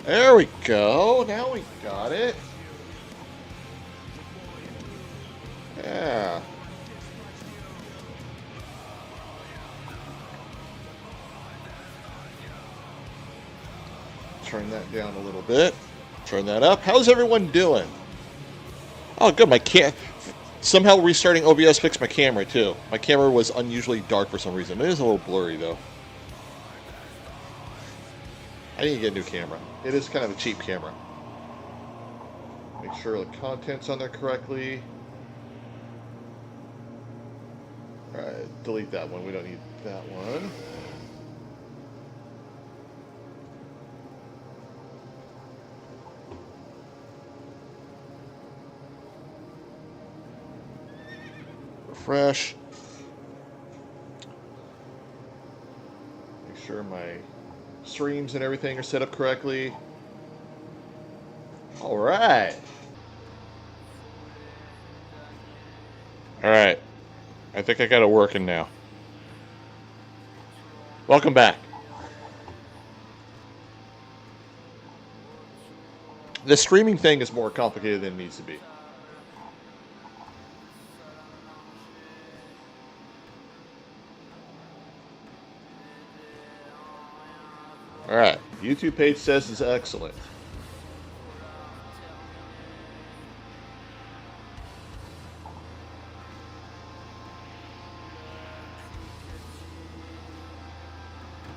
There we go. Now we got it. Yeah. Turn that down a little bit. Turn that up. How's everyone doing? Oh, good. Somehow restarting OBS fixed my camera too. My camera was unusually dark for some reason. It is a little blurry though. I need to get a new camera. It is kind of a cheap camera. Make sure the content's on there correctly. Alright, delete that one. We don't need that one. Refresh. Make sure my streams and everything are set up correctly. All right. All right. I think I got it working now. Welcome back. The streaming thing is more complicated than it needs to be. All right. YouTube page says it's excellent.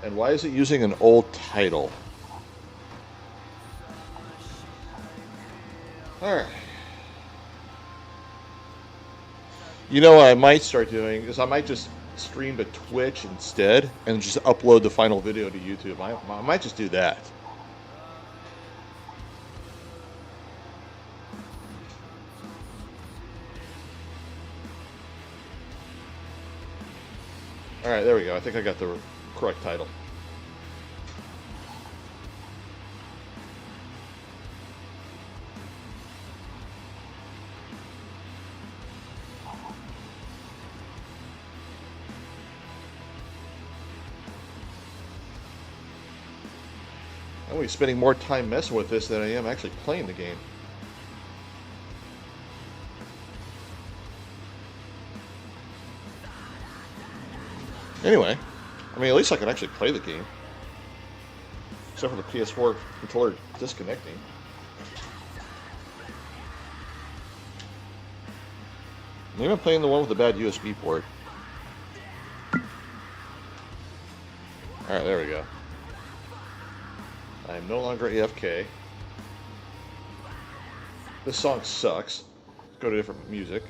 And why is it using an old title? Alright. You know what I might start doing is I might just stream to Twitch instead and just upload the final video to YouTube. I might just do that. Alright, there we go. I think I got the correct title. I'm going to be spending more time messing with this than I am actually playing the game. Anyway, I mean, at least I can actually play the game. Except for the PS4 controller disconnecting. Maybe I'm playing the one with the bad USB port. Alright, there we go. I am no longer AFK. This song sucks. Let's go to different music.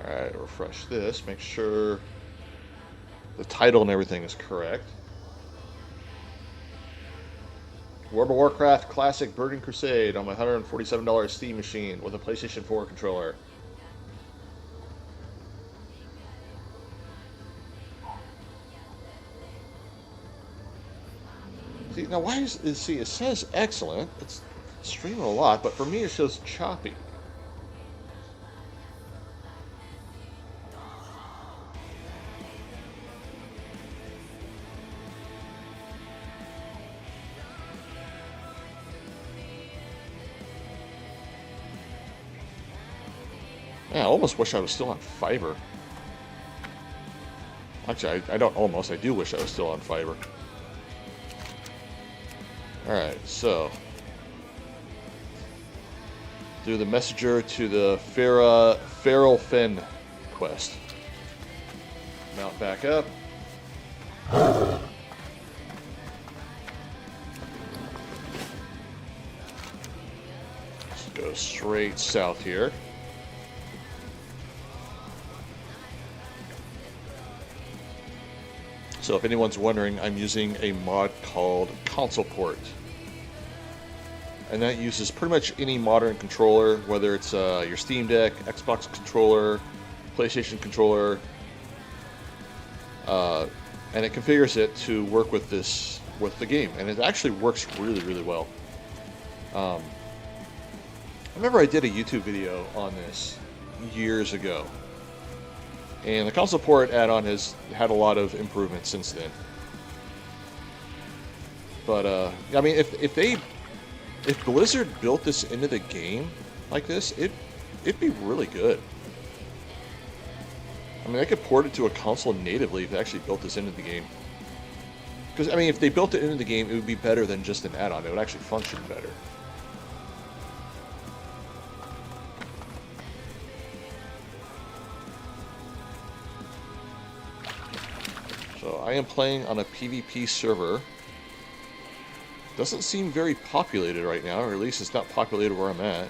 Alright, refresh this. Make sure the title and everything is correct. World of Warcraft Classic Burning Crusade on my $147 Steam machine with a PlayStation 4 controller. See, now why is see, it says excellent. It's streaming a lot, but for me it shows choppy. Yeah, I almost wish I was still on fiber. Actually, I don't almost. I do wish I was still on fiber. Alright, so. Do the messenger to the Feral Fen quest. Mount back up. Let's go straight south here. So if anyone's wondering, I'm using a mod called Console Port. And that uses pretty much any modern controller, whether it's your Steam Deck, Xbox controller, PlayStation controller, and it configures it to work with the game, and it actually works really, really well. I remember I did a YouTube video on this years ago. And the console port add-on has had a lot of improvements since then. But, I mean, if Blizzard built this into the game like this, it'd be really good. I mean, they could port it to a console natively if they actually built this into the game. Because, I mean, if they built it into the game, it would be better than just an add-on. It would actually function better. So, I am playing on a PvP server. Doesn't seem very populated right now, or at least it's not populated where I'm at.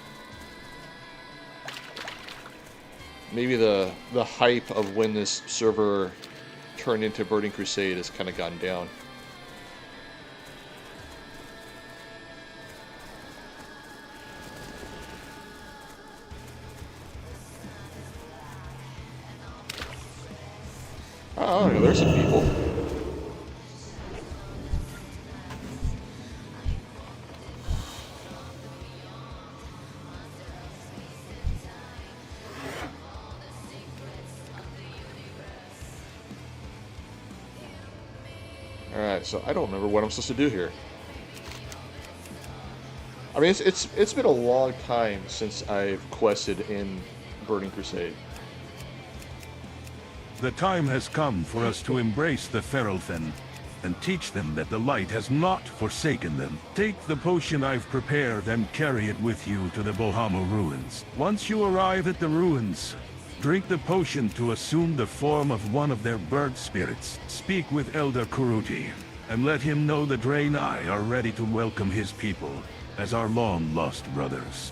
Maybe the hype of when this server turned into Burning Crusade has kind of gone down. Oh, there's some people. Alright, so I don't remember what I'm supposed to do here. I mean, it's been a long time since I've quested in Burning Crusade. The time has come for us to embrace the Ferelfen and teach them that the light has not forsaken them. Take the potion I've prepared and carry it with you to the Bohama ruins. Once you arrive at the ruins, drink the potion to assume the form of one of their bird spirits. Speak with Elder Kuruti, and let him know the Draenei are ready to welcome his people as our long-lost brothers.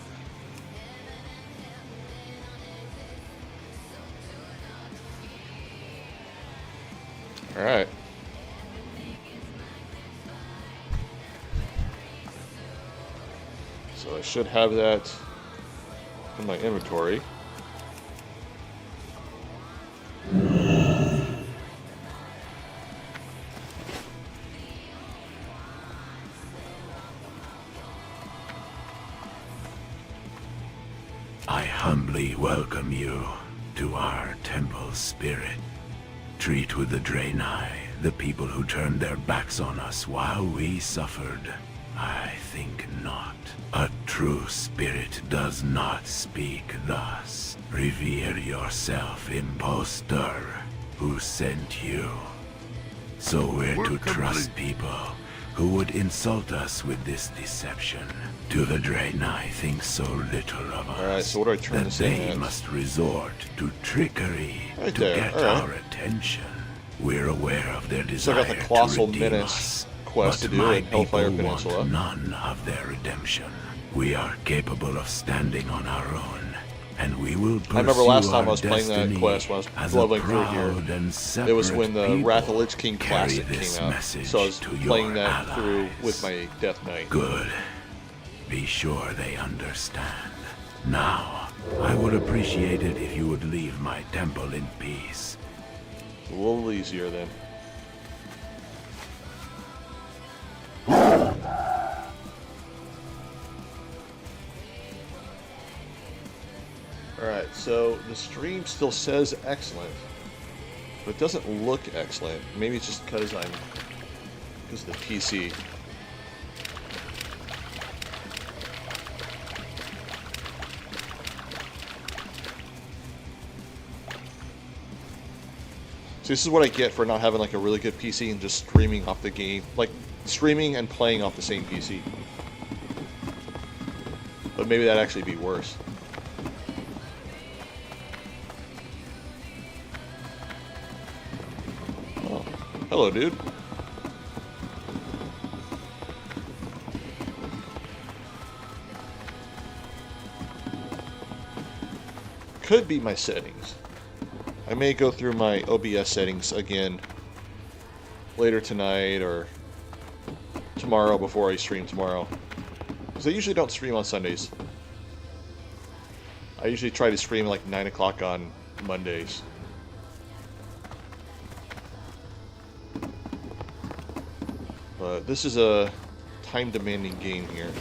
Alright. So I should have that in my inventory. I humbly welcome you to our temple spirit. Treat with the Draenei, the people who turned their backs on us while we suffered. I think not. A true spirit does not speak thus. Revere yourself, impostor. Who sent you? So we're to trust people who would insult us with this deception. Do the Draenei think so little of us? Alright, so what do I turn that this they in? must resort to trickery Right to there, get alright. our attention. We're aware of their So I desire got the Colossal to redeem Menace us, quest but to do my in Hellfire people Peninsula. want none of their redemption. We are capable of standing on our own, and we will pursue I remember last time I our was playing that destiny quest when I was as a leveling through here. proud and It was when the separate Wrath of people. Lich King Carry Classic this came out. message So I was to playing your that through allies. with my Death Knight. Good. Be sure they understand. Now, I would appreciate it if you would leave my temple in peace. It's a little easier then. Alright, so the stream still says excellent, but it doesn't look excellent. Maybe it's just because of the PC. So this is what I get for not having like a really good PC and just streaming off the game, like streaming and playing off the same PC. But maybe that'd actually be worse. Oh, hello, dude. Could be my settings. I may go through my OBS settings again later tonight or tomorrow before I stream tomorrow. Because I usually don't stream on Sundays. I usually try to stream like 9 o'clock on Mondays. But this is a time-demanding game here.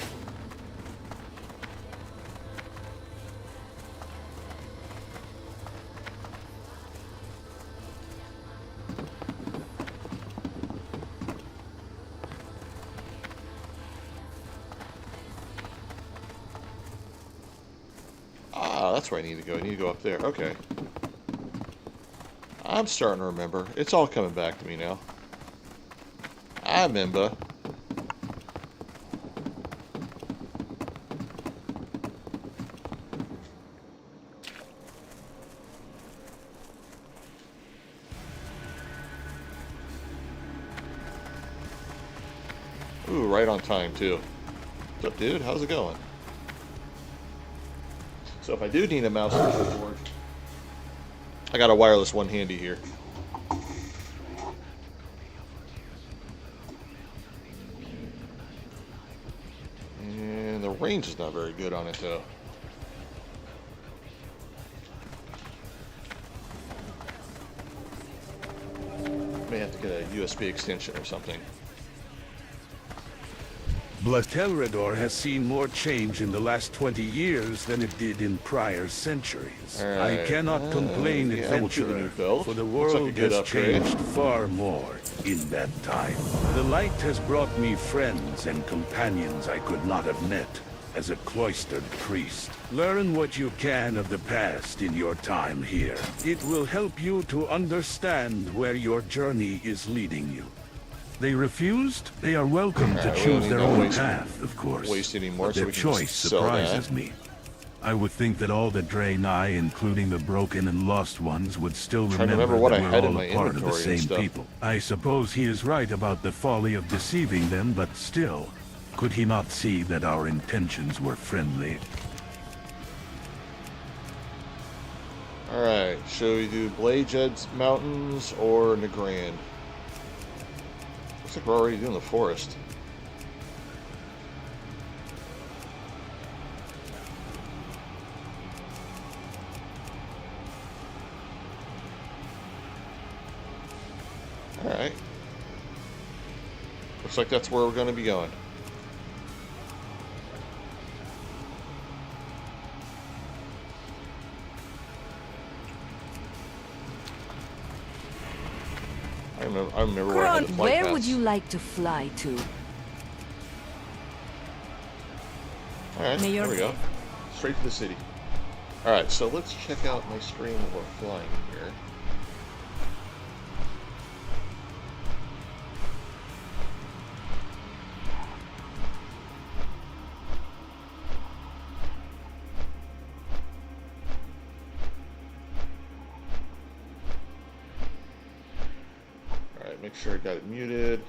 Ah, that's where I need to go. I need to go up there. Okay. I'm starting to remember. It's all coming back to me now. I remember. Ooh, right on time, too. What's up, dude? How's it going? So if I do need a mouse and keyboard, I got a wireless one handy here. And the range is not very good on it, though. May have to get a USB extension or something. Telrador has seen more change in the last 20 years than it did in prior centuries. Right. I cannot complain, yeah, we'll do the adventurer, new build. for the Looks like a world good has upgrade. changed far more in that time. The light has brought me friends and companions I could not have met as a cloistered priest. Learn what you can of the past in your time here. It will help you to understand where your journey is leading you. They refused? They are welcome to we choose don't their need to own waste- path, of course. waste any more, But so their we can choice just sell that. surprises me. I would think that all the Draenei, including the broken and lost ones, would still Trying to remember remember what that I we're had in all my a part of the inventory and same stuff. people. I suppose he is right about the folly of deceiving them, but still, could he not see that our intentions were friendly? Alright, shall we do Bladejed's Mountains or Nagrand? Looks like we're already doing the forest. Alright. Looks like that's where we're going to be going. I remember where I had the Kron, flight where pass. would you like to fly to? Alright, Mayor- there we go. Straight to the city. Alright, so let's check out my stream of our flying here. Alright, make sure I got it muted.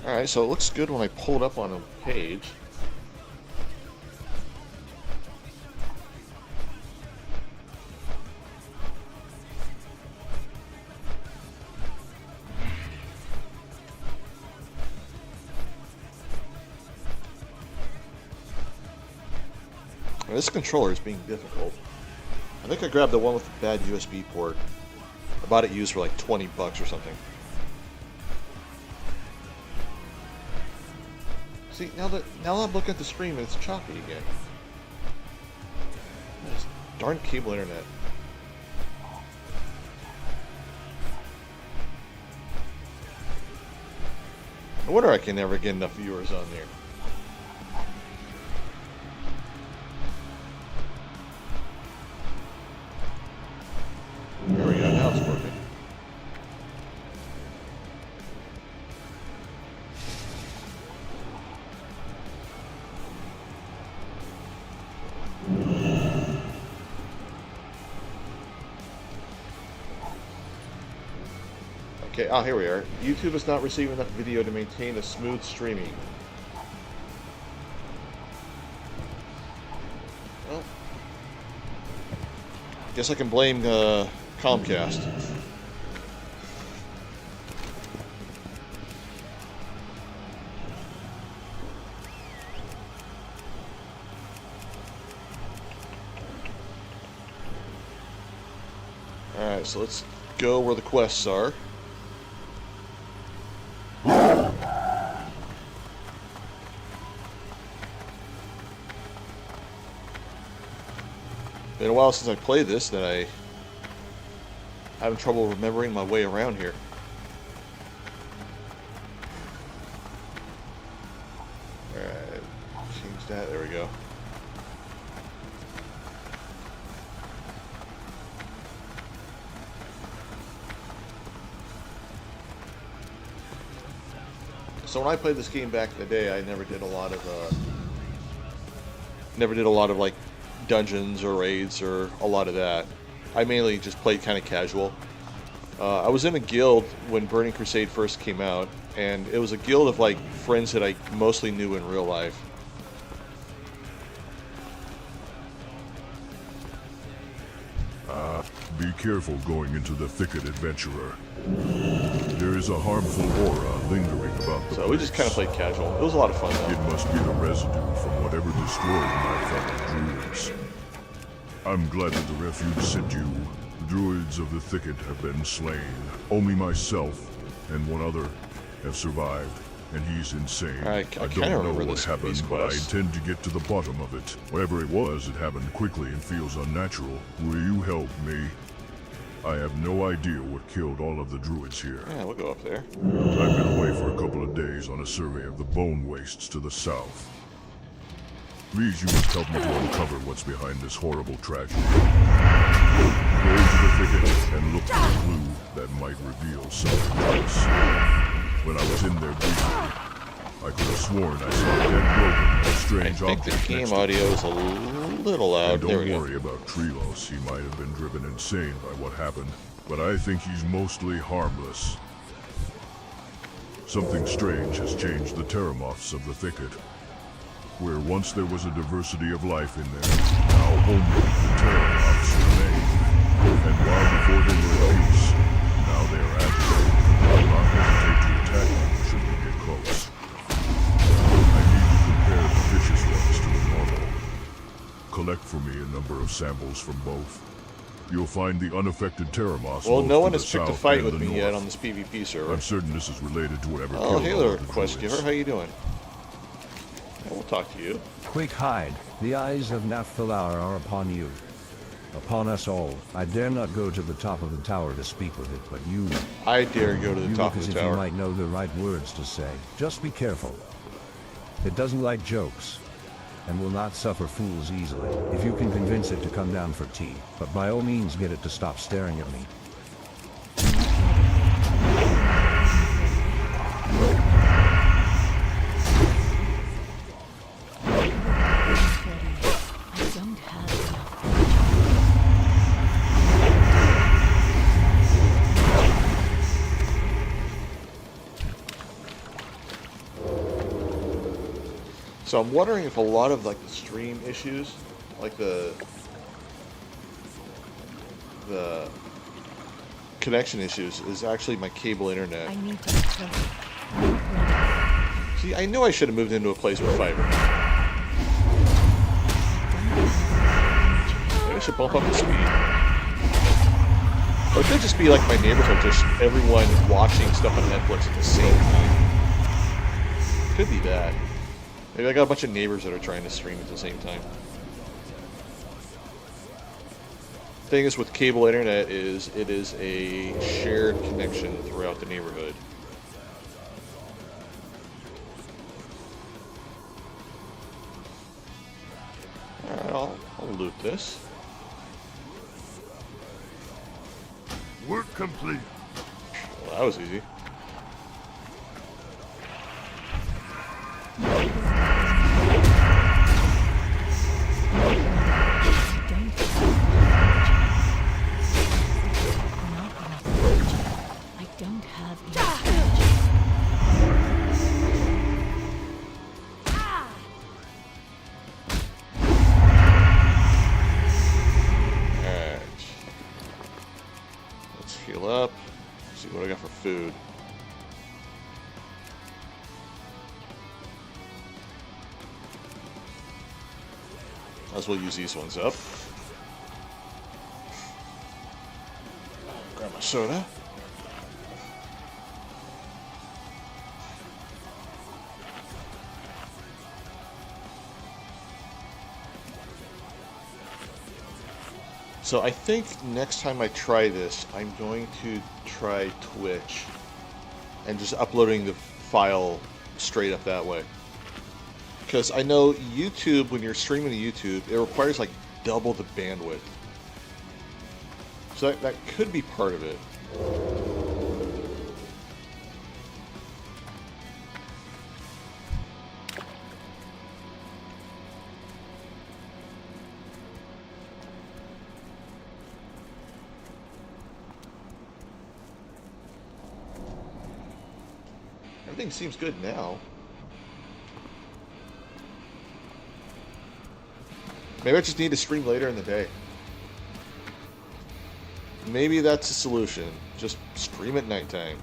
Alright, so it looks good when I pull it up on a page. Now, this controller is being difficult. I think I grabbed the one with the bad USB port. I bought it used for like 20 bucks or something. See, now that I'm looking at the stream, it's choppy again. This darn cable internet. No wonder I can never get enough viewers on there. There we go, now it's working. Okay, here we are. YouTube is not receiving enough video to maintain a smooth streaming. Well, I guess I can blame Comcast. Alright, so let's go where the quests are. Been a while since I played this, that I having trouble remembering my way around here. Alright, change that, there we go. So when I played this game back in the day, I never did a lot of like dungeons or raids or a lot of that. I mainly just played kind of casual. I was in a guild when Burning Crusade first came out, and it was a guild of like friends that I mostly knew in real life. Be careful going into the thicket, adventurer. There is a harmful aura lingering about the So we just kind of played casual. It was a lot of fun though. It must be the residue from whatever destroyed my fellow druids. I'm glad that the refuge sent you. The druids of the thicket have been slain. Only myself and one other have survived, and he's insane. I don't kinda know remember what these happened, but I quests. intend to get to the bottom of it. Whatever it was, it happened quickly and feels unnatural. Will you help me? I have no idea what killed all of the druids here. Yeah, we'll go up there. I've been away for a couple of days on a survey of the bone wastes to the south. Please, you must help me to uncover what's behind this horrible tragedy. Go into the thicket and look for a clue that might reveal something else. When I was in there briefly, I could have sworn I saw a dead broken and a I strange think object the game next to audio it. is a little loud. And There don't we go. worry about Trelos. He might have been driven insane by what happened, but I think he's mostly harmless. Something strange has changed the Terramoths of the thicket. Where once there was a diversity of life in there, now only the Terramoths remain. And while before they were at peace, now they are agitated. Will not hesitate to attack you should we get close. I need to compare the vicious ones to the normal. Collect for me a number of samples from both. You'll find the unaffected Terramoths. Well, both no to one the has picked a south fight and with the me yet north. on this PvP server. I'm certain this is related to whatever Oh, killed hey all there, of the quest giver. druids. How you doing? Yeah, we'll talk to you. Quick hide, the eyes of Naphthalar are upon you. Upon us all. I dare not go to the top of the tower to speak with it, but you I dare go to the top look of as the if you tower. might know the right words to say. Just be careful. It doesn't like jokes, and will not suffer fools easily. If you can convince it to come down for tea, but by all means get it to stop staring at me. I don't have enough. So I'm wondering if a lot of like the stream issues, like the connection issues, is actually my cable internet. I need to be careful. See, I knew I should have moved into a place with fiber. Maybe I should bump up the speed. Or it could just be like my neighborhood, just everyone watching stuff on Netflix at the same time. Could be that. Maybe I got a bunch of neighbors that are trying to stream at the same time. Thing is with cable internet is it is a shared connection throughout the neighborhood. Alright, I'll loot this. Work complete. Well, that was easy. I don't have enough energy. Alright. Let's heal up. See what I got for food. Might as well use these ones up. Grab my soda. So I think next time I try this, I'm going to try Twitch and just uploading the file straight up that way. Because I know YouTube, when you're streaming to YouTube, it requires like double the bandwidth. So that could be part of it. Everything seems good now. Maybe I just need to stream later in the day. Maybe that's the solution. Just stream at nighttime.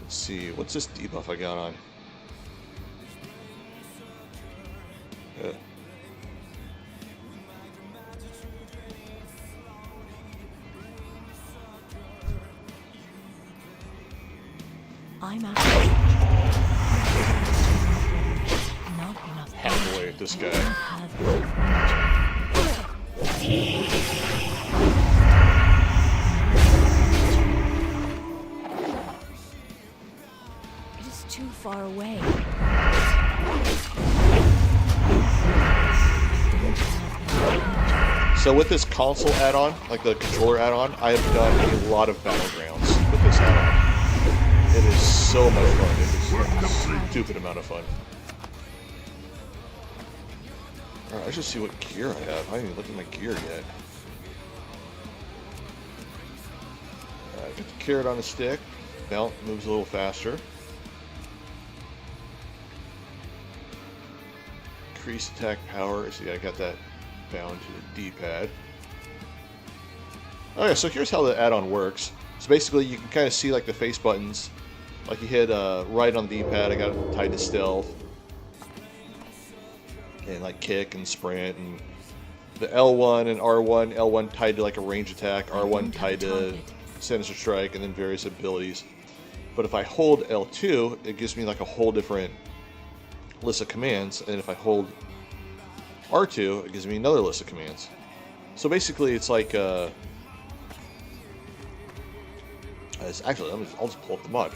Let's see, what's this debuff I got on? I'm out. Not enough. Halfway at this guy. Have enough energy. It is too far away. So with this console add-on, like the controller add-on, I have done a lot of battlegrounds with this add-on. It is so much fun. It is a stupid amount of fun. Alright, I should see what gear I have. I haven't even looked at my gear yet. Alright, get the carrot on the stick. Belt moves a little faster. Increase attack power. See, I got that bound to the D-pad. Okay, so here's how the add-on works. So basically, you can kind of see like the face buttons. Like you hit right on the D-pad, I got it tied to stealth. And like kick and sprint, and the L1 and R1, L1 tied to like a range attack, R1 tied to sinister strike, and then various abilities. But if I hold L2, it gives me like a whole different list of commands, and if I hold R2, it gives me another list of commands. So basically, it's like actually, I'll just pull up the mod.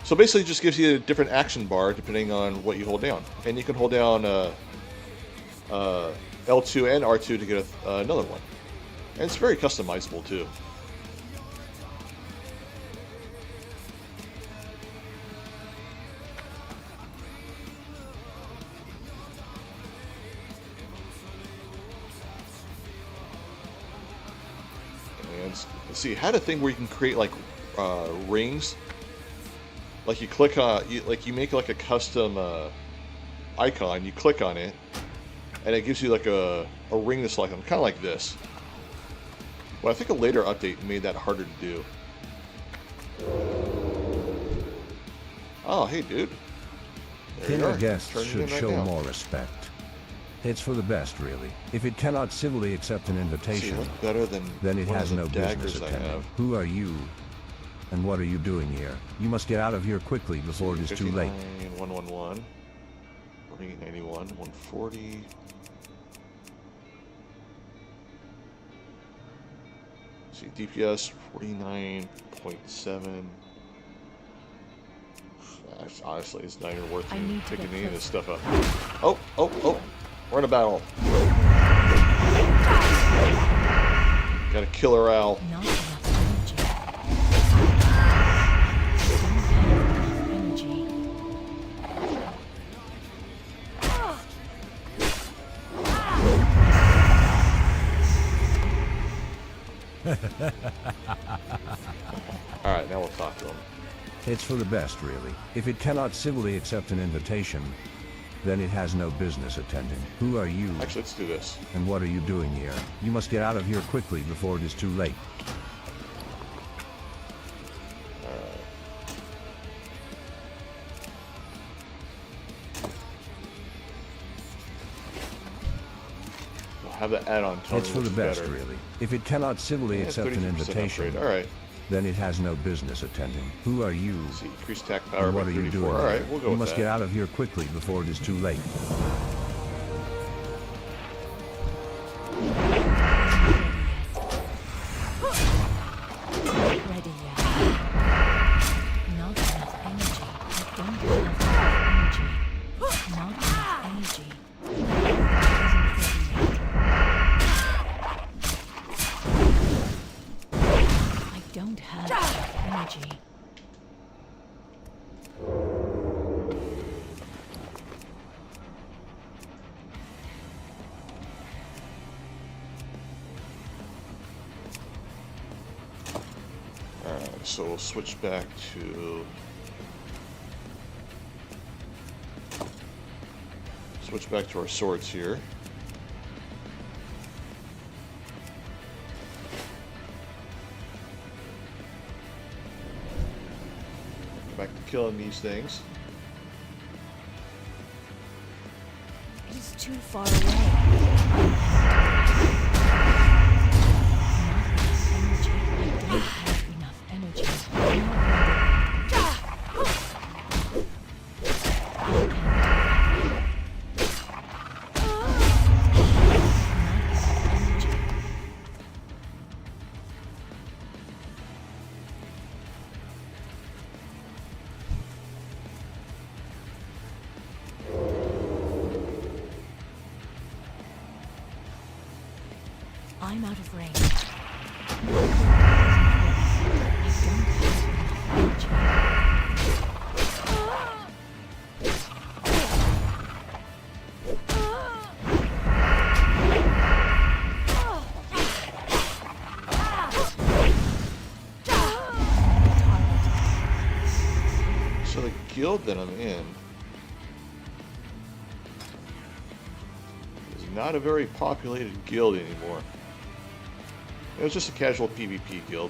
So basically, it just gives you a different action bar depending on what you hold down. And you can hold down L2 and R2 to get another one. And it's very customizable too. And let's see, it had a thing where you can create like rings. Like you click on, you make like a custom icon. You click on it, and it gives you like a ring to select on, kind of like this. But I think a later update made that harder to do. Oh, hey, dude. There you Inner are. guests Turning it should in right show now. more respect. It's for the best, really. If it cannot civilly accept an See, invitation, look better than then it one has of the no business daggers I attending. have. Who are you? And what are you doing here? You must get out of here quickly before it is too late. 111, 91, 140. See, DPS 49.7. Honestly, it's not even worth I need to picking get any of this closer. stuff up. Oh, oh, oh! We're in a battle. Got a killer owl. Not enough energy. Don't have enough energy. Alright, now we'll talk to him. It's for the best, really. If it cannot civilly accept an invitation, then it has no business attending. Who are you? Actually, let's do this. And what are you doing here? You must get out of here quickly before it is too late. We'll have the add-on tone. It's for the best, really. If it cannot civilly accept an invitation, Alright. then it has no business attending. Who are you? Let's see, increased attack power And by what are you 34. doing? Alright, here? we'll go You with must that. get out of here quickly before it is too late. Ready yet? Not enough energy. I don't have enough energy. Not enough energy. I don't have enough energy. Alright, so we'll switch back to our swords here. Back to killing these things. It is too far away. Not enough energy. I don't have enough energy. I'm out of range. I don't have enough energy. So the guild that I'm in is not a very populated guild anymore. It was just a casual PvP guild.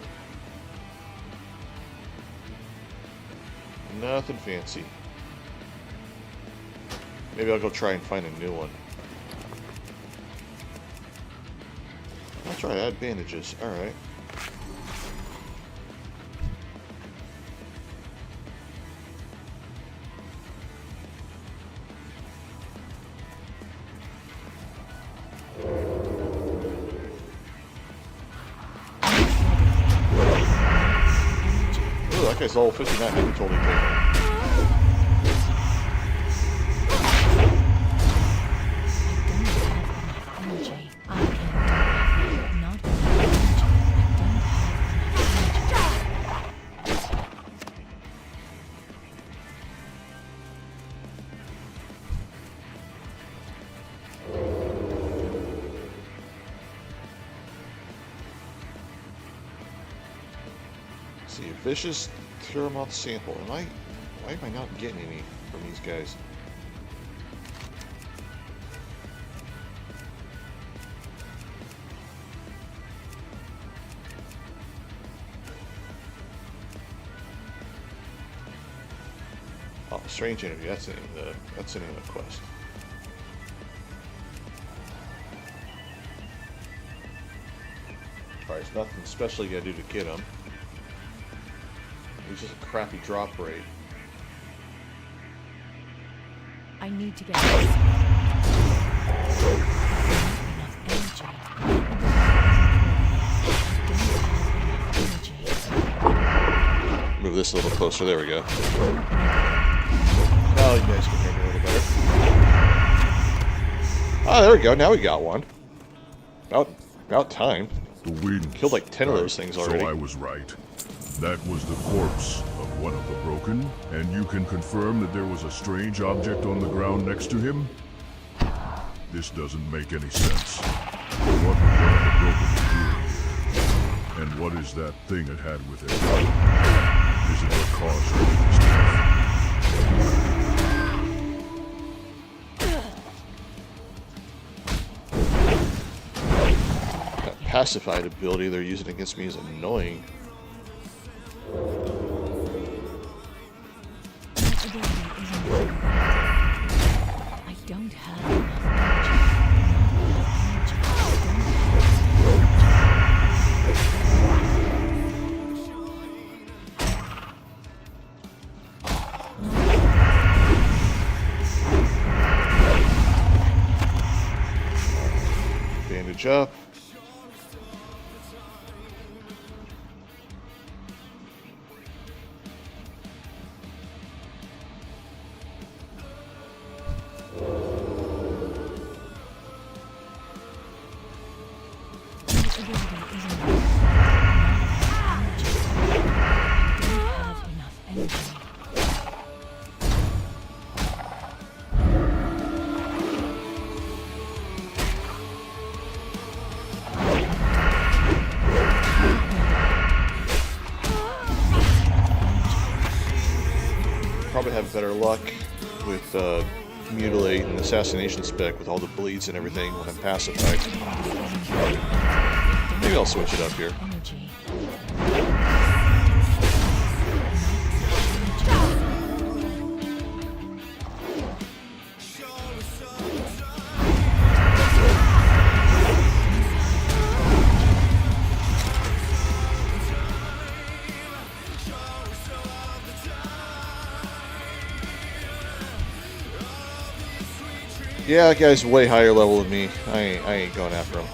Nothing fancy. Maybe I'll go try and find a new one. I'll try to add bandages. Alright. Ooh, that guy's level 59. I can totally take him. See, vicious Tyramoth sample. Why am I not getting any from these guys? Oh, strange interview. That's the name of the quest. Alright, there's nothing special you gotta do to get him. It's just a crappy drop rate. I need to get enough energy. Move this a little closer. There we go. Now you guys can hear me a little better. Oh, there we go. Now we got one. About time. The wind Killed like 10 of those things already. So I was right. That was the corpse of one of the broken, and you can confirm that there was a strange object on the ground next to him? This doesn't make any sense. What would one of the broken be doing here? And what is that thing it had with it? Is it what caused his death? That pacified ability they're using against me is annoying. I don't have enough energy. up. Your ability isn't enough. Don't have enough energy. Probably have better luck with mutilate and assassination spec with all the bleeds and everything when I'm pacified. Maybe I'll switch it up here. Energy. Yeah, that guy's way higher level than me. I ain't going after him.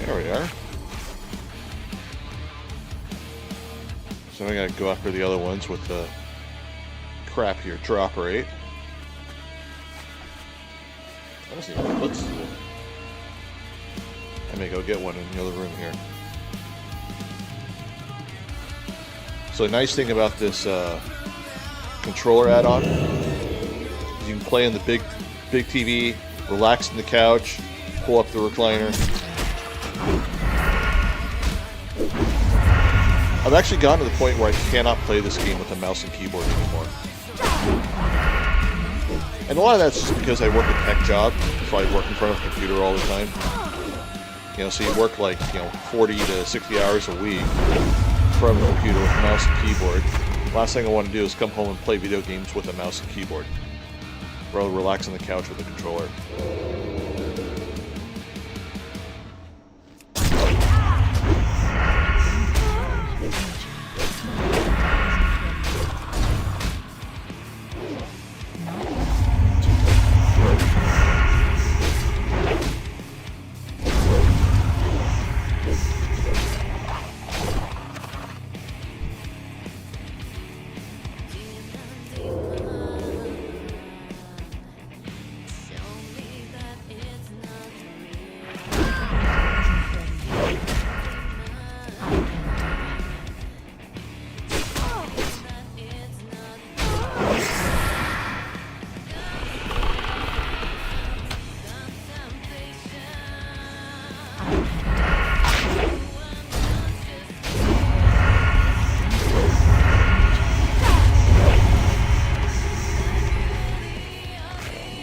There we are. So I gotta go after the other ones with the crappier drop rate. I don't see any footstool. I may go get one in the other room here. So a nice thing about this controller add-on is you can play on the big TV, relax on the couch, pull up the recliner. I've actually gotten to the point where I cannot play this game with a mouse and keyboard anymore. And a lot of that's just because I work a tech job, so I work in front of a computer all the time. You know, so you work like, 40 to 60 hours a week in front of a computer with a mouse and keyboard. Last thing I want to do is come home and play video games with a mouse and keyboard. Rather relax on the couch with a controller.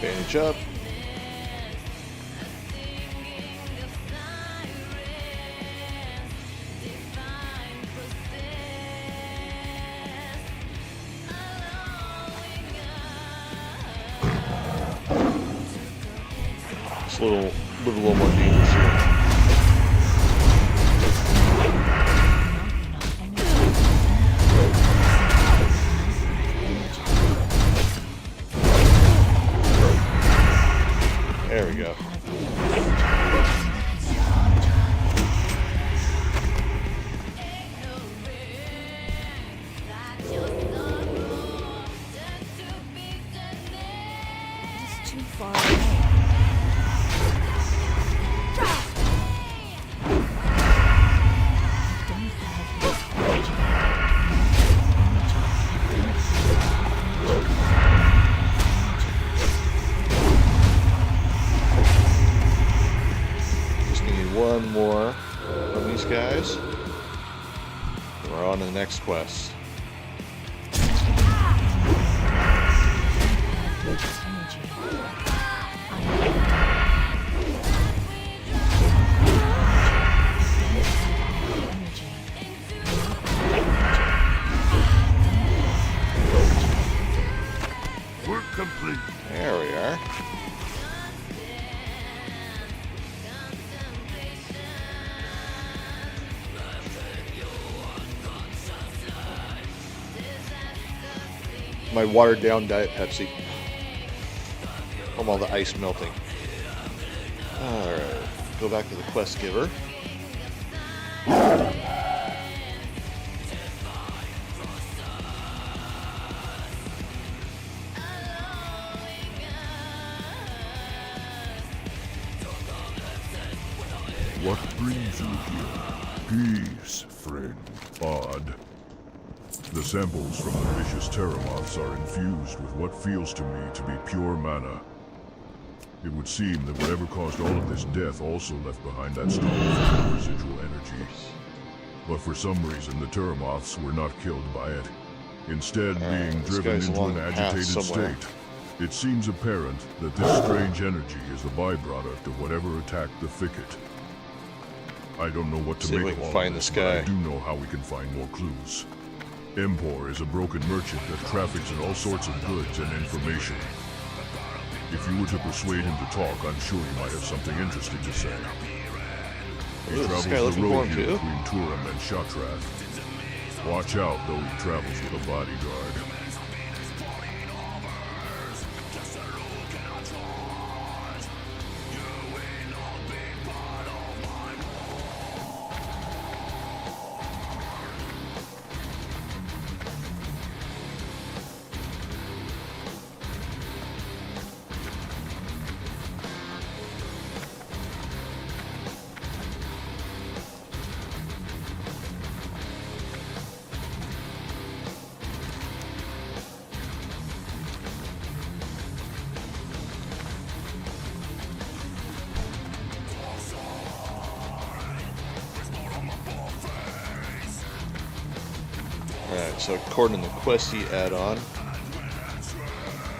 Bandage up. It's a little more dangerous here. There we go. It's too far away. Just need one more from these guys. We're on to the next quest. Energy. Work complete. There we are. My watered down Diet Pepsi. From all the ice melting. Alright. Go back to the quest giver. What brings you here? Peace, friend. Odd. The samples from the vicious Terramoths are infused with what feels to me to be pure mana. It would seem that whatever caused all of this death also left behind that storm of residual energy. But for some reason, the Terramoths were not killed by it. Instead, being this driven guy's into along an the path agitated somewhere. state. It seems apparent that this strange energy is the byproduct of whatever attacked the thicket. I don't know what to See if make we of can all find of this this, but I guy. do know how we can find more clues. Empor is a broken merchant that traffics in all sorts of goods and information. If you were to persuade him to talk, I'm sure he might have something interesting to say. He Ooh, this guy travels the looking for road him here too? between Turam and Shatrath. Watch out, though he travels with a bodyguard. Alright, so according to the Questy add-on,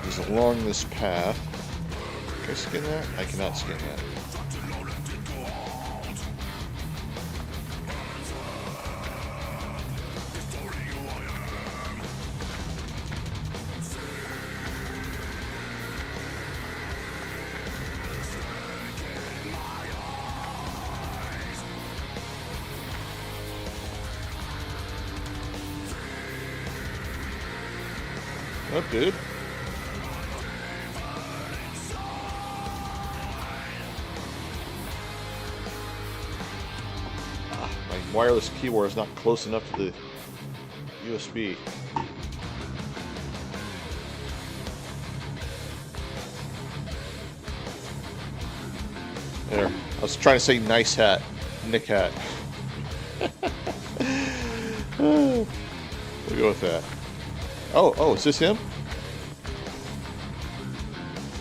is along this path. Can I skin that? I cannot skin that. What, dude? My wireless keyboard is not close enough to the USB. There. I was trying to say nice hat. Nick hat. We'll go with that. Oh, is this him?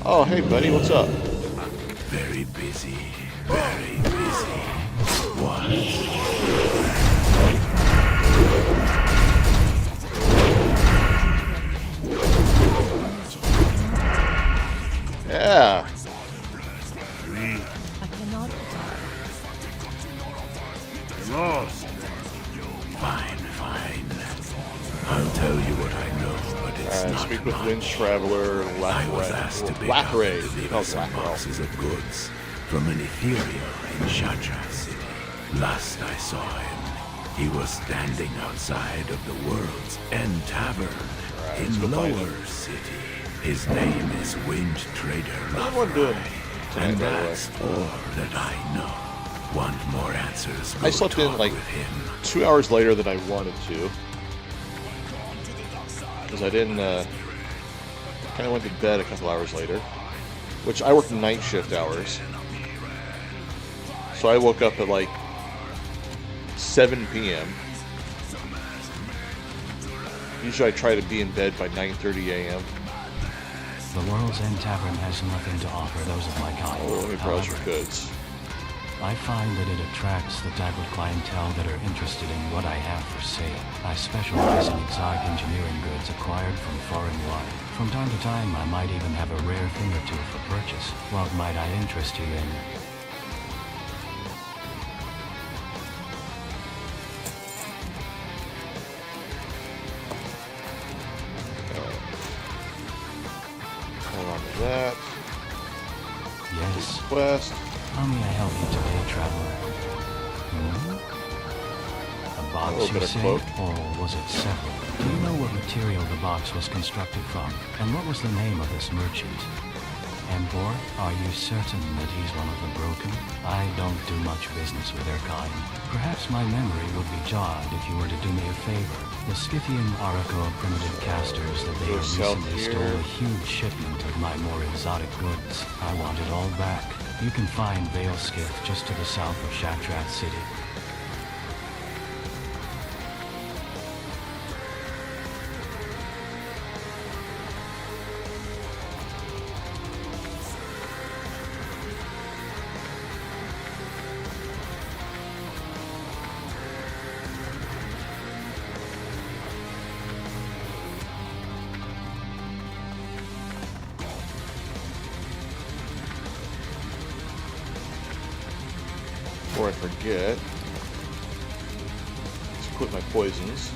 Oh, hey, buddy, what's up? Very busy. Very busy. What? Yeah. I cannot attack. Lost. Fine, fine. I'll tell you what I know, but it's Alright, not speak with much. Wind Traveler, I was asked to pick up and deliver some boxes of goods from an ethereal in Shatrath City. Last I saw him, he was standing outside of the World's End Tavern let's go in find Lower him. City. His name is Wind Trader How's everyone doing Lafray, tonight, and by the way? that's all that I know. Want more answers? I Go slept in talk like with him. 2 hours later than I wanted to. Because I didn't, kind of went to bed a couple hours later. Which I worked night shift hours. So I woke up at like 7 p.m. Usually I try to be in bed by 9:30 a.m. The World's End Tavern has nothing to offer those of my kind. Oh, let me browse your However, goods. I find that it attracts the type of clientele that are interested in what I have for sale. I specialize in exotic engineering goods acquired from foreign wide. From time to time, I might even have a rare thing or two for purchase. What might I interest you in? Hold on to that. Yes. Quest. How may I help you today, traveler? A A box, little you bit of say? cloak. Or was it several? Do you know what material the box was constructed from? And what was the name of this merchant? Embor, are you certain that he's one of the broken? I don't do much business with their kind. Perhaps my memory would be jogged if you were to do me a favor. The Scythian Oracle primitive casters that they Go have south recently here. stole a huge shipment of my more exotic goods. I want it all back. You can find Vale Skith just to the south of Shatrat City. Before I forget, let's equip my poisons.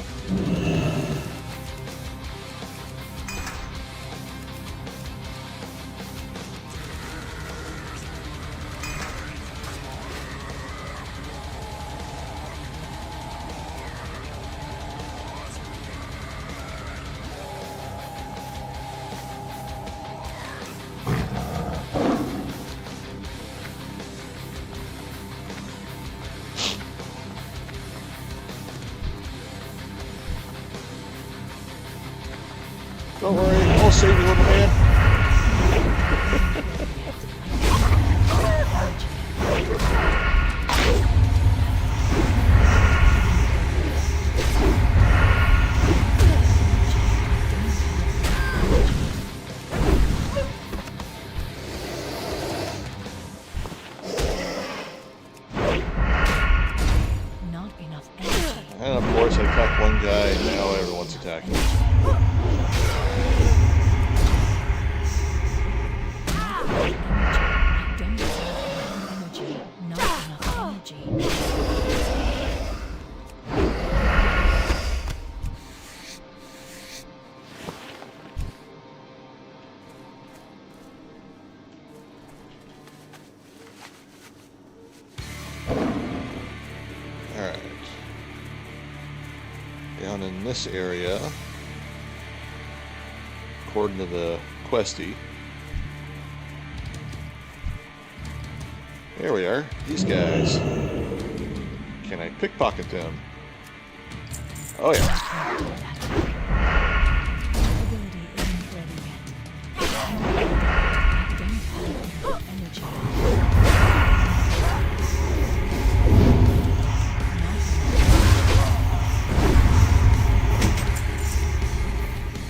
Don't worry, I'll save you, little man. Not enough energy. And of course, I attacked one guy, and now everyone's attacking. I don't have enough energy. Not enough energy. Alright. Down in this area, according to the questie. Here we are. These guys. Can I pickpocket them? Oh yeah. Ability isn't ready yet. I don't have enough energy.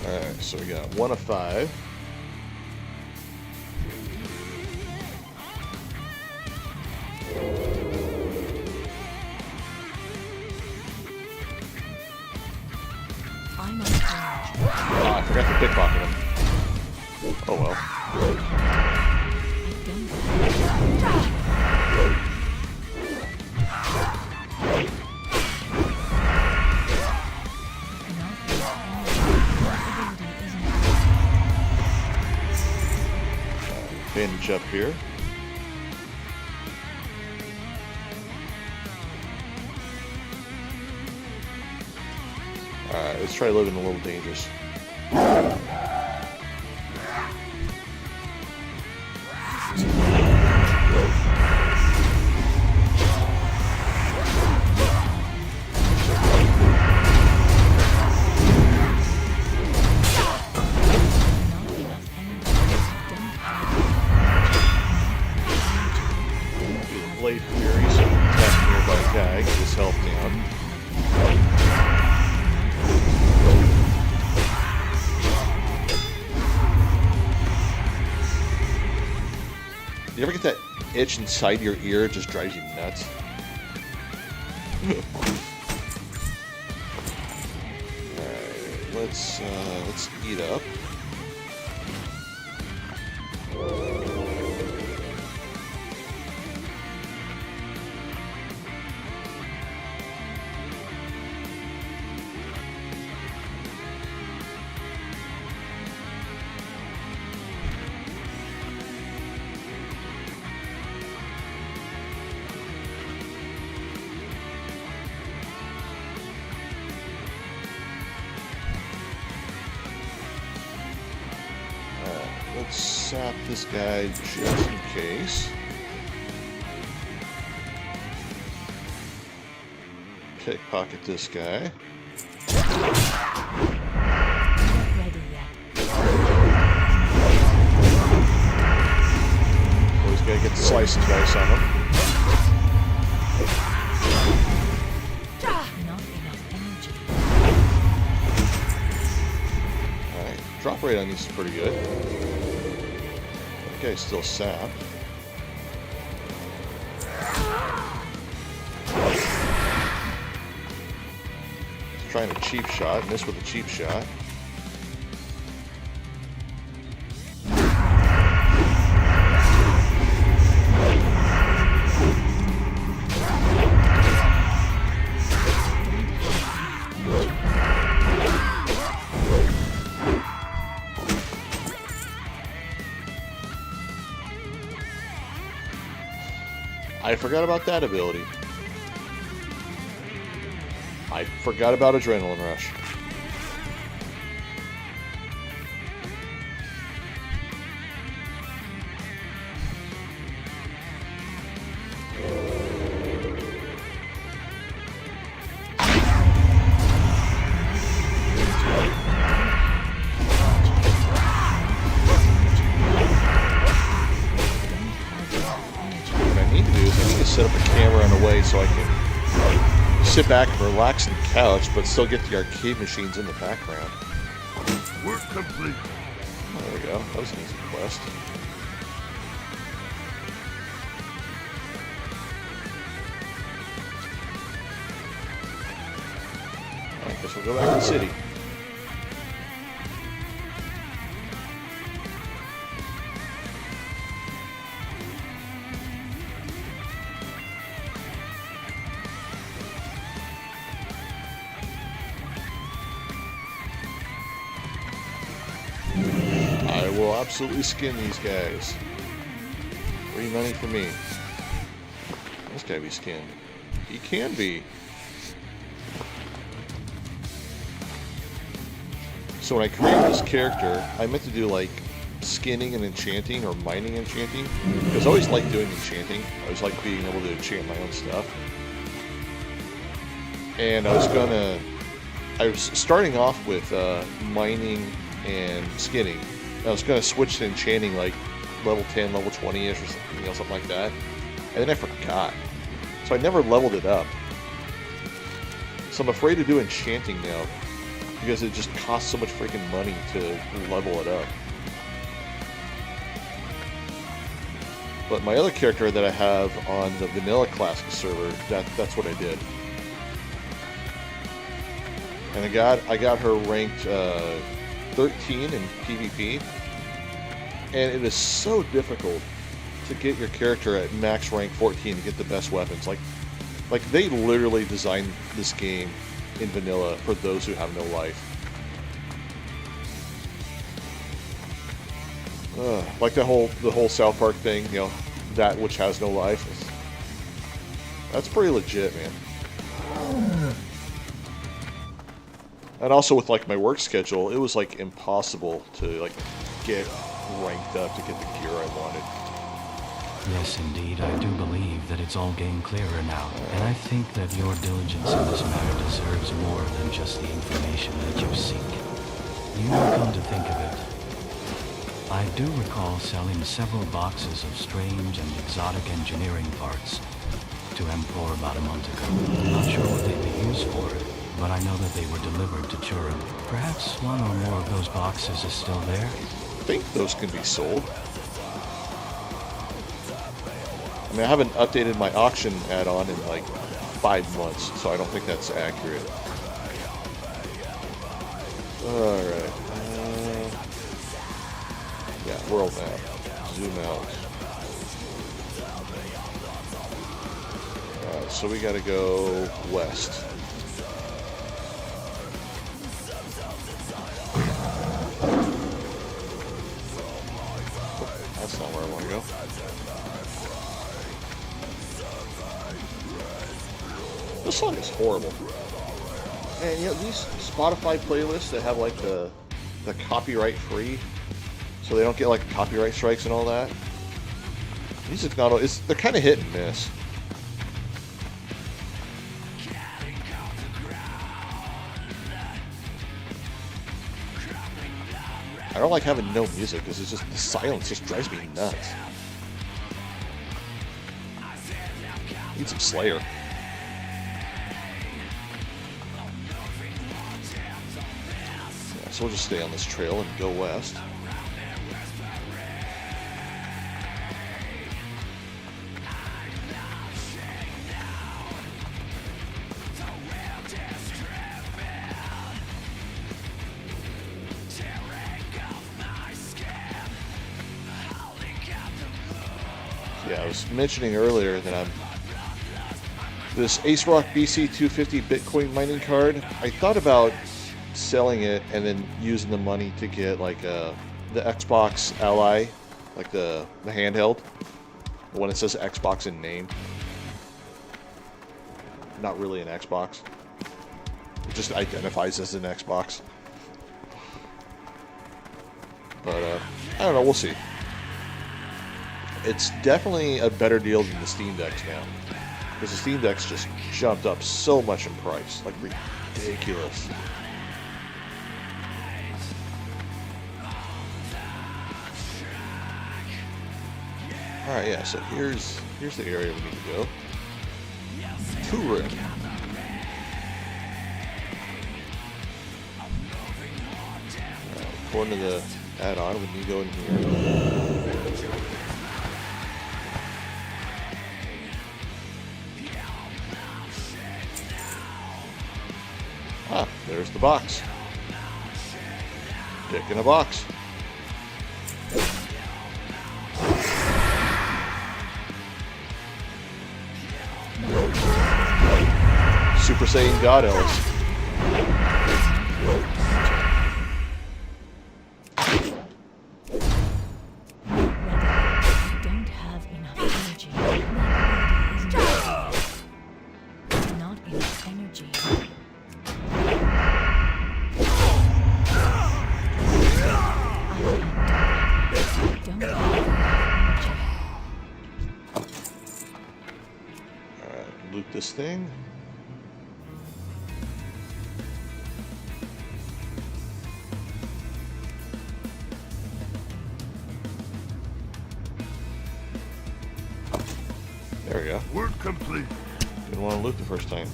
Alright, so we got 1 of 5. I'm on edge. Ah, I forgot to pickpocket him. Oh well. I don't have enough energy. Not enough energy. Ability isn't Bandage up here. Alright, let's try living a little dangerous. Blade Fury, so attack nearby guy, get his health down. itch inside your ear just drives you nuts. Alright, let's eat up. Let's sap this guy just in case. Pickpocket this guy. Not ready yet. Always gotta get the slice and dice on him. Not enough energy. Alright, drop rate on these is pretty good. That guy's still sapped. He's trying a cheap shot, missed with a cheap shot. I forgot about that ability. I forgot about Adrenaline Rush. Set up a camera in a way so I can sit back and relax on the couch, but still get the arcade machines in the background. Work complete. There we go. That was an easy quest. Alright, guess we'll go back to the city. I will absolutely skin these guys. Free money for me. This guy be skinned. He can be. So when I created this character, I meant to do like skinning and enchanting or mining enchanting. Because I always liked doing enchanting. I always liked being able to enchant my own stuff. And I was starting off with mining and skinning. I was going to switch to enchanting like level 10, level 20-ish or something, you know, something like that. And then I forgot. So I never leveled it up. So I'm afraid to do enchanting now. Because it just costs so much freaking money to level it up. But my other character that I have on the Vanilla Classic server, that's what I did. And I got her ranked 13 in PvP, and it is so difficult to get your character at max rank 14 to get the best weapons. Like they literally designed this game in vanilla for those who have no life. Like the whole South Park thing, you know, that which has no life. That's pretty legit, man. And also with like my work schedule, it was like impossible to like get ranked up to get the gear I wanted. Yes, indeed, I do believe that it's all getting clearer now, and I think that your diligence in this matter deserves more than just the information that you seek. You know, come to think of it, I do recall selling several boxes of strange and exotic engineering parts to Emperor about a month ago. I'm not sure what they'd be used for, but I know that they were delivered to Turin. Perhaps one or more of those boxes is still there? I think those can be sold. I mean, I haven't updated my auction add-on in like 5 months, so I don't think that's accurate. Alright. Yeah, world map. Zoom out. Alright, so we gotta go west. That's not where I want to go. This song is horrible. And you know, these Spotify playlists that have like the copyright free, so they don't get like copyright strikes and all that. Music's not, they're kind of hit and miss. I don't like having no music because it's just the silence just drives me nuts. Need some Slayer. Yeah, so we'll just stay on this trail and go west. Yeah, I was mentioning earlier that this Ace Rock BC 250 Bitcoin mining card. I thought about selling it and then using the money to get like the Xbox Ally, like the handheld, the one that says Xbox in name. Not really an Xbox. It just identifies as an Xbox. But I don't know. We'll see. It's definitely a better deal than the Steam Decks now. Because the Steam Decks just jumped up so much in price. Like, ridiculous. Alright, yeah, so here's the area we need to go. Touring. According to the add-on, we need to go in here. Ah, there's the box. Dick in a box. Super Saiyan God Elves. I don't have enough energy. Not enough energy. Alright, loot this thing. There we go. Work complete. Didn't want to loot the first time.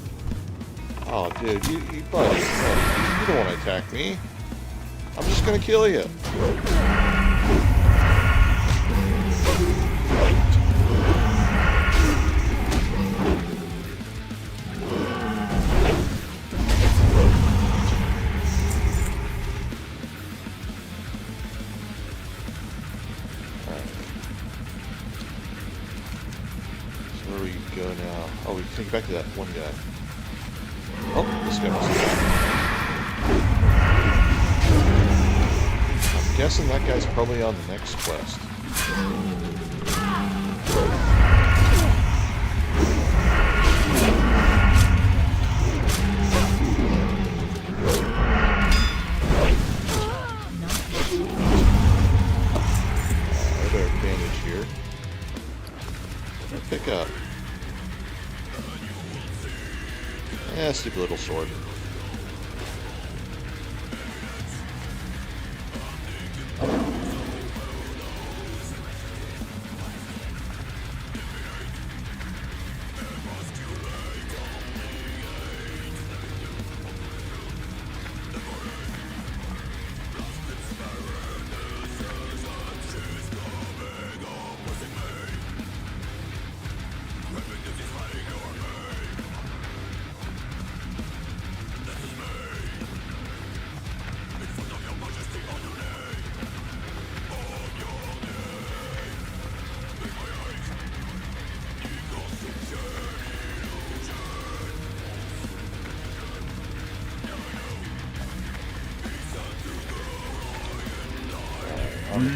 Oh, dude, you buddy, you don't want to attack me. I'm just gonna kill you. Where do we go now? Oh, we can get back to that one guy. Oh, this guy must have died. I'm guessing that guy's probably on the next quest. I better bandage here. Pick up. Yeah, stupid little sword.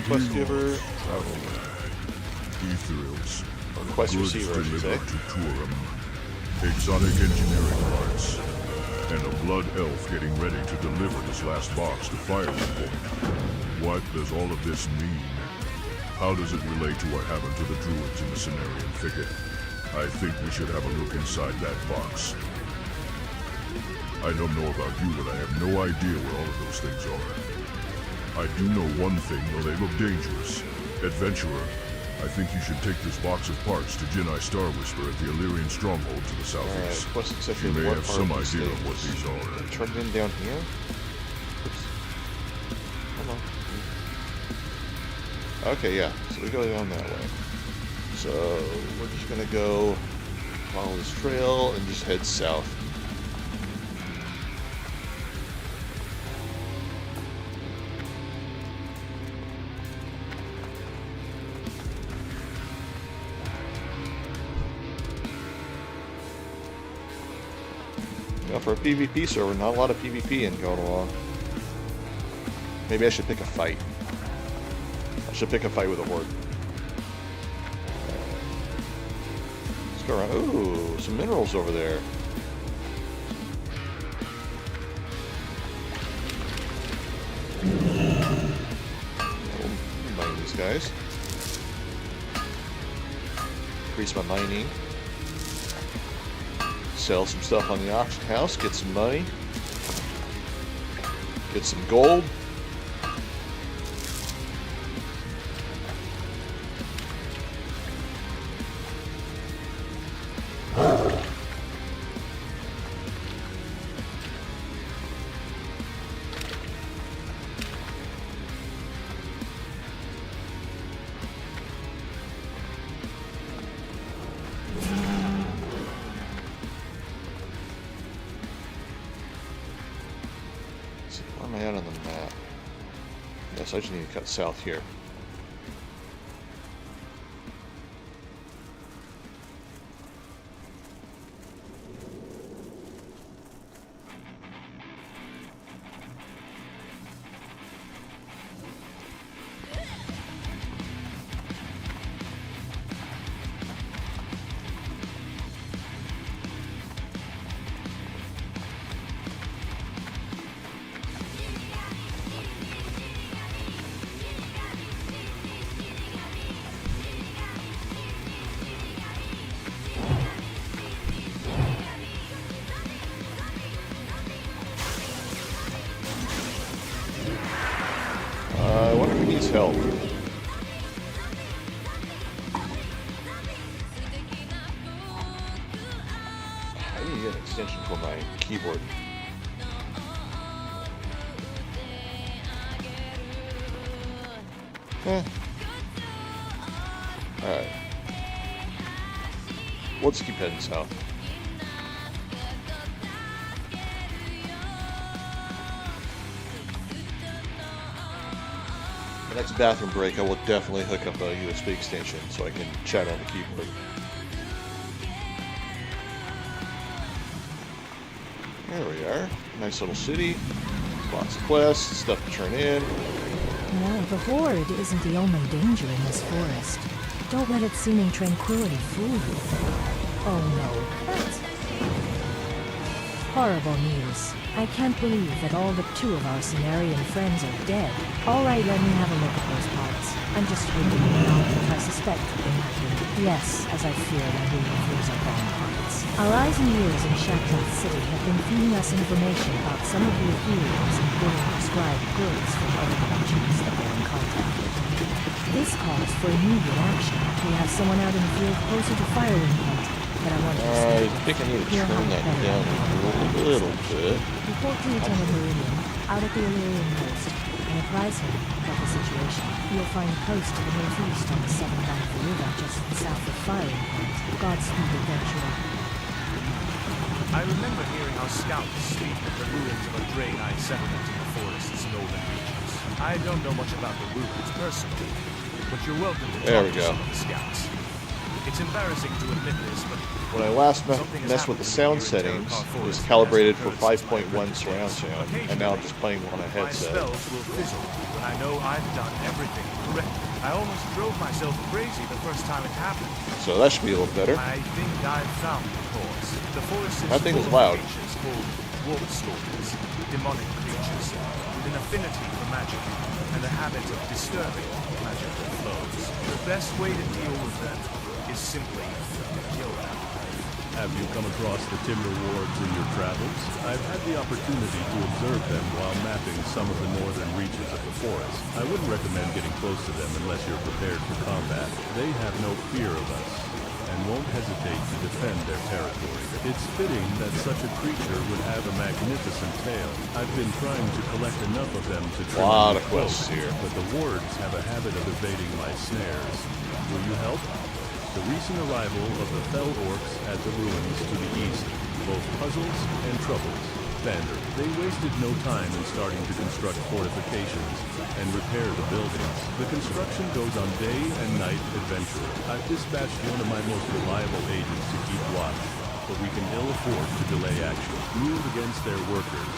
Quest giver. Ethereals. Or quest Goods receiver, I should say. delivered to Turum. Exotic engineering parts. And a blood elf getting ready to deliver this last box to Firewall. What does all of this mean? How does it relate to what happened to the druids in the Cenarian thicket? I think we should have a look inside that box. I don't know about you, but I have no idea where all of those things are. I do know one thing, though they look dangerous. Adventurer, I think you should take this box of parts to Jinai Star Whisper at the Illyrian stronghold to the Alright, southeast. quest You accepted. may What have are some these idea of what things? these are. Turn them down here? Oops. Hold on. Okay, yeah. So we go down that way. So we're just gonna go follow this trail and just head south. Now for a PvP server, not a lot of PvP in going along. Maybe I should pick a fight. I should pick a fight with a horde. Let's go around. Ooh, some minerals over there. We'll mine these guys. Increase my mining. Sell some stuff on the auction house, get some money, get some gold. Where am I at on the map? Yes, I just need to cut south here. I wonder if he needs help. I need to get an extension for my keyboard. Alright. We'll just keep heading south. The next bathroom break, I will definitely hook up a USB extension so I can chat on the keyboard. There we are. Nice little city. Lots of quests, stuff to turn in. No, the Horde isn't the only danger in this forest. Don't let its seeming tranquility fool you. Oh no, that's horrible news. I can't believe that all but 2 of our Cenarian friends are dead. Alright, let me have a look at those parts. I'm just holding them out if I suspect that they might be. Yes, as I feared, I believe those are bomb parts. Our eyes and ears in Shackleton City have been feeding us information about some of the Ethereals and billing prescribed goods from other countries that we're in contact with. This calls for immediate action. We have someone out in the field closer to Firewing Point, but I want to I think I need to He'll turn have that better down a little bit. Report to Lieutenant Meridian, out at the Illyrian coast, and apprise him of the situation. You'll find a post to the northeast on the southern bank of the river, just south of Firing Point. Godspeed, adventurer. I remember hearing how scouts speak of the ruins of a Draenei settlement in the forest's northern reaches. I don't know much about the ruins personally, but you're welcome to There talk we to go. some of the scouts. It's embarrassing to admit this, but When I last something has messed with the happened to me sound here in settings, Terracar it was Forest calibrated that for hasn't heard 5.1 since. surround sound, and now I'm just playing on a My headset. spells will fizzle when I know I've done everything correctly. I almost drove myself crazy the first time it happened. So that should be a little better. I think I've found the cause. The forest is That thing is full of loud. creatures called wolf stalkers, demonic creatures with an affinity for magic and a habit of disturbing magical flows. The best way to deal with them is simply to kill them. Have you come across the timber wards in your travels? I've had the opportunity to observe them while mapping some of the northern reaches of the forest. I wouldn't recommend getting close to them unless you're prepared for combat. They have no fear of us and won't hesitate to defend their territory. It's fitting that such a creature would have a magnificent tail. I've been trying to collect enough of them to trim Lot my of quests cloak, here. but the wards have a habit of evading my snares. Will you help? The recent arrival of the fell orcs at the ruins to the east, both puzzles and troubles. Standard. They wasted no time in starting to construct fortifications and repair the buildings. The construction goes on day and night adventure. I've dispatched one of my most reliable agents to keep watch, but we can ill afford to delay action. Move against their workers,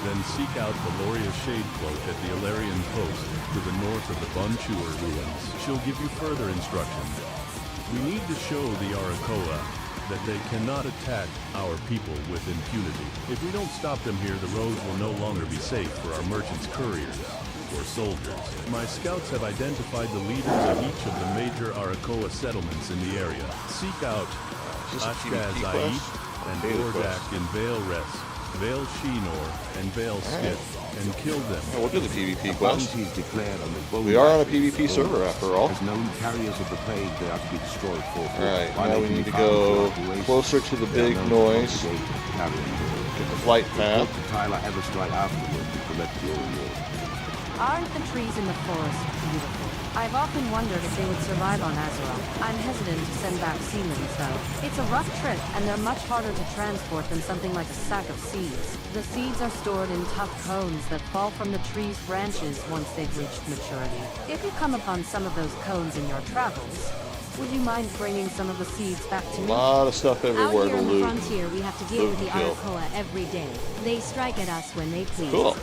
then seek out Valoria's Shadecloak at the Ilarian post to the north of the Bonchur ruins. She'll give you further instructions. We need to show the Arakoa that they cannot attack our people with impunity. If we don't stop them here, the roads will no longer be safe for our merchants' couriers or soldiers. My scouts have identified the leaders of each of the major Arakoa settlements in the area. Seek out Is this a Ashkaz PvP Ait quest? and Daily Gordak quest. in Vale Rest, Vale Shinor, and Vale Skith, and kill them. Yeah, we'll do the PvP quest. Bounties declared on the gold We are on a assets PvP of server gold. after all. As known carriers of the plague, they are to be destroyed forthwith. Alright, While now they we can need be to found go throughout the race, closer to the they are big known to noise. congregate and carry them. Get the flight path. Hope the Tyler ever strike afterward to collect your reward. Aren't the trees in the forest beautiful? I've often wondered if they would survive on Azeroth. I'm hesitant to send back seedlings, though. It's a rough trip, and they're much harder to transport than something like a sack of seeds. The seeds are stored in tough cones that fall from the tree's branches once they've reached maturity. If you come upon some of those cones in your travels, would you mind bringing some of the seeds back to A me? lot of stuff Out everywhere here to on the loot. frontier, we have to deal Loot with the and kill. Arakoa every day. They strike at us when they please. Cool.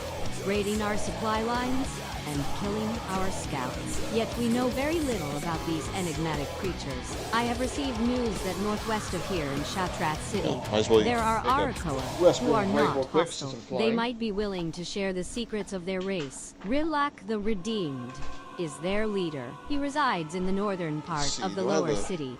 Raiding our supply lines and killing our scouts. Yet we know very little about these enigmatic creatures. I have received news that northwest of here in Shattrath City, might as well there are make a Arakoa westward who are right not real quick since hostile. I'm flying. They might be willing to share the secrets of their race. Rilak the Redeemed is their leader. He resides in the northern part See, of the do I have lower a- city.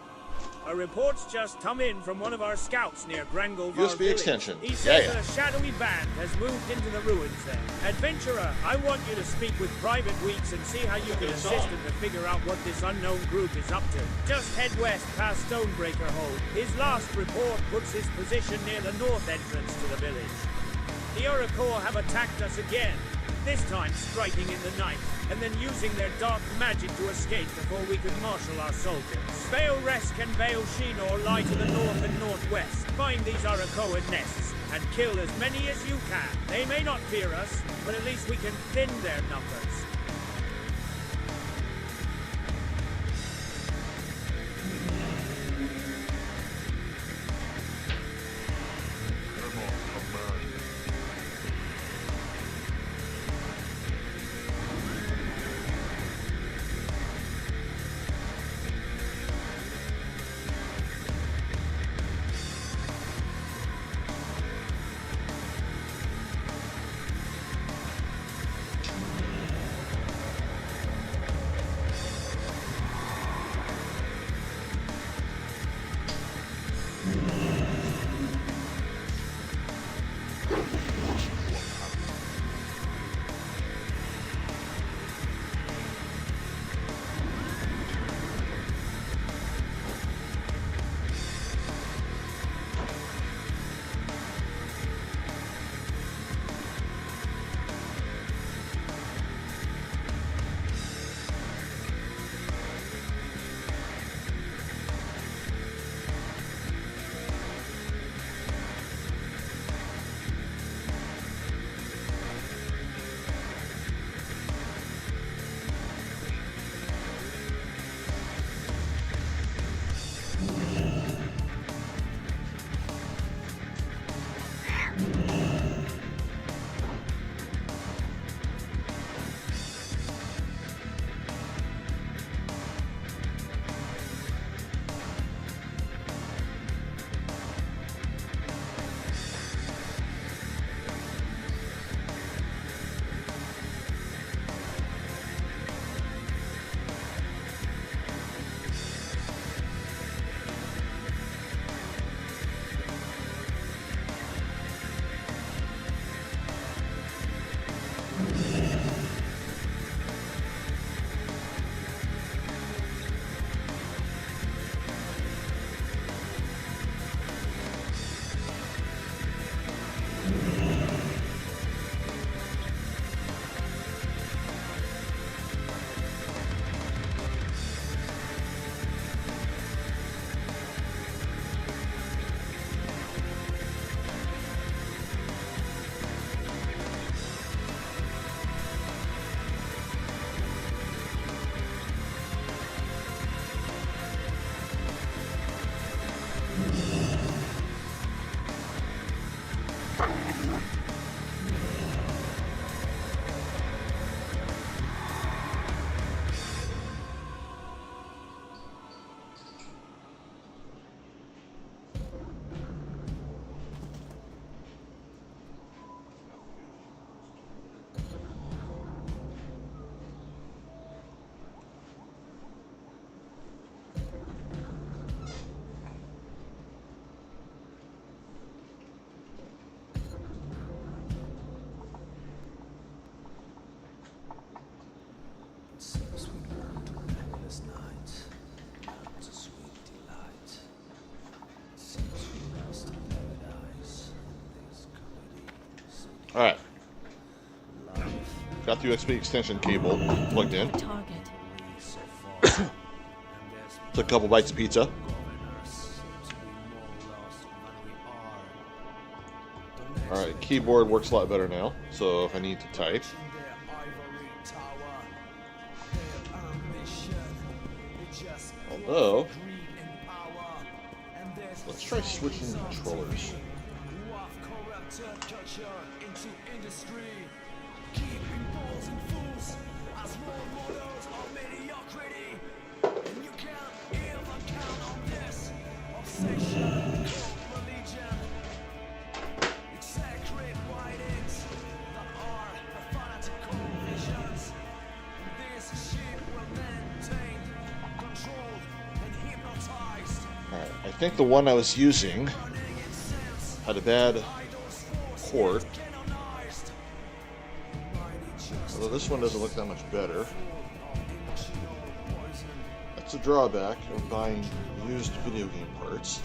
A report's just come in from one of our scouts near Grangleval USB village. extension. He says Yeah. a shadowy band has moved into the ruins there. Adventurer, I want you to speak with Private Weeks and see how you can assist him to figure out what this unknown group is up to. Just head west past Stonebreaker Hold. His last report puts his position near the north entrance to the village. The Oracle have attacked us again, this time striking in the night, and then using their dark magic to escape before we could marshal our soldiers. Vale Resk and Vale Shinor lie to the north and northwest. Find these Arakoa nests and kill as many as you can. They may not fear us, but at least we can thin their numbers. Alright. Got the USB extension cable plugged in. Target. Took a couple bites of pizza. Alright, keyboard works a lot better now, so if I need to type. Although, let's try switching controllers. Alright, I think the one I was using had a bad port. Although this one doesn't look that much better. That's a drawback of buying used video game parts.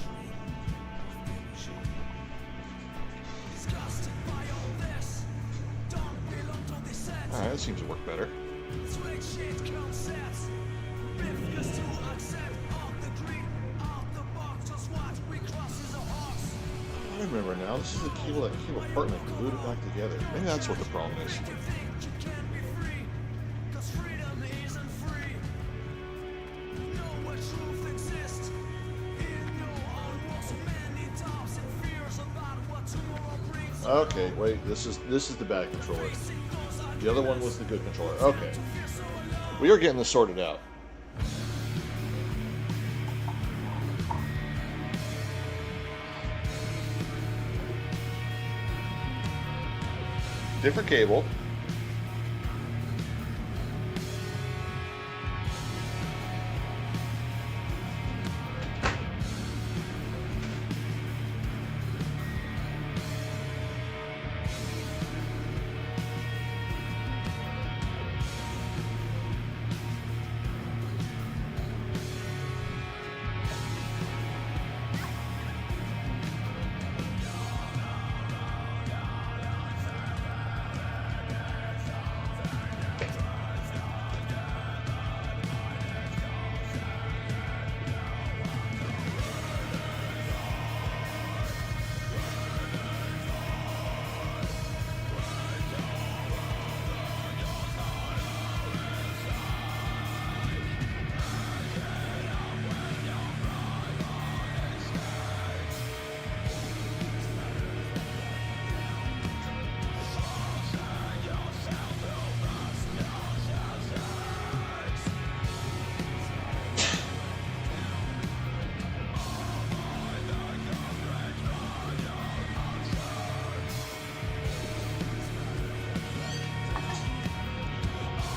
Alright, that seems to work better. I remember now, this is the cable that came apart and I glued it back together. Maybe that's what the problem is. Okay, wait, this is the bad controller. The other one was the good controller. Okay. We are getting this sorted out. Different cable.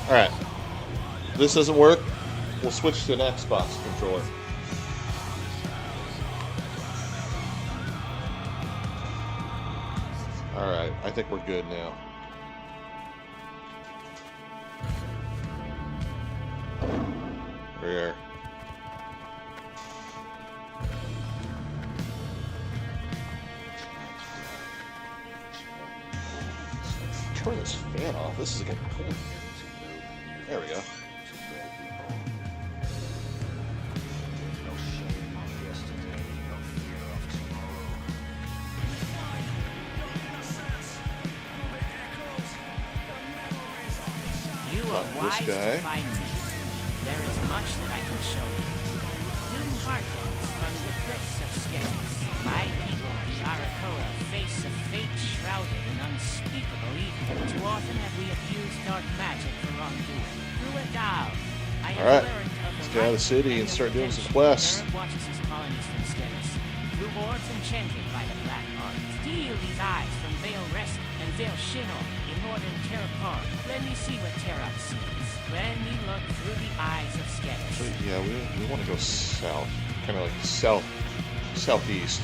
Alright. If this doesn't work, we'll switch to an Xbox controller. Alright, I think we're good now. There we are. Turn this fan off. This is getting cold. There we go. You are wise this guy. to find me. There is much that I can show you. Hidden heartlands from the cliffs of Skerris. My people, the Arakoa, face a fate shrouded in unspeakable evil. Too often have we abused dark magic for wrongdoing. Through a Tao, I have Alright, learned of let's the get out of the right city and start doing some quests. Derek watches his colonies from Skerris. Through orbs enchanted by the Black Art. Steal these eyes from Vale Rest and Vale Shinnor in northern Terrapar. Let me see what Terrap sees. When we look through the eyes of Skerris. So yeah, we want to go south. Kind of like southeast.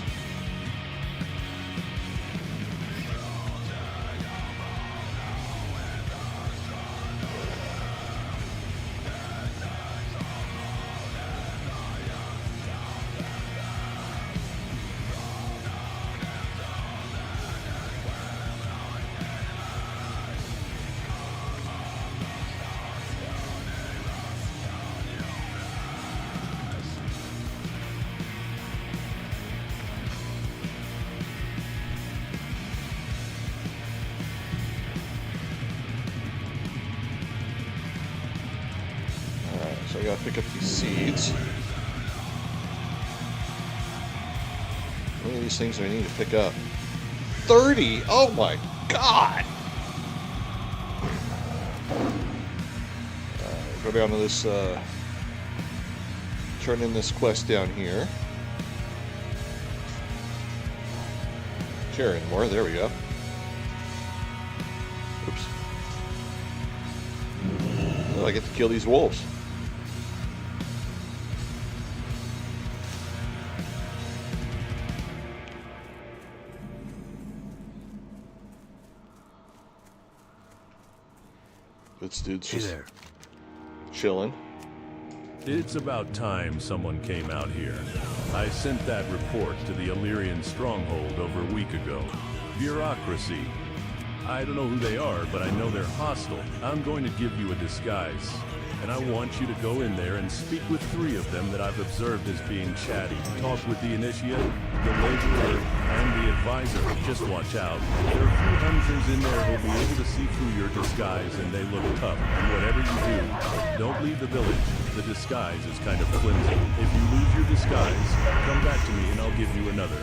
I gotta pick up these seeds. How many of these things do I need to pick up? 30! Oh my god! Go down to this, turn in this quest down here. Carrying more, there we go. Oops. Oh, I get to kill these wolves. This dude's just chilling. It's about time someone came out here. I sent that report to the Illyrian stronghold over a week ago. Bureaucracy. I don't know who they are, but I know they're hostile. I'm going to give you a disguise. And I want you to go in there and speak with 3 of them that I've observed as being chatty. Talk with the initiate, the laborer, and the advisor. Just watch out. There are a few hunters in there who'll be able to see through your disguise, and they look tough. And whatever you do, don't leave the village. The disguise is kind of flimsy. If you lose your disguise, come back to me and I'll give you another.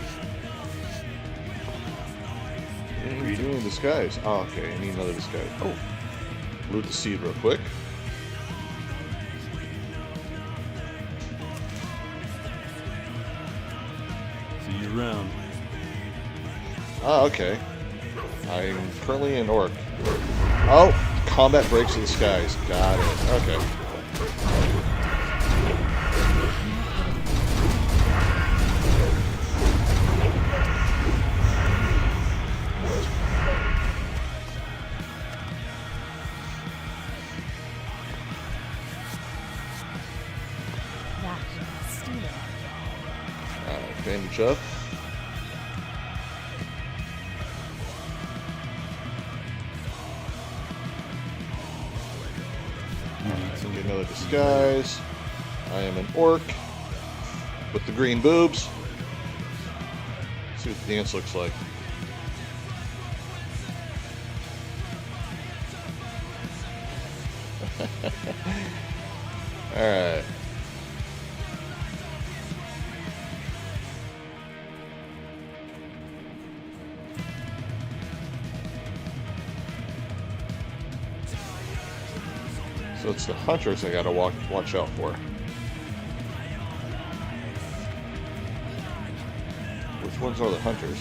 What are you doing in disguise? Oh, okay, I need another disguise. Oh, loot the seed real quick. See you around. Ah, okay. I'm currently an orc. Oh, combat breaks to the skies. Got it. Okay. Bandage up. Get another disguise. I am an orc with the green boobs. Let's see what the dance looks like. Alright. So it's the hunters I gotta watch out for. Which ones are the hunters?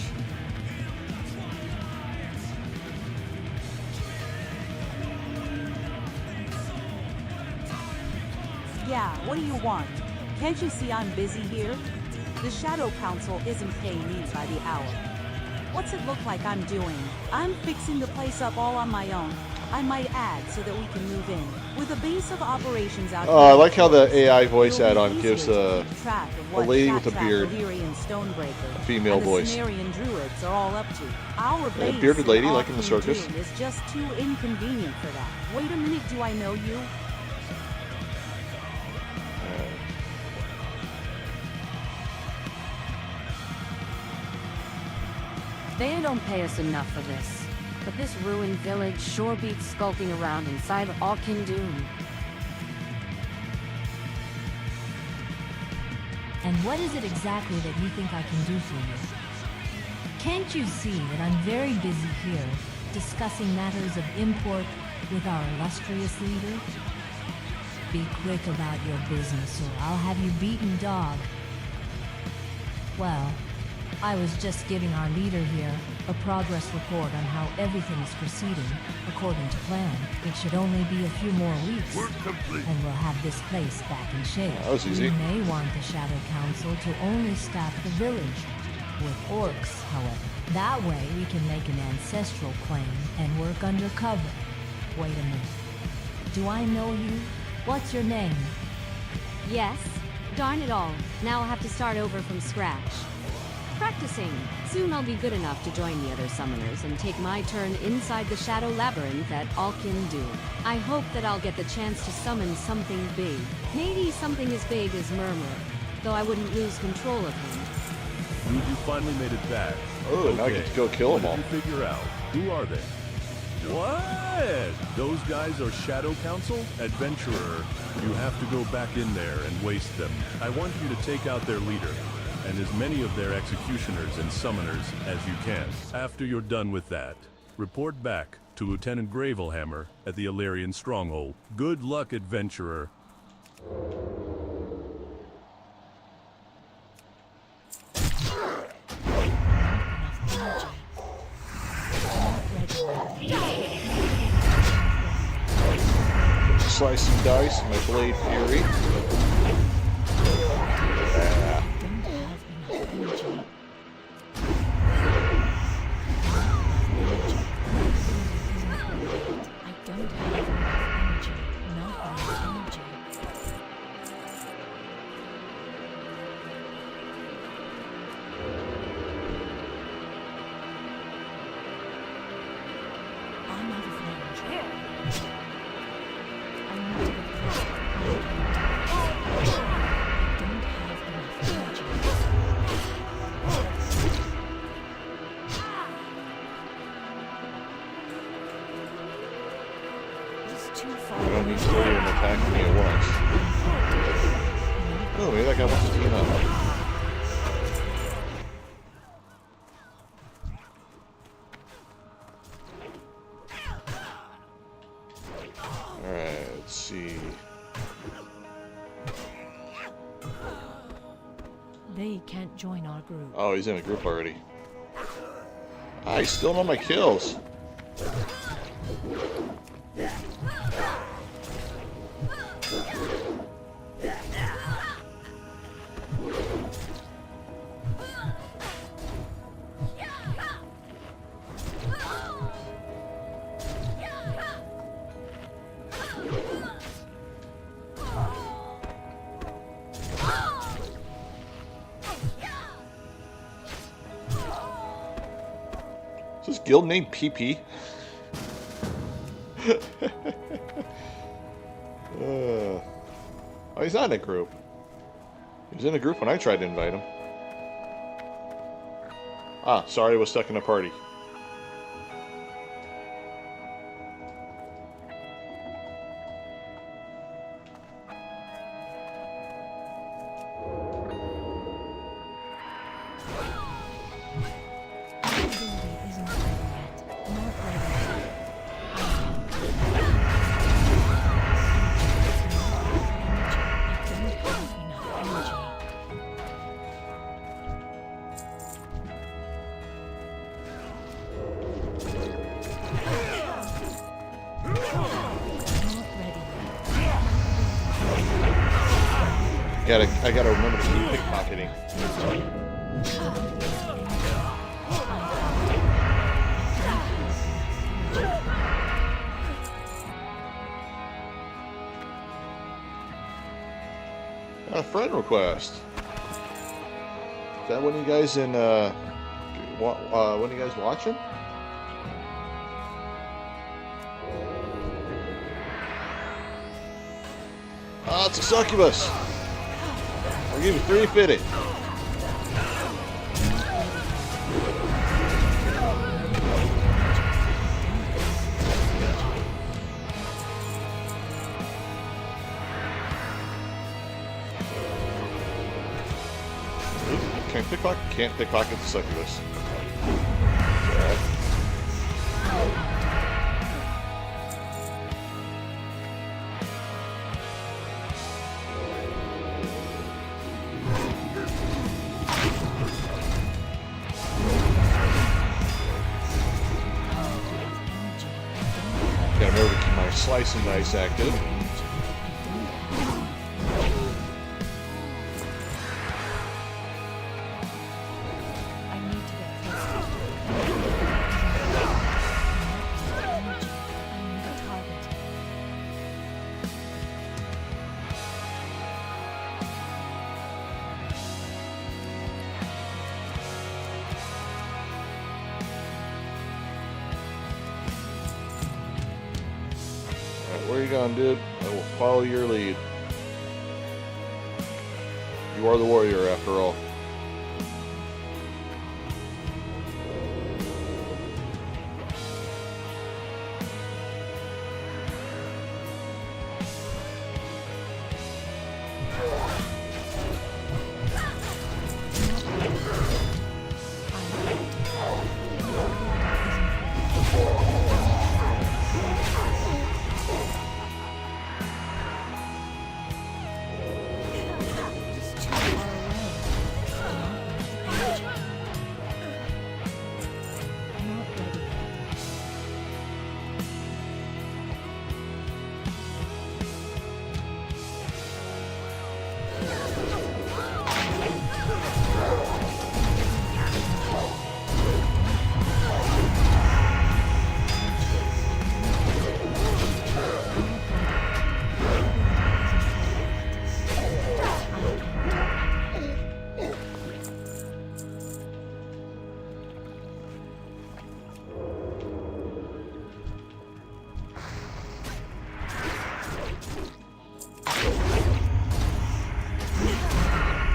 Yeah, what do you want? Can't you see I'm busy here? The Shadow Council isn't paying me by the hour. What's it look like I'm doing? I'm fixing the place up all on my own. I might add so that we can move in. With a base of operations out I like how the AI voice add-on gives a lady with a beard a female voice. Druids are all up to. Our A bearded lady like in the circus. is just too inconvenient for that. Wait a minute, do I know you? They don't pay us enough for this. But this ruined village sure beats skulking around inside Outland. And what is it exactly that you think I can do for you? Can't you see that I'm very busy here, discussing matters of import with our illustrious leader? Be quick about your business, or I'll have you beaten dog. Well, I was just giving our leader here a progress report on how everything is proceeding according to plan. It should only be a few more weeks, and we'll have this place back in shape. That was easy. We may want the Shadow Council to only staff the village with orcs, however. That way we can make an ancestral claim and work undercover. Wait a minute. Do I know you? What's your name? Yes. Darn it all. Now I'll have to start over from scratch. Practicing. Soon I'll be good enough to join the other summoners and take my turn inside the Shadow Labyrinth at Outland. I hope that I'll get the chance to summon something big. Maybe something as big as Murmur, though I wouldn't lose control of him. You finally made it back. Oh, now I get to go kill them all. What did you figure out? Who are they? What? Those guys are Shadow Council? Adventurer, you have to go back in there and waste them. I want you to take out their leader, and as many of their executioners and summoners as you can. After you're done with that, report back to Lieutenant Gravelhammer at the Illyrian Stronghold. Good luck, adventurer. Slice and dice, my Blade Fury. Yeah. I don't need 3 of them attacking me at once. Oh, maybe that guy wants to team up. Alright, let's see. They can't join our group. Oh, he's in a group already. I still know my kills. Is this guild named PP? Oh, he's not in a group. He was in a group when I tried to invite him. Ah, sorry, I was stuck in a party. I gotta remember to keep pickpocketing. A friend request. Is that one of you guys in one of you guys watching? Ah, it's a succubus. I'll give you 350. Can't pickpocket. Can't pickpocket the succubus. Alright. Gotta remember to keep my slice and dice active. Where are you going, dude? I will follow your lead. You are the warrior, after all.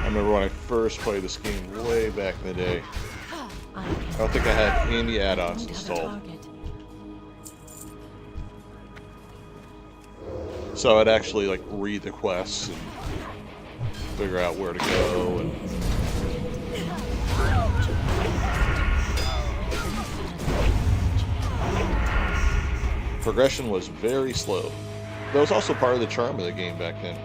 I remember when I first played this game way back in the day. I don't think I had any add-ons installed. So I'd actually like read the quests and figure out where to go and progression was very slow. That was also part of the charm of the game back then.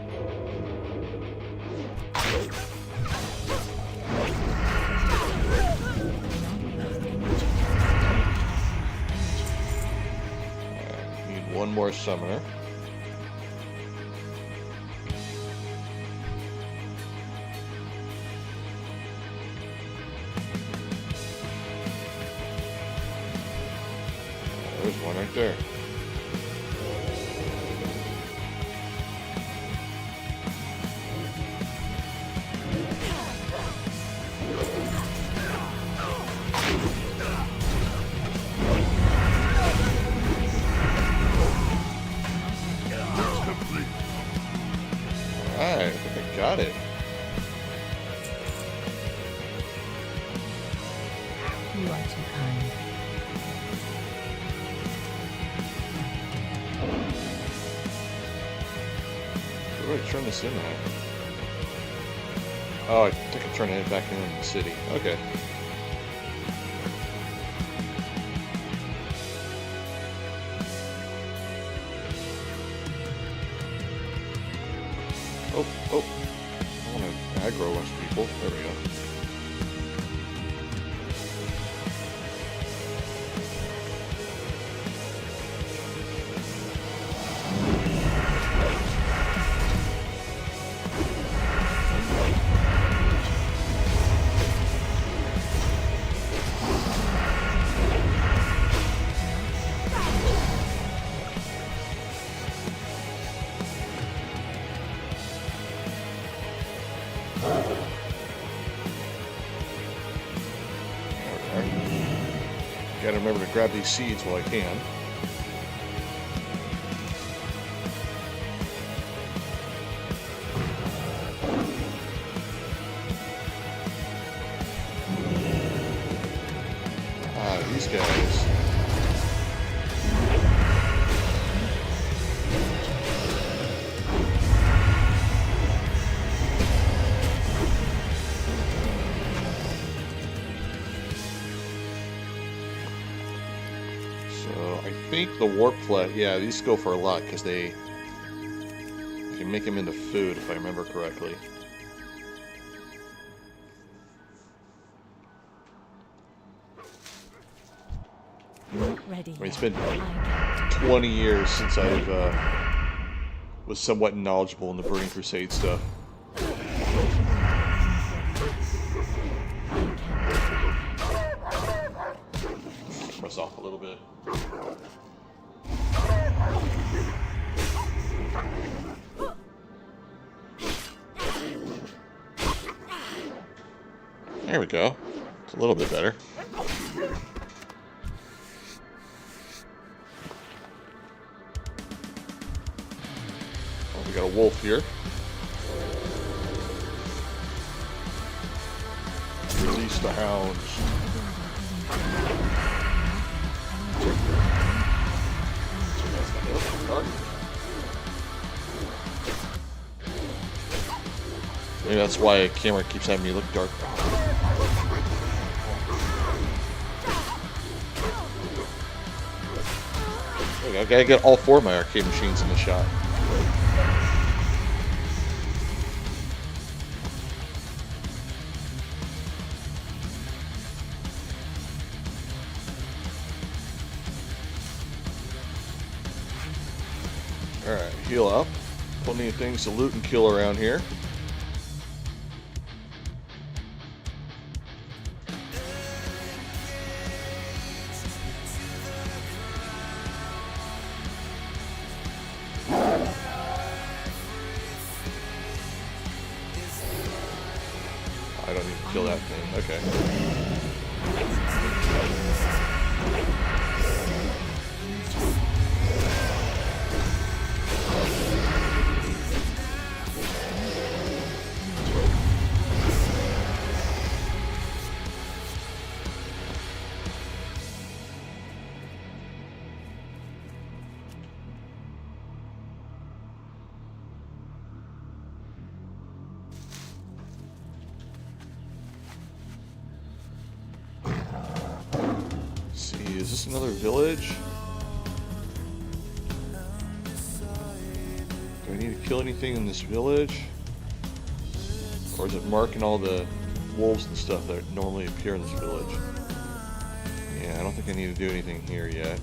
Alright, need one more summoner. There's one right there. Alright, I think I got it. You are too kind. Where do I turn this in at? Oh, I think I turn it back in the city. Okay. Oh. I want to aggro a bunch of people. There we go. Gotta remember to grab these seeds while I can. Ah, these guys. I think the warp flat, yeah, these go for a lot because they can make them into food if I remember correctly. Ready. I mean, it's been 20 years since I've was somewhat knowledgeable in the Burning Crusade stuff. Press off a little bit. There we go. It's a little bit better. Oh, we got a wolf here. Release the hounds. Maybe that's why a camera keeps having me look dark. Okay, I gotta get all 4 of my arcade machines in the shot. Alright, heal up. Plenty of things to loot and kill around here. I don't need to kill that thing. Okay. Is this another village? Do I need to kill anything in this village? Or is it marking all the wolves and stuff that normally appear in this village? Yeah, I don't think I need to do anything here yet.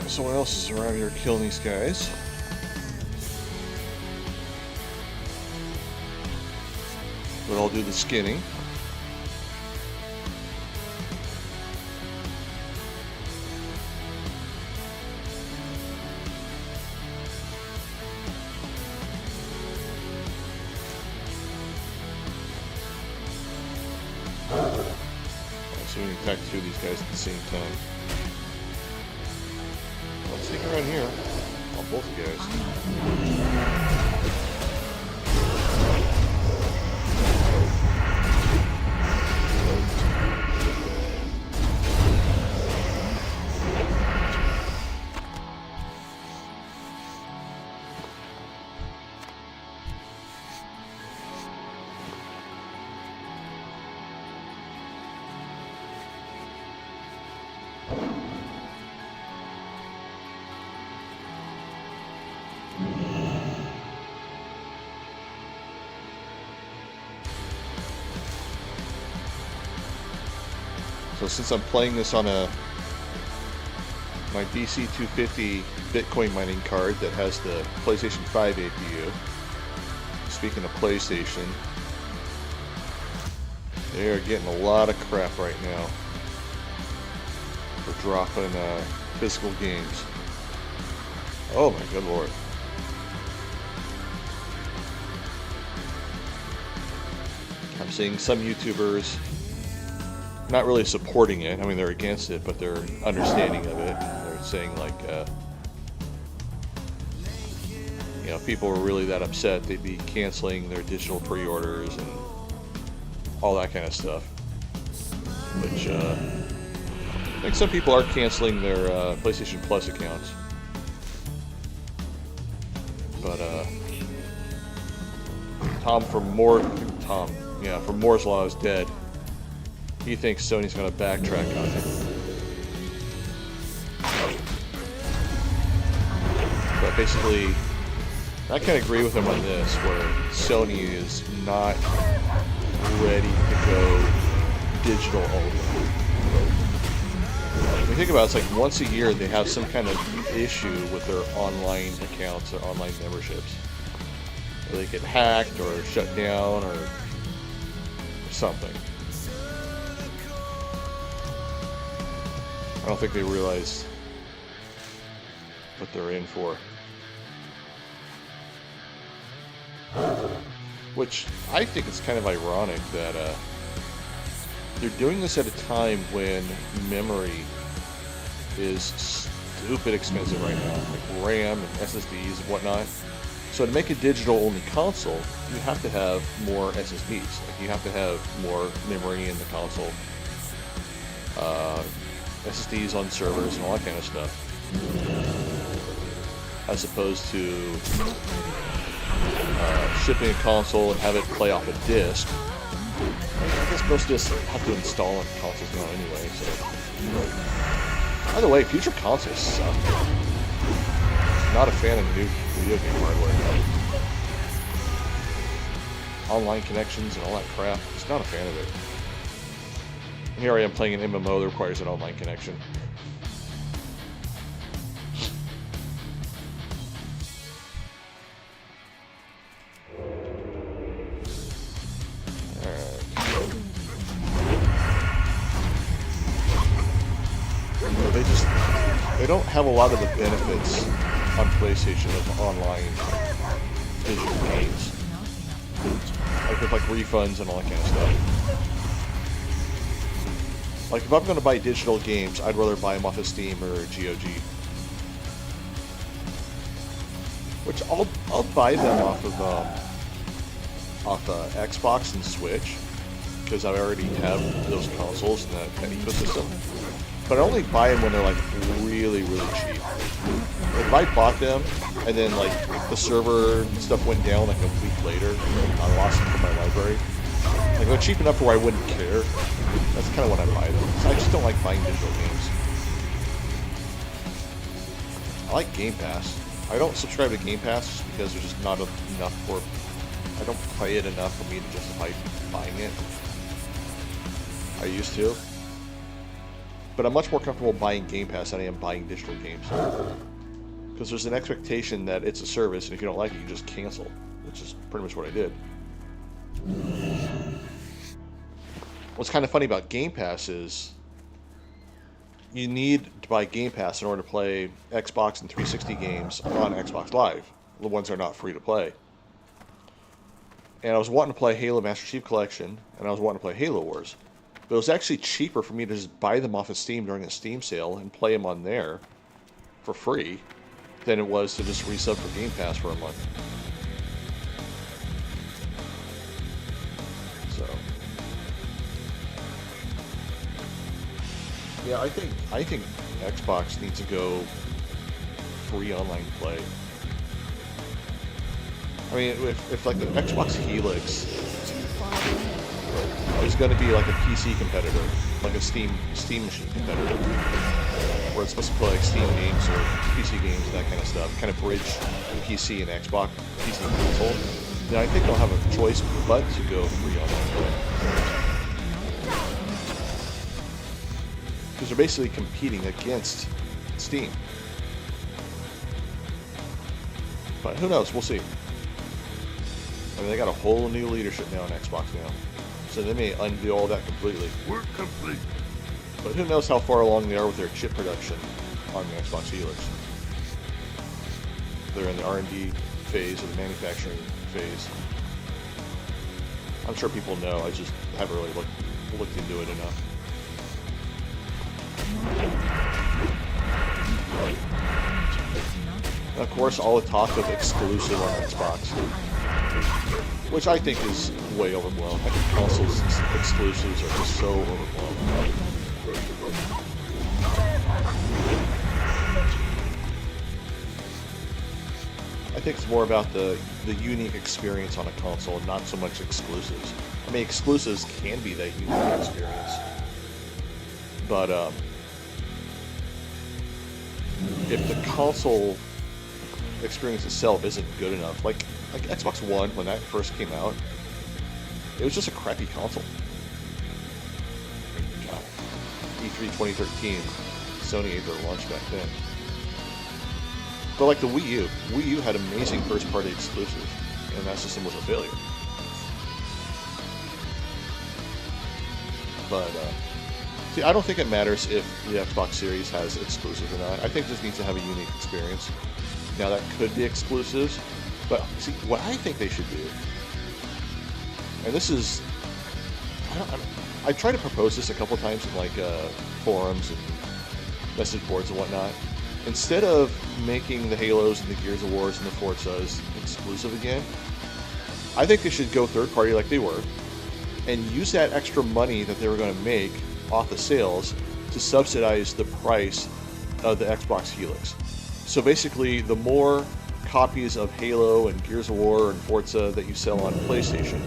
Someone else is around here killing these guys. But I'll do the skinning. So we can attack 2 of these guys at the same time. Let's take around here on both of you guys. So since I'm playing this on my DC250 Bitcoin mining card that has the PlayStation 5 APU, speaking of PlayStation, they are getting a lot of crap right now for dropping physical games. Oh my good lord. I'm seeing some YouTubers not really supporting it. I mean, they're against it, but they're understanding of it. They're saying like, you know, if people were really that upset, they'd be canceling their digital pre-orders and all that kind of stuff. Which, I think some people are canceling their PlayStation Plus accounts. But Tom from Moore's Law is dead. He thinks Sony's going to backtrack on it. But basically, I can agree with him on this, where Sony is not ready to go digital only. When you think about it, it's like once a year they have some kind of issue with their online accounts or online memberships. Or they get hacked or shut down or something. I don't think they realize what they're in for. Which I think it's kind of ironic that they're doing this at a time when memory is stupid expensive right now, like RAM and SSDs and whatnot. So to make a digital-only console, you have to have more SSDs. Like you have to have more memory in the console, SSDs on servers and all that kind of stuff, as opposed to shipping a console and have it play off a disc. I guess most discs have to install on consoles now anyway. So, by the way, future consoles suck. Not a fan of new video game hardware. Online connections and all that crap. Just not a fan of it. And here I am playing an MMO that requires an online connection. They don't have a lot of the benefits on PlayStation of online digital games. Like with like refunds and all that kind of stuff. Like if I'm going to buy digital games, I'd rather buy them off of Steam or GOG. Which I'll buy them off of Xbox and Switch, because I already have those consoles and that ecosystem. But I only buy them when they're like really, really cheap. If I bought them and then like the server and stuff went down like a week later, I lost them from my library. Like they're cheap enough where I wouldn't care. That's kind of when I buy them. So I just don't like buying digital games. I like Game Pass. I don't subscribe to Game Pass just because there's just not enough for. I don't play it enough for me to justify buying it. I used to. But I'm much more comfortable buying Game Pass than I am buying digital games. Because there's an expectation that it's a service, and if you don't like it, you just cancel. Which is pretty much what I did. What's kind of funny about Game Pass is you need to buy Game Pass in order to play Xbox and 360 games on Xbox Live. The ones that are not free to play. And I was wanting to play Halo Master Chief Collection, and I was wanting to play Halo Wars. But it was actually cheaper for me to just buy them off of Steam during a Steam sale and play them on there for free than it was to just resub for Game Pass for a month. So, yeah, I think Xbox needs to go free online play. I mean, if like the Xbox Helix is going to be like a PC competitor, like a Steam machine competitor, where it's supposed to play like Steam games or PC games and that kind of stuff, kind of bridge PC and Xbox, PC and console, then I think they'll have a choice but to go free online play. Because they're basically competing against Steam. But who knows? We'll see. I mean, they got a whole new leadership now on Xbox now. So they may undo all that completely. We're complete. But who knows how far along they are with their chip production on the Xbox Helix. They're in the R&D phase or the manufacturing phase. I'm sure people know, I just haven't really looked into it enough. And of course, all the talk of exclusive on Xbox, which I think is way overblown. I think consoles exclusives are just so overblown. I think it's more about the unique experience on a console, not so much exclusives. I mean, exclusives can be that unique experience, but if the console experience itself isn't good enough, like Xbox One, when that first came out, it was just a crappy console. God. E3 2013, Sony ate their lunch back then. But like the Wii U had amazing first-party exclusives, and that system was a failure. But see, I don't think it matters if the Xbox Series has exclusives or not. I think it just needs to have a unique experience. Now that could be exclusives, but see what I think they should do. And this is, I tried to propose this a couple times in like forums and message boards and whatnot. Instead of making the Halos and the Gears of Wars and the Forzas exclusive again, I think they should go third party like they were, and use that extra money that they were going to make off the sales to subsidize the price of the Xbox Helix. So basically, the more copies of Halo and Gears of War and Forza that you sell on PlayStation,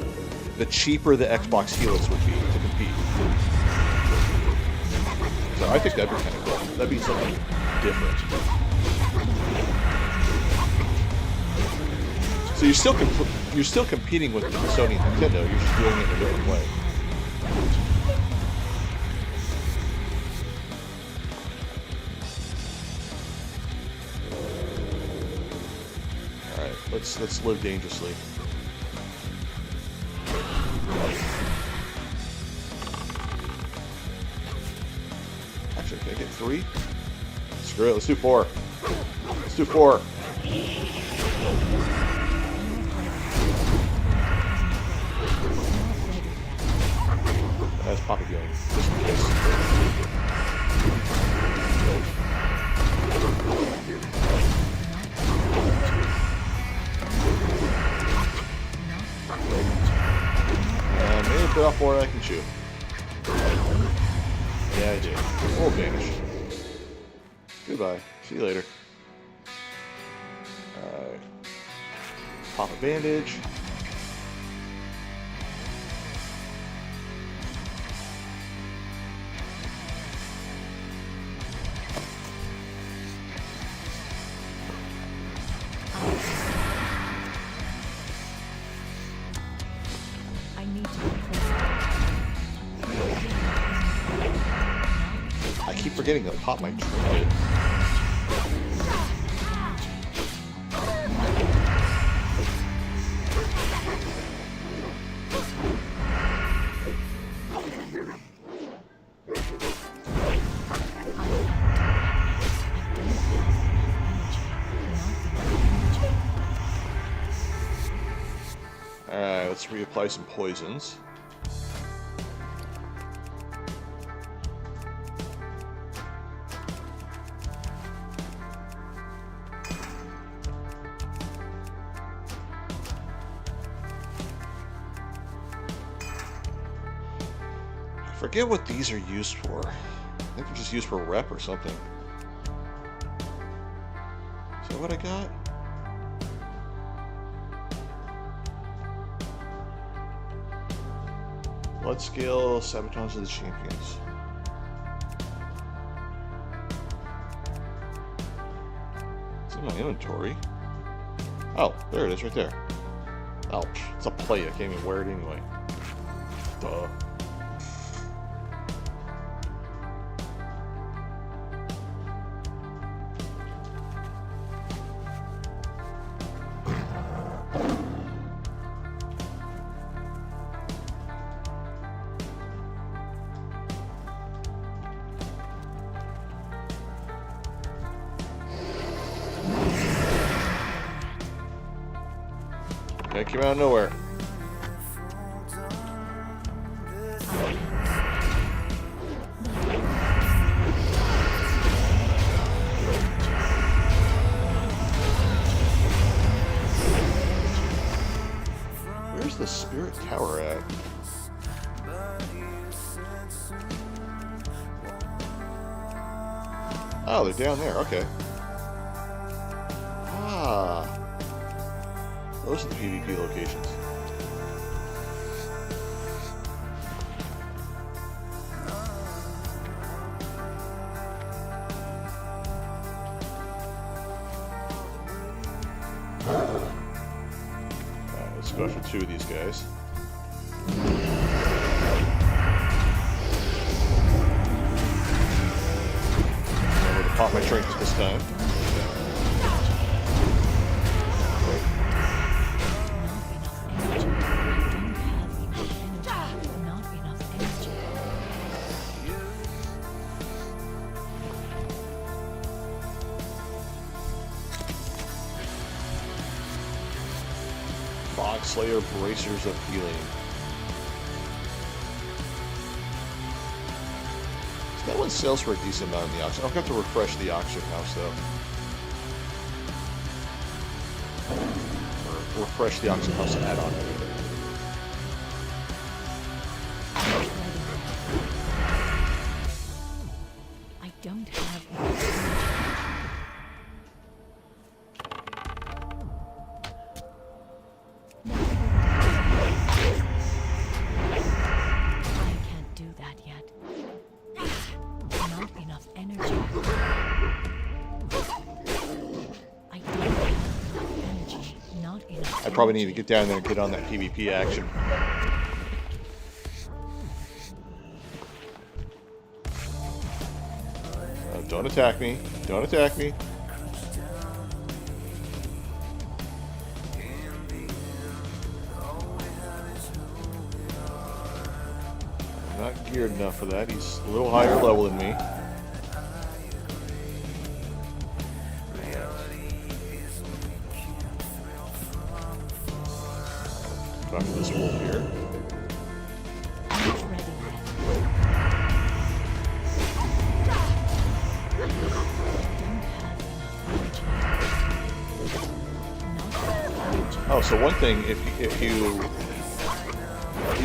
the cheaper the Xbox Helix would be to compete. So I think that'd be kind of cool. That'd be something different. So you're still competing with Sony and Nintendo. You're just doing it in a different way. All right, let's live dangerously. Actually, can I get 3? Screw it, let's do 4. Let's do 4. That's Papa going, just in case. Maybe a bit off more than I can chew. Yeah, I did. We'll vanish. Goodbye. See you later. Alright. Pop a bandage. I keep forgetting to pop my trinket. Alright, let's reapply some poisons. I forget what these are used for. I think they're just used for rep or something. Is that what I got? Blood scale, sabotage of the champions. It's in my inventory. Oh, there it is, right there. Oh, it's a plate. I can't even wear it anyway. Duh. That came out of nowhere. Where's the spirit tower at? Oh, they're down there. Okay. Ah. Those are the PvP locations. Alright, let's go after 2 of these guys. I'm going to pop my trinkets this time. Black Slayer Bracers of Healing. So that one sells for a decent amount in the auction. I'll have to refresh the auction house though. Or refresh the auction house add-on. I don't have I can't do that yet. Not enough energy. I don't have enough energy. Not enough. I probably need to get down there and get on that PvP action. Don't attack me. Don't attack me. I'm not geared enough for that. He's a little higher level than me. Talk to this wolf here. Oh, so one thing, if you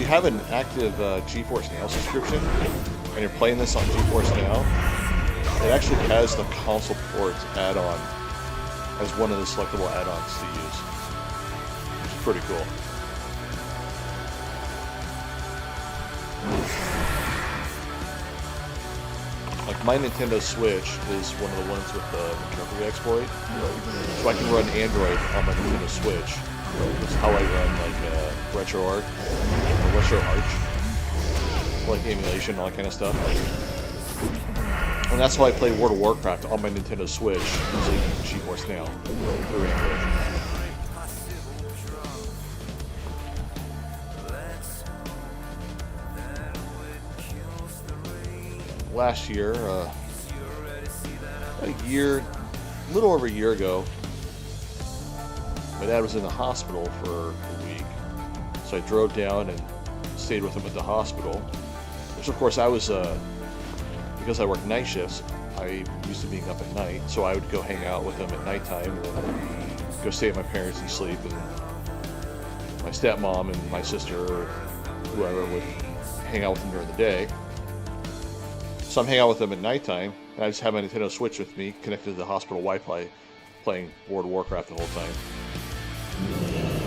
have an active GeForce Now subscription and you're playing this on GeForce Now, it actually has the console port add-on as one of the selectable add-ons to use, which is pretty cool. Like my Nintendo Switch is one of the ones with the recovery exploit, so I can run Android on my Nintendo Switch. That's how I run like RetroArch, or RetroArch, like emulation, all that kind of stuff. And that's how I play World of Warcraft on my Nintendo Switch using GeForce Now through Android. Last year, a little over a year ago, my dad was in the hospital for a week, so I drove down and stayed with him at the hospital, which of course I was, because I work night shifts, I used to being up at night, so I would go hang out with him at nighttime, and then go stay at my parents and sleep, and my stepmom and my sister, or whoever, would hang out with him during the day. So I'm hanging out with them at nighttime, and I just have my Nintendo Switch with me, connected to the hospital Wi-Fi, playing World of Warcraft the whole time,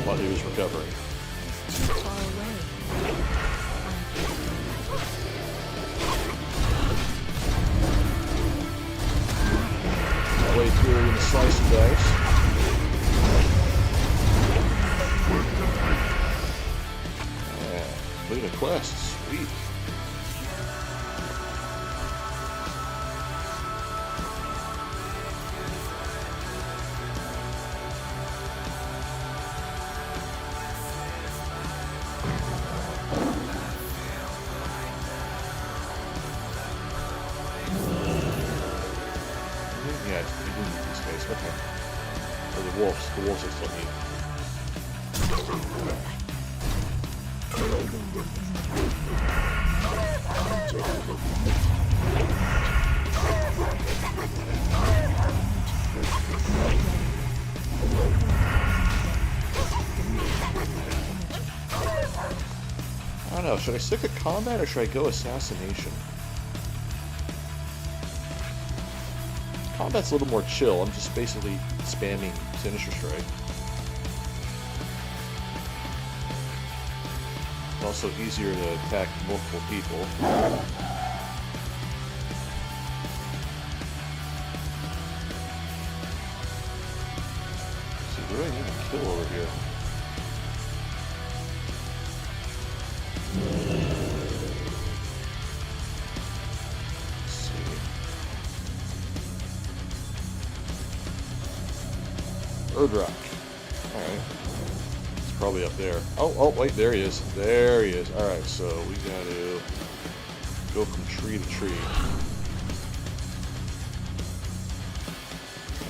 while he was recovering. That way through, we're gonna slice and dice. Yeah, completed a quest, sweet. Yeah, we didn't need these guys. Okay. Or the wolves. The wolves are still neat. I don't know. Should I stick to combat or should I go assassination? Combat's a little more chill. I'm just basically spamming Sinister Strike. Also easier to attack multiple people. So do I need a kill over here? Erdrock. Alright. It's probably up there. Oh, wait, there he is. There he is. Alright, so we gotta go from tree to tree.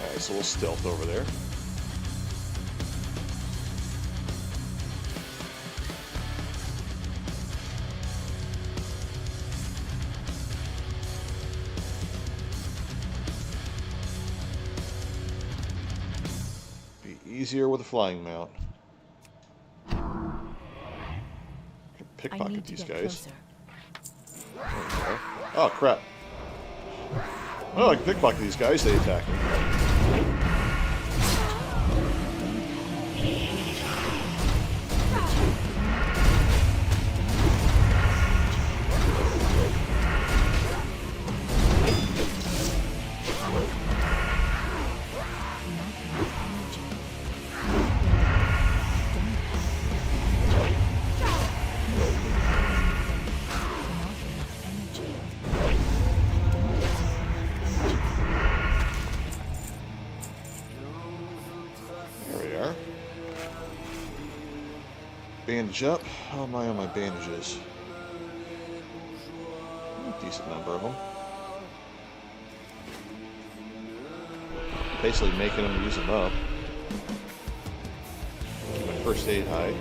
Alright, so we'll stealth over there. Easier with a flying mount. Pickpocket these guys. There we go. Oh crap. Oh, I can pickpocket these guys, they attack me. Bandage up. How am I on my bandages? A decent number of them. Basically making them use them up. Keep my first aid high.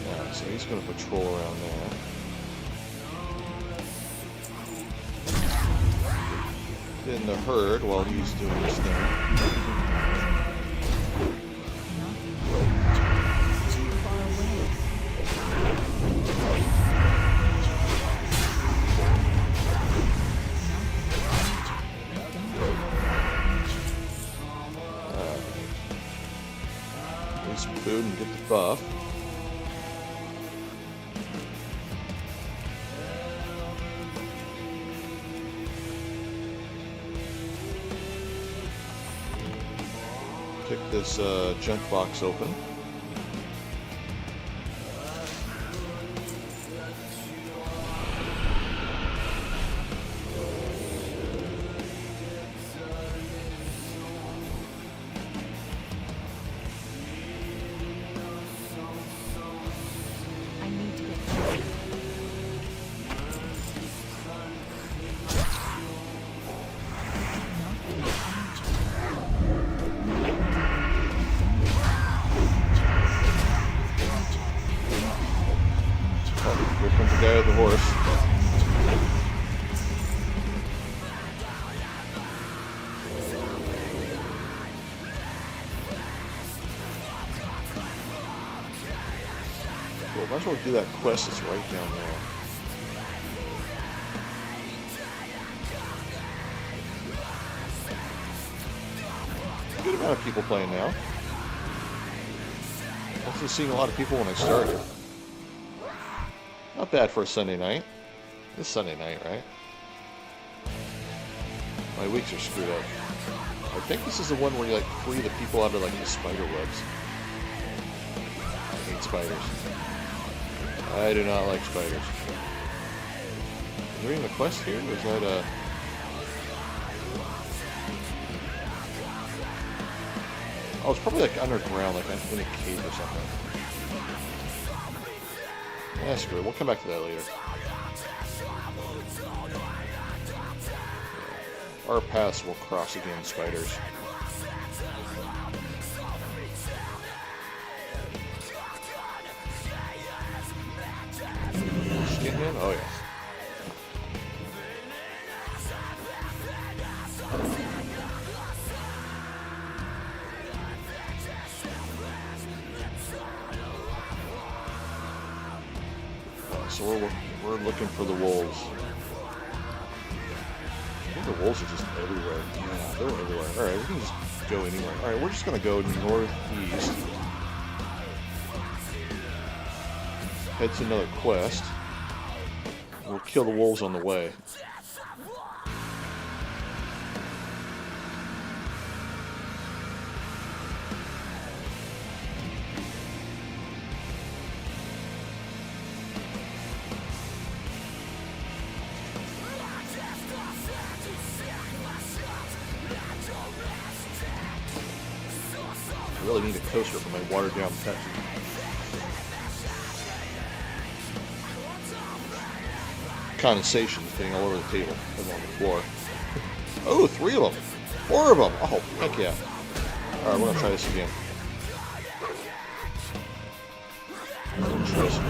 Yeah, so he's going to patrol around there. Get in the herd while he's doing his thing. Food and get the buff. Kick this junk box open. Guy with the horse. Cool, might as well do that quest that's right down there. Good amount of people playing now. I wasn't seeing a lot of people when I started. Not bad for a Sunday night. It's Sunday night, right? My weeks are screwed up. I think this is the one where you like free the people out of like the spider webs. I hate spiders. I do not like spiders. Is there even a quest here? Or is that a... Oh, it's probably like underground, like in a cave or something. Yeah, screw it. We'll come back to that later. Our paths will cross again, spiders. Skin him? Oh, yeah. So we're looking for the wolves. I think the wolves are just everywhere. Yeah, they're everywhere. Alright, we can just go anywhere. Alright, we're just going to go northeast. Head to another quest. We'll kill the wolves on the way. I really need a coaster for my watered down pet. Condensation thing all over the table and on the floor. Oh, 3 of them. 4 of them. Oh, heck yeah. Alright, we're going to try this again. Try this again.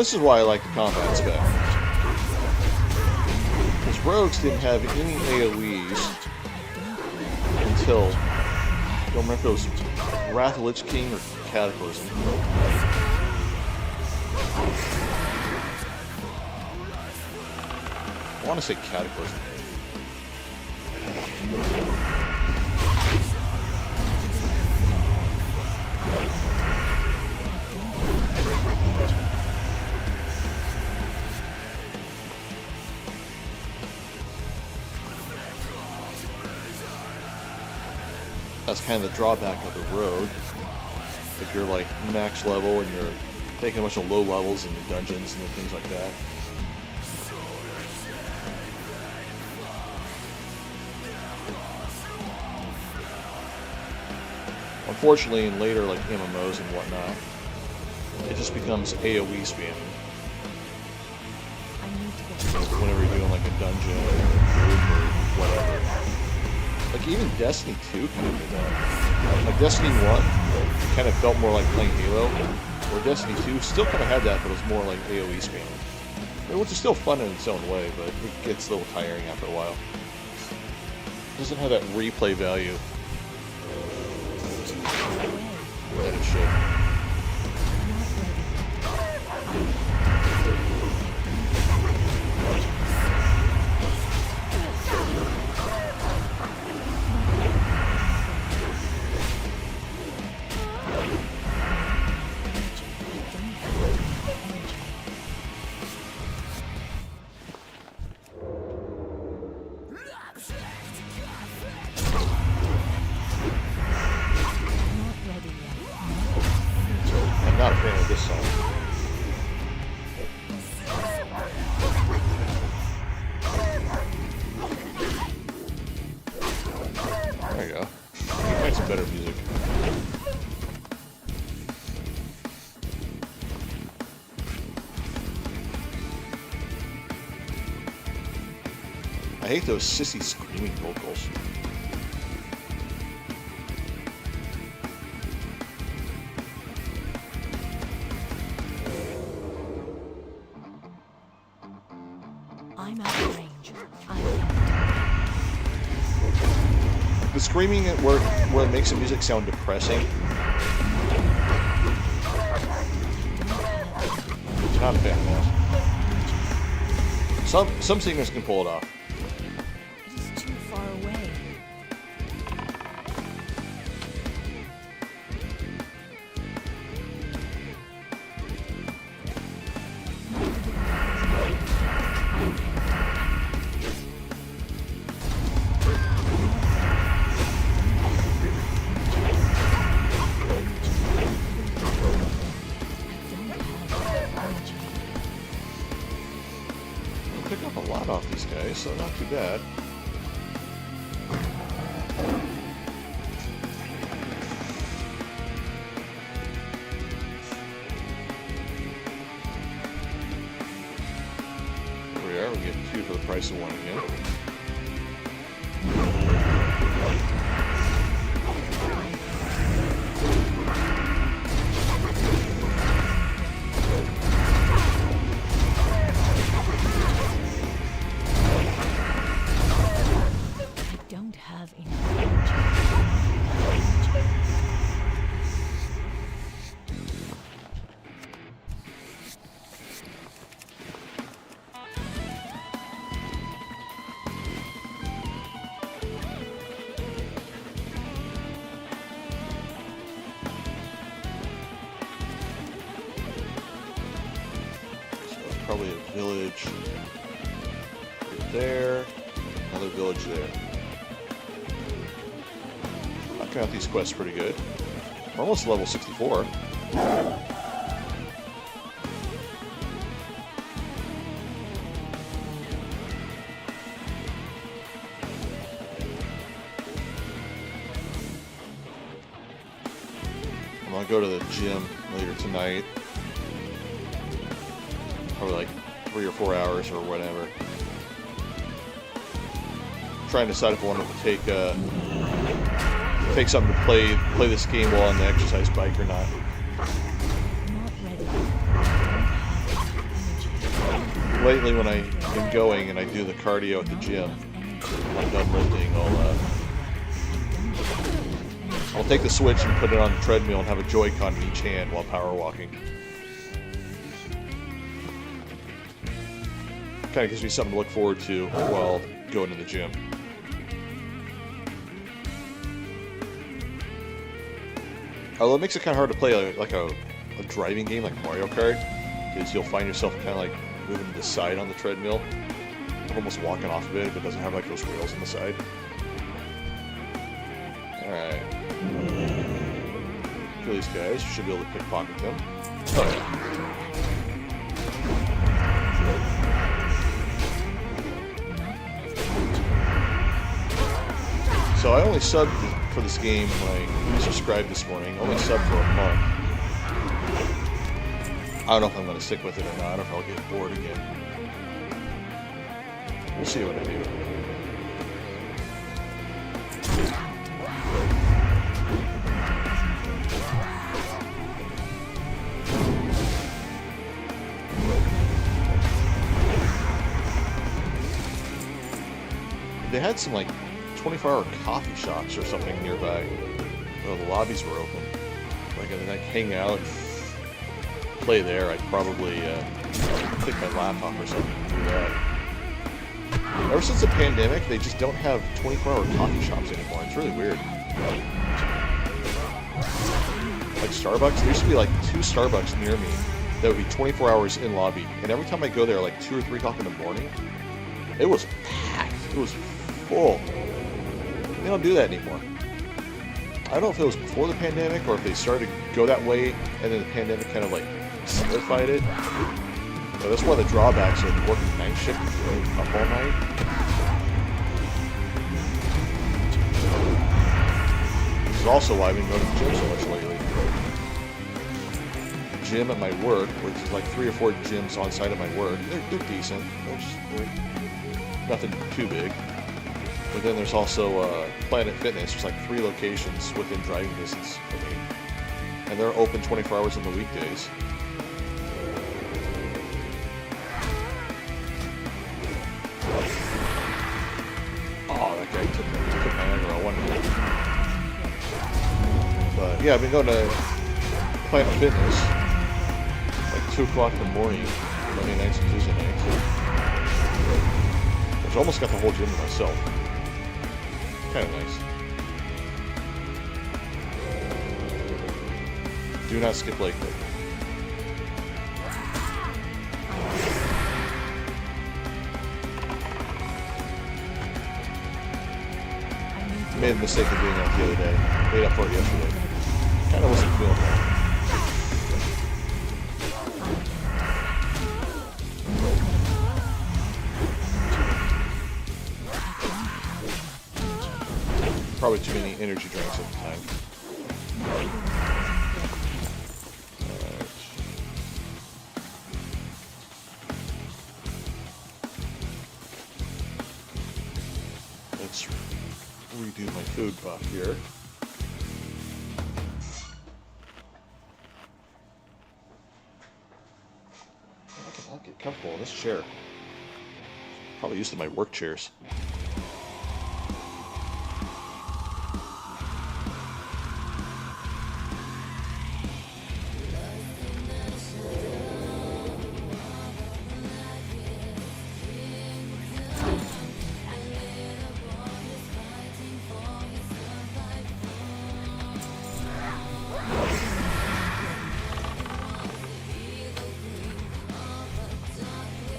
this is why I like the combat spec. Because rogues didn't have any AoEs until, I don't remember if it was Wrath of the Lich King or Cataclysm. I want to say Cataclysm. That's kind of the drawback of the rogue. If you're like max level and you're taking a bunch of low levels in the dungeons and things like that. Unfortunately, in later like MMOs and whatnot, it just becomes AoE spamming. Whenever you're doing like a dungeon or whatever. Like even Destiny 2 kind of did that. Like Destiny 1 kind of felt more like playing Halo, where Destiny 2 still kind of had that, but it was more like AoE spamming. Which is still fun in its own way, but it gets a little tiring after a while. It doesn't have that replay value that it should. Not a fan of this song. There you go. Find some better music. I hate those sissy screaming vocals. I'm out of range. The screaming where it makes the music sound depressing. Not a fan of that. Some singers can pull it off. It's too far away. Pick up a lot off these guys, so not too bad. Here we are, we get 2 for the price of 1 again. Probably a village right there, another village there. Knocking out these quests pretty good. We're almost level 64. I'm gonna go to the gym later tonight. Probably like 3 or 4 hours or whatever. Trying to decide if I wanted to take something to play this game while on the exercise bike or not. Not ready. lately when I've been going and I do the cardio at the gym, when I'm done lifting, I'll take the Switch and put it on the treadmill and have a Joy-Con in each hand while power walking. Kind of gives me something to look forward to while going to the gym. Although it makes it kind of hard to play a driving game like Mario Kart, because you'll find yourself kind of like moving to the side on the treadmill, almost walking off of it if it doesn't have like those rails on the side. Alright. Kill these guys. Should be able to pickpocket them. Oh yeah. So I only subbed for this game when I subscribed this morning. Only subbed for a month. I don't know if I'm going to stick with it or not, or if I'll get bored again. We'll see what I do. They had some like 24-hour coffee shops or something nearby. Well, the lobbies were open. Like, I could hang out and play there. I'd probably take my laptop or something and do that. Ever since the pandemic, they just don't have 24-hour coffee shops anymore. It's really weird. Like Starbucks, there used to be like 2 Starbucks near me that would be 24 hours in lobby. And every time I go there, like 2 or 3 o'clock in the morning, it was packed. It was full. They don't do that anymore. I don't know if it was before the pandemic or if they started to go that way and then the pandemic kind of like solidified it. But that's one of the drawbacks of working night shift and staying up all night. This is also why I've been going to the gym so much lately. The gym at my work, which is like 3 or 4 gyms on site at my work, they're decent. They're nothing too big. But then there's also Planet Fitness. There's like 3 locations within driving distance for me. And they're open 24 hours on the weekdays. Oh, that guy took my anger, I wonder. But yeah, I've been going to Planet Fitness like 2 o'clock in the morning, Monday nights and Tuesday nights. Which almost got the whole gym to myself. Kind of nice. Do not skip Lakewood. Made a mistake of doing that the other day. Made up for it yesterday. Kind of wasn't feeling that. Probably too many energy drinks at the time. Alright. Let's redo my food buff here. I'll get comfortable in this chair. Probably used to my work chairs.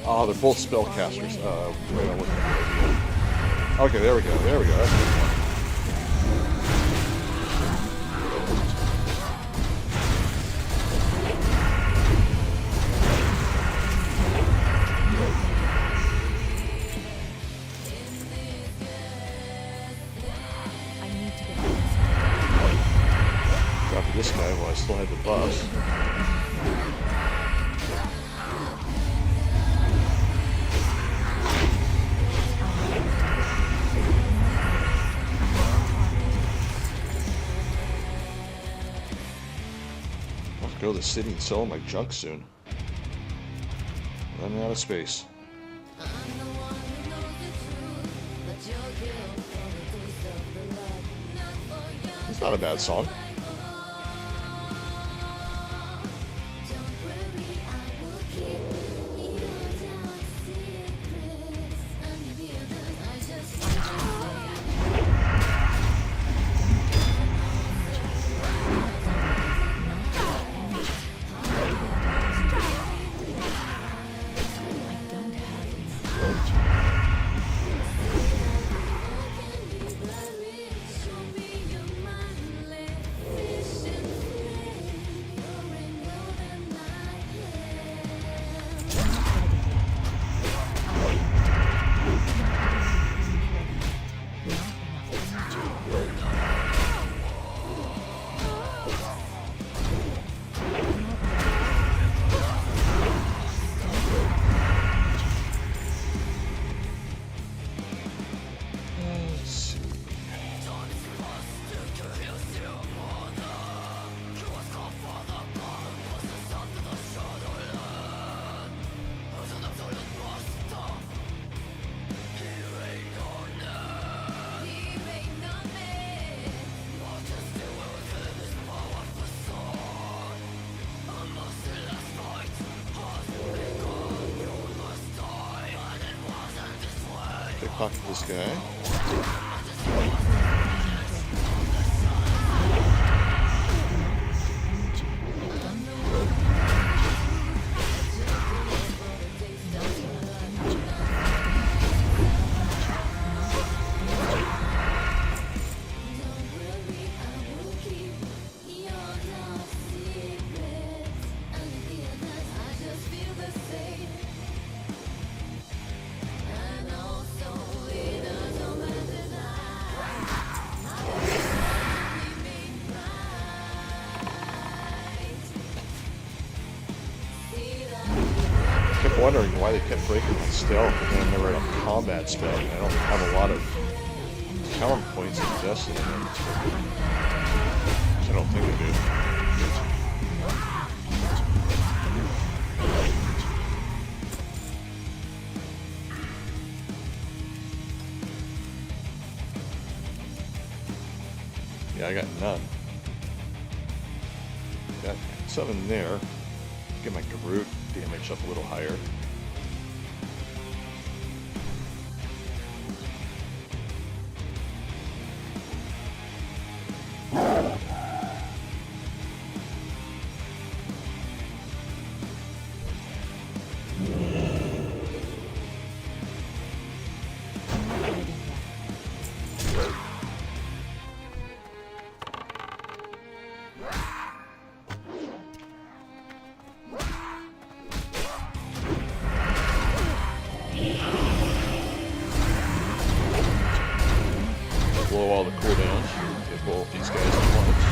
Oh, they're both spellcasters. Wait, I'm looking at the idea. Okay, there we go. There we go. That's a good one. Got this guy while I still had the bus. Go to the city and sell my junk soon. Running out of space. Not a bad song. Pickpocket this guy. Wondering why they kept breaking the stealth and then never had a combat spell. I don't have a lot of talent points invested in it. I don't think I do. Yeah, I got none. Got 7 there. Get my Garroot damage up a little higher. Blow all the cooldowns. Get both these guys at once.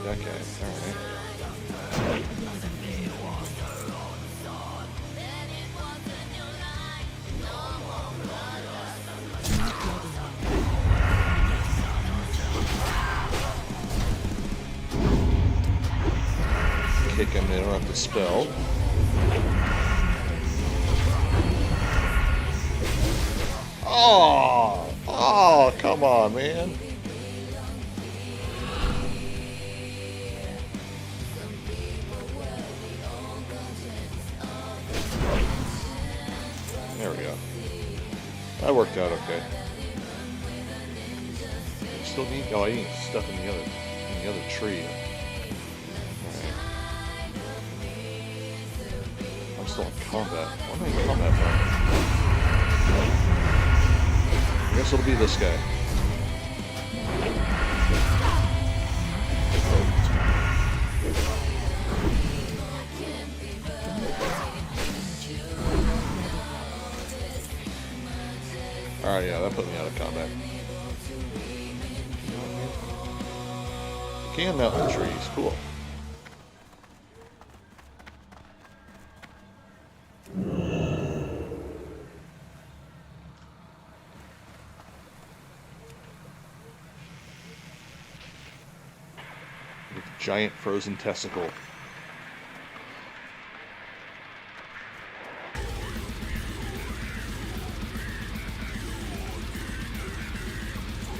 That guy. Alright. Kick him, they don't have to spell. Oh! Oh, come on, man. There we go. That worked out okay. Still need. Oh, I need stuff in the other tree. Alright. I'm still in combat. Why am I in combat now? I guess it'll be this guy. Alright, yeah, that put me out of combat. You can mount the trees, cool. With a giant frozen testicle.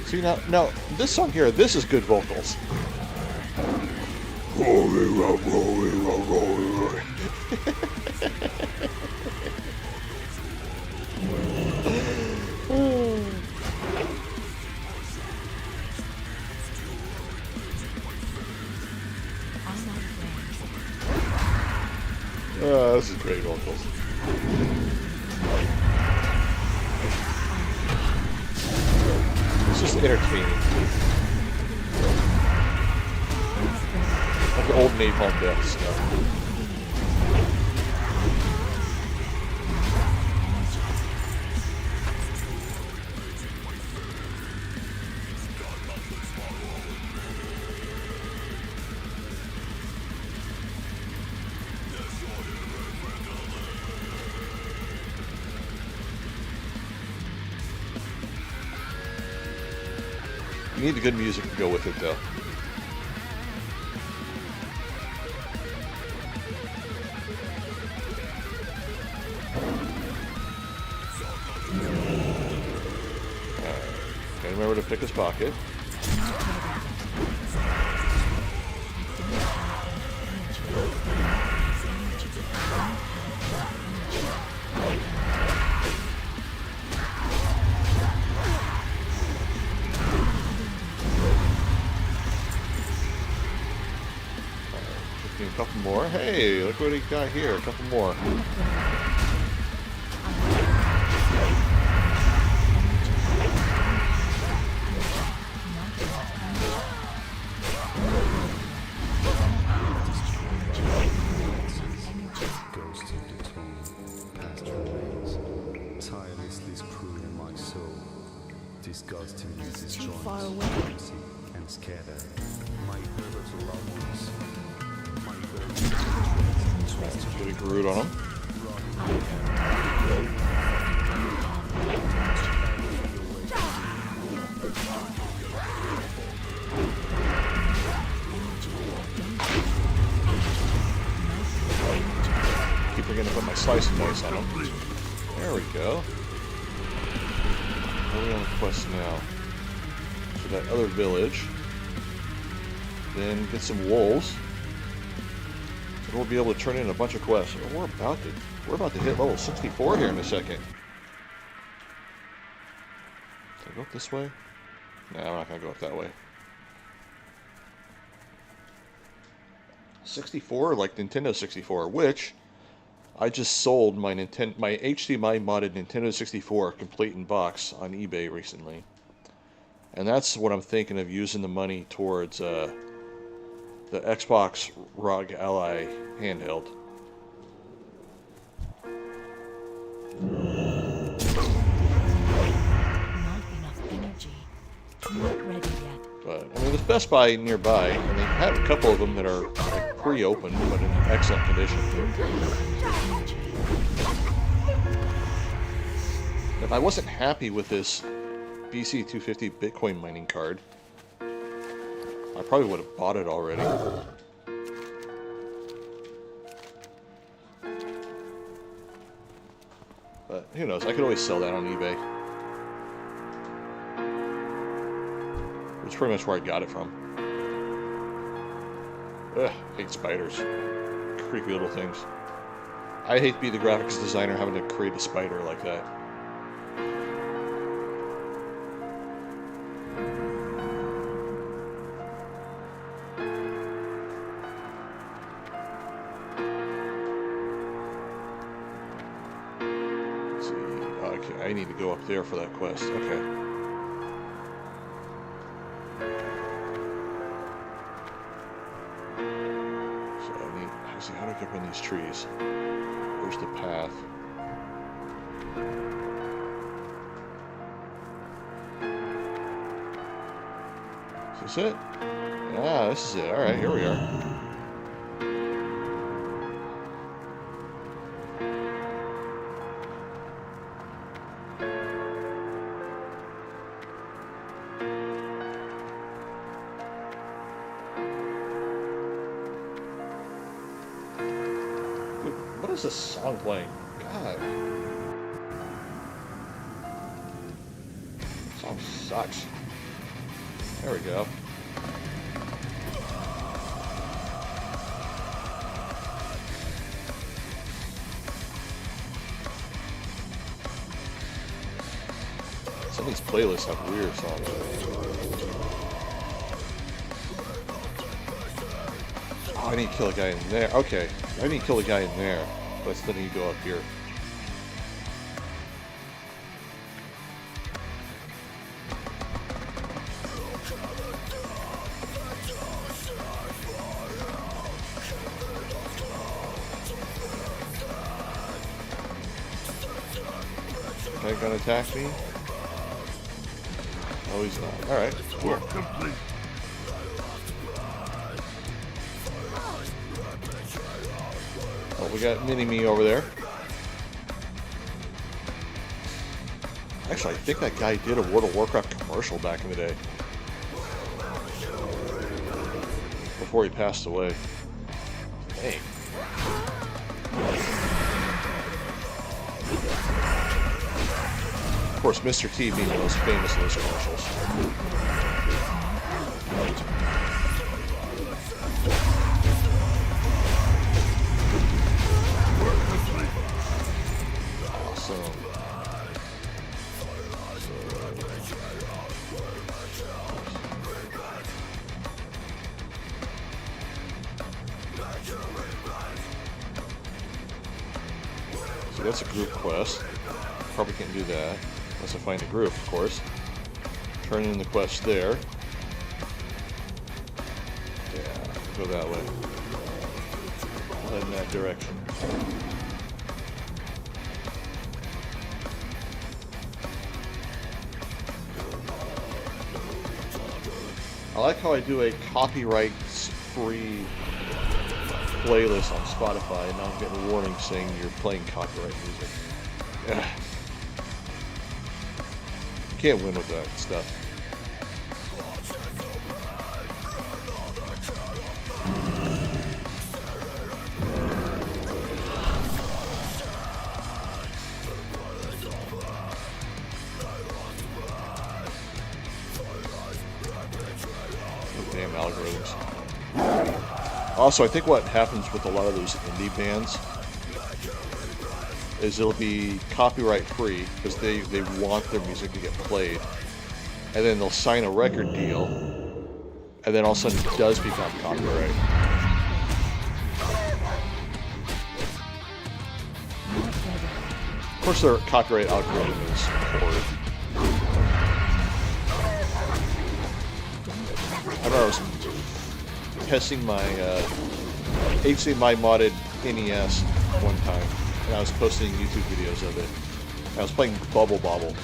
See, now, this song here, this is good vocals. This is great vocals. It's just entertaining. Like the old Napalm Death stuff. You need the good music to go with it, though. Gotta remember to pick his pocket. A couple more. Hey, look what he got here. A couple more. Ghosts of the tomb, past remains, tirelessly screwing my soul. Disgusting and disjointed, clumsy and scattered. My hurt loved ones. Pretty Groot on him. Keep forgetting to put my slicing dice on him. There we go. Where are we on the quest now? To that other village. Then get some wolves. And we'll be able to turn in a bunch of quests. We're about to hit level 64 here in a second. Can I go up this way? No, I'm not gonna go up that way. 64, like Nintendo 64, which I just sold my HDMI modded Nintendo 64 complete in box on eBay recently, and that's what I'm thinking of using the money towards. The Xbox ROG Ally handheld. Not enough energy. Not ready yet. But I mean, there's Best Buy nearby, and they have a couple of them that are like pre-opened but in excellent condition. If I wasn't happy with this BC250 Bitcoin mining card, I probably would have bought it already. But who knows? I could always sell that on eBay. Which is pretty much where I got it from. Ugh, hate spiders. Creepy little things. I hate to be the graphics designer having to create a spider like that. I need to go up there for that quest. Okay. So I need. Let's see, how do I get up in these trees? Where's the path? Is it? Ah, this is it. Alright, here we are. What is this song playing? God. This song sucks. There we go. Some of these playlists have weird songs. Oh, I need to kill a guy in there. Okay, I need to kill a guy in there, but I still need to go up here. Are they gonna attack me? Oh, he's not. Alright, cool. Complete. Oh, we got Mini-Me over there. Actually, I think that guy did a World of Warcraft commercial back in the day. Before he passed away. Dang. Of course, Mr. T being the most famous of those commercials. Awesome. So that's a group quest. Probably can't do that. Unless I find a group, of course. Turn in the quest there. Yeah, go that way. Head in that direction. I like how I do a copyright-free playlist on Spotify, and now I'm getting a warning saying you're playing copyright music. Ugh. Can't win with that stuff. Oh, damn algorithms. Also, I think what happens with a lot of those indie bands is it'll be copyright free because they want their music to get played, and then they'll sign a record deal, and then all of a sudden it does become copyright. Of course, their copyright algorithm is horrid. I remember I was testing my HDMI modded NES one time. And I was posting YouTube videos of it. I was playing Bubble Bobble.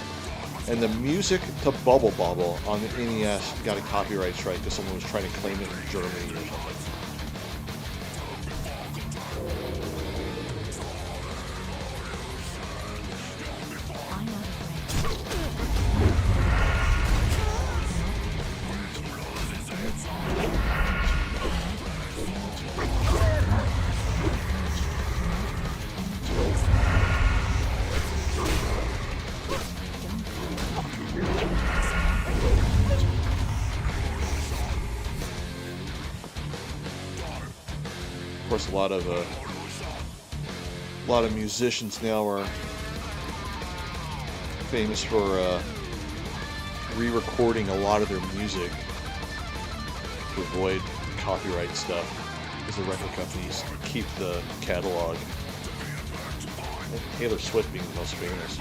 And the music to Bubble Bobble on the NES got a copyright strike because someone was trying to claim it in Germany or something. Of course, a lot of musicians now are famous for re-recording a lot of their music to avoid copyright stuff, because the record companies keep the catalog. I think Taylor Swift being the most famous.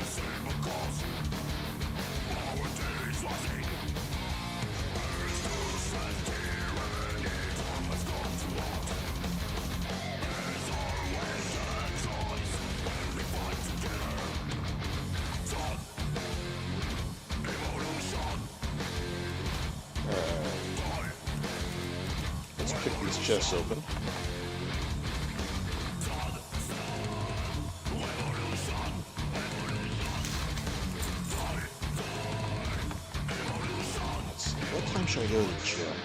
chests open. What time should I go to the gym?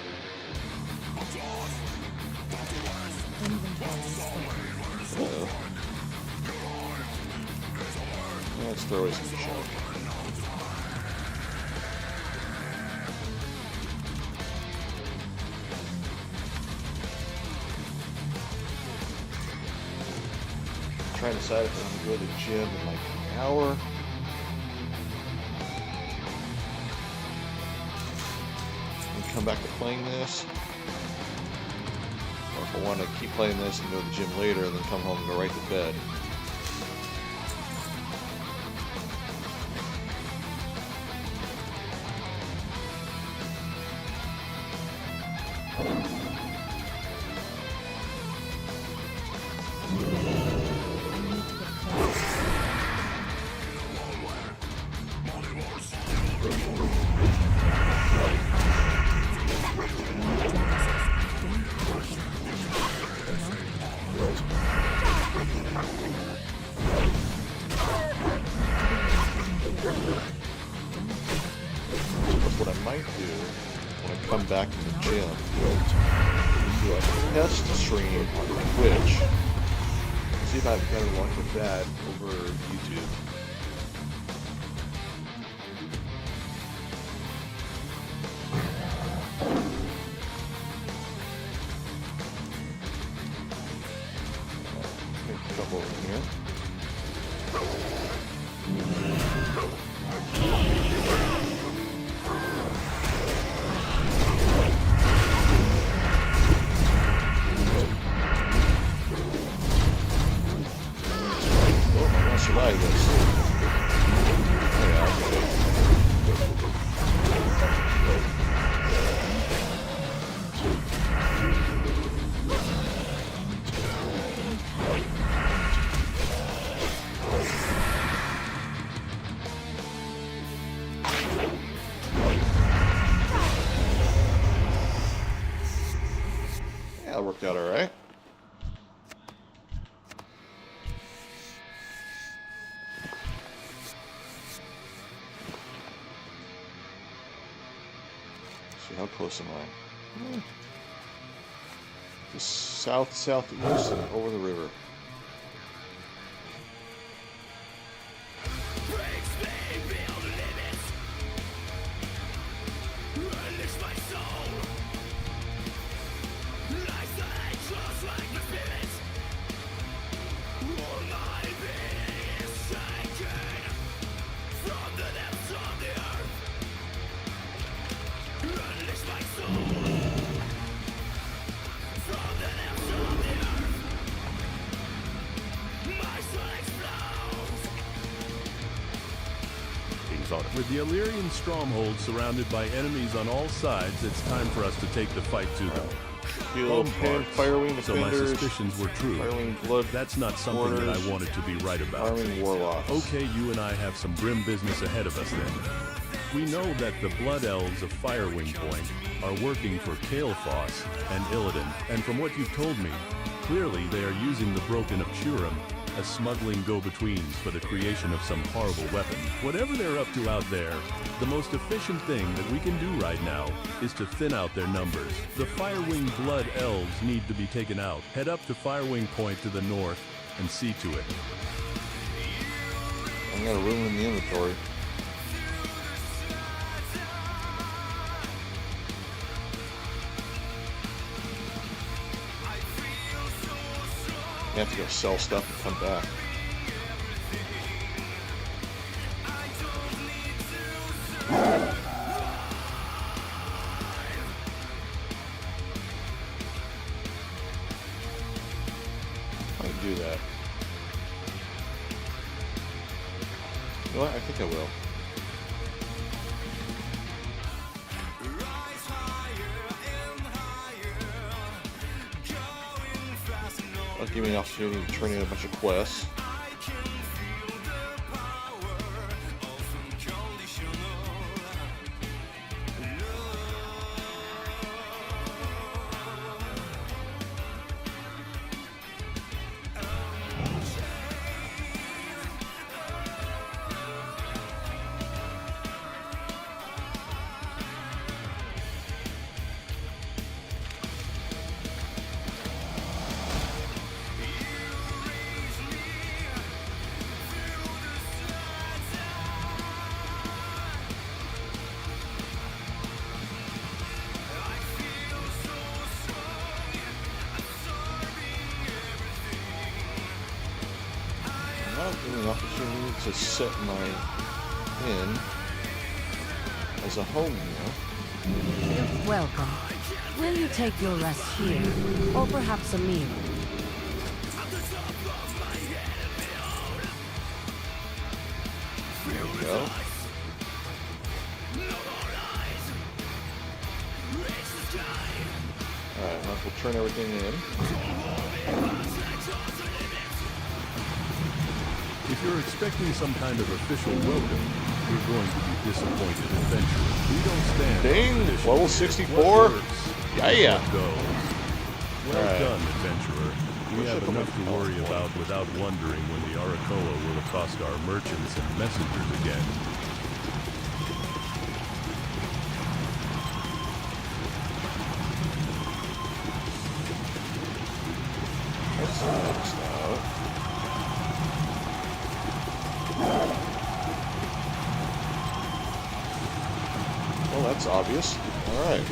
Let's throw it some shot. Trying to decide if I'm going to go to the gym in like an hour. And come back to playing this. Or if I want to keep playing this and go to the gym later and then come home and go right to bed. What I might do when I come back to the gym, do a test stream on Twitch. See if I have better luck with that over YouTube. Pick it up over here. Survive this. Yeah, yeah, it worked out all right. How close am I? Just southeast and over the river. With the Illyrian stronghold surrounded by enemies on all sides, it's time for us to take the fight to them. Kill Firewing So my defenders, suspicions were true. Firewing blood. That's not something that I wanted to be right about. Firewing warlocks. Okay, you and I have some grim business ahead of us then. We know that the Blood Elves of Firewing Point are working for Kael'thas and Illidan, and from what you've told me, clearly they are using the Broken of Turum as smuggling go-betweens for the creation of some horrible weapon. Whatever they're up to out there, the most efficient thing that we can do right now is to thin out their numbers. The Firewing Blood Elves need to be taken out. Head up to Firewing Point to the north and see to it. I'm gonna ruin the inventory. You have to go sell stuff and come back. I can do that. You know what? I think I will. That'll give me an opportunity to turn in a bunch of quests. not getting an opportunity to set my inn as a home, You're welcome. Will you take your rest here, or perhaps a meal? There we go. Alright, now we'll turn everything in. If you're expecting some kind of official welcome, you're going to be disappointed, adventurer. We don't stand Ding! on tradition. Level 64? Yeah. Well Alright. done, adventurer. We have Worship enough of to worry about without wondering when the Arakoa will accost our merchants and messengers again. What's next now? Well, that's obvious. Alright.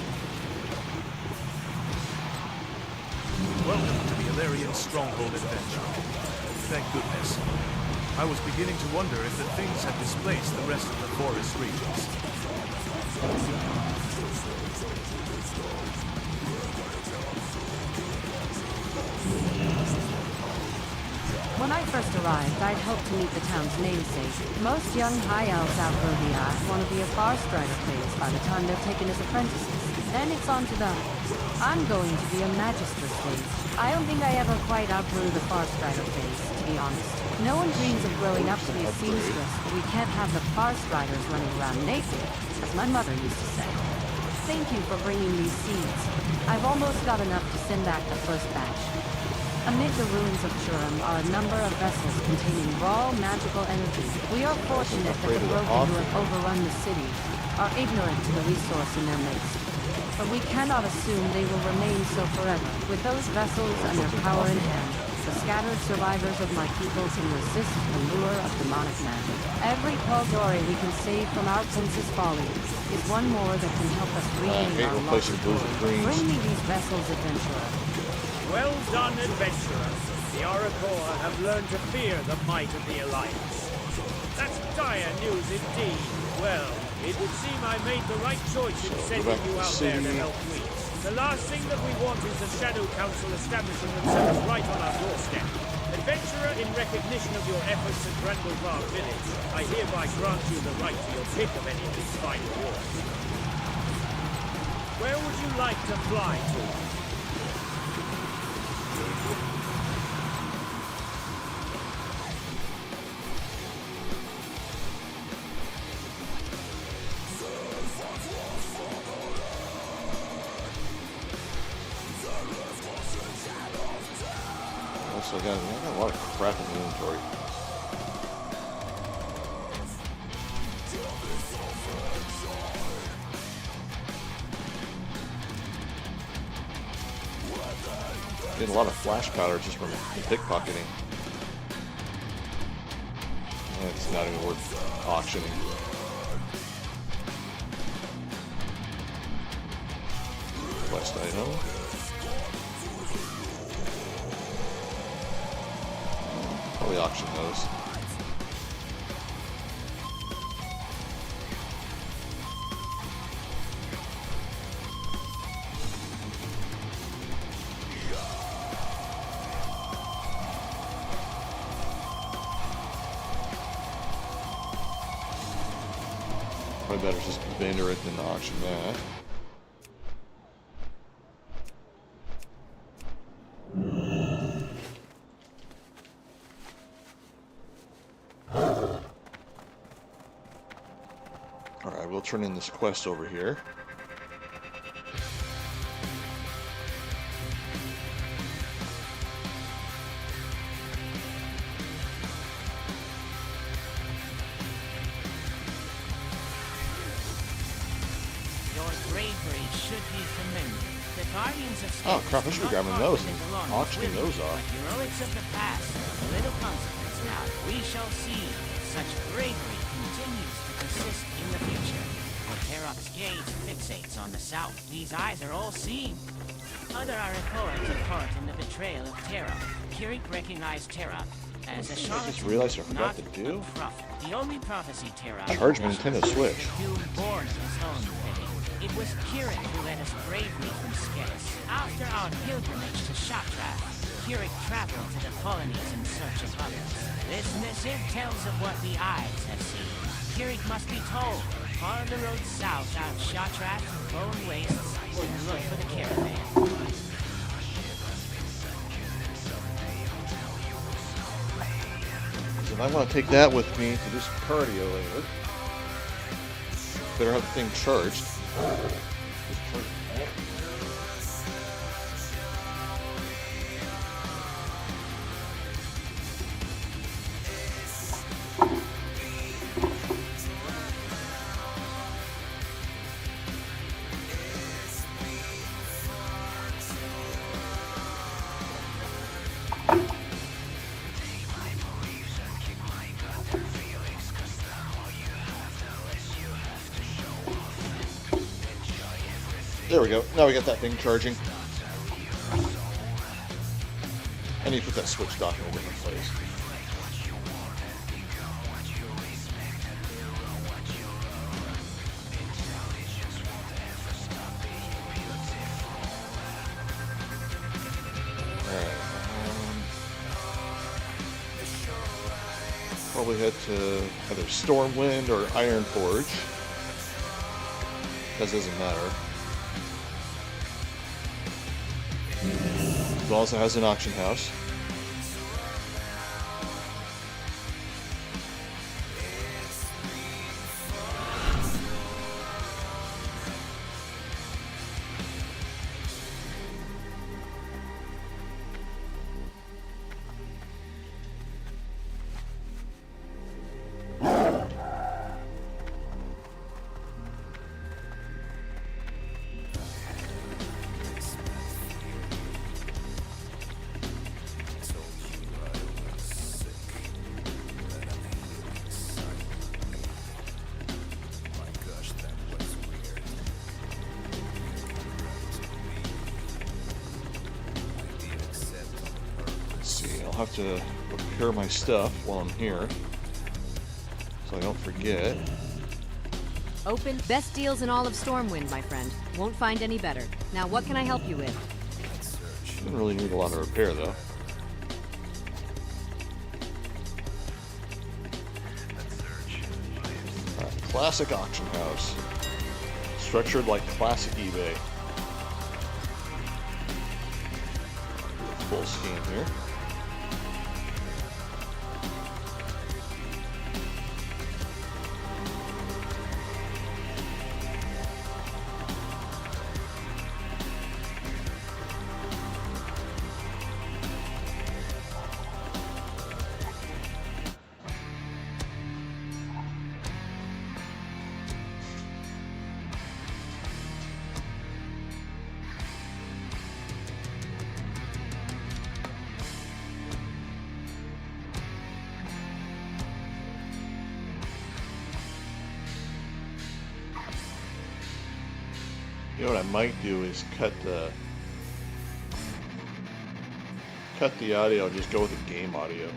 Welcome to the Illyrian stronghold adventure. Thank goodness. I was beginning to wonder if the things had displaced the rest of the forest regions. When I first arrived, I'd hoped to meet the town's namesake. Most young high elves outgrow the art, want to be a far strider phase by the time they're taken as apprentices. Then it's on to them. I'm going to be a magister phase. I don't think I ever quite outgrew the far strider phase, to be honest. No one dreams of growing up to be a seamstress, but we can't have the far striders running around naked, as my mother used to say. Thank you for bringing these seeds. I've almost got enough to send back the first batch. Amid the ruins of Churum are a number of vessels containing raw magical energy. We are fortunate that the broken who have overrun the city are ignorant to the resource in their midst. But we cannot assume they will remain so forever. With those vessels and their power in hand, the scattered survivors of my people can resist the lure of demonic magic. Every Paldori we can save from our prince's folly is one more that can help us regain our lost glory. Bring me these vessels, adventurer. Well done, adventurer. The Arakoa have learned to fear the might of the Alliance. That's dire news indeed. Well, it would seem I made the right choice in sending you out there to help me. The last thing that we want is the Shadow Council establishing themselves right on our doorstep. Adventurer, in recognition of your efforts at Grandbovar village, I hereby grant you the right to your pick of any of these fine rewards. Where would you like to fly to? I got a lot of crap in the inventory. Getting a lot of flash powder just from pickpocketing. And it's not even worth auctioning. Quest item. Probably auction those. Probably better just vendor it than auction that. Alright, we'll turn in this quest over here. Your bravery should be commended. The Guardians of Oh States crap, I should be grabbing those and auctioning those off. But heroics of the past have little consequence now. We shall see such bravery continues to persist in the future. For Terok's gaze fixates on the south. These eyes are all seeing. Other Arakoa took part in the betrayal of Terok. Kirik recognized Terok As a I just charlatan, realized I forgot not to a do. prophet. The only prophecy Terra Charge my Nintendo Switch. Hume born of his own fitting. It was Kirik who led us bravely from Sketis. After our pilgrimage to Shattrath, Kirik traveled to the colonies in search of others. This missive tells of what the eyes have seen. Kirik must be told. Follow the road south out Shattrath to Bone Wastes and look for the caravan. And I want to take that with me to do some cardio later. Better have the thing charged. There we go. Now we got that thing charging. I need to put that switch dock in a different place. Alright. Probably head to either Stormwind or Ironforge. That doesn't matter. It also has an auction house. I'll have to prepare my stuff while I'm here, so I don't forget. Open. Best deals in all of Stormwind, my friend. Won't find any better. Now, what can I help you with? Didn't really need a lot of repair, though. Classic auction house. Structured like classic eBay. Full scheme here. You know what I might do is cut the audio and just go with the game audio.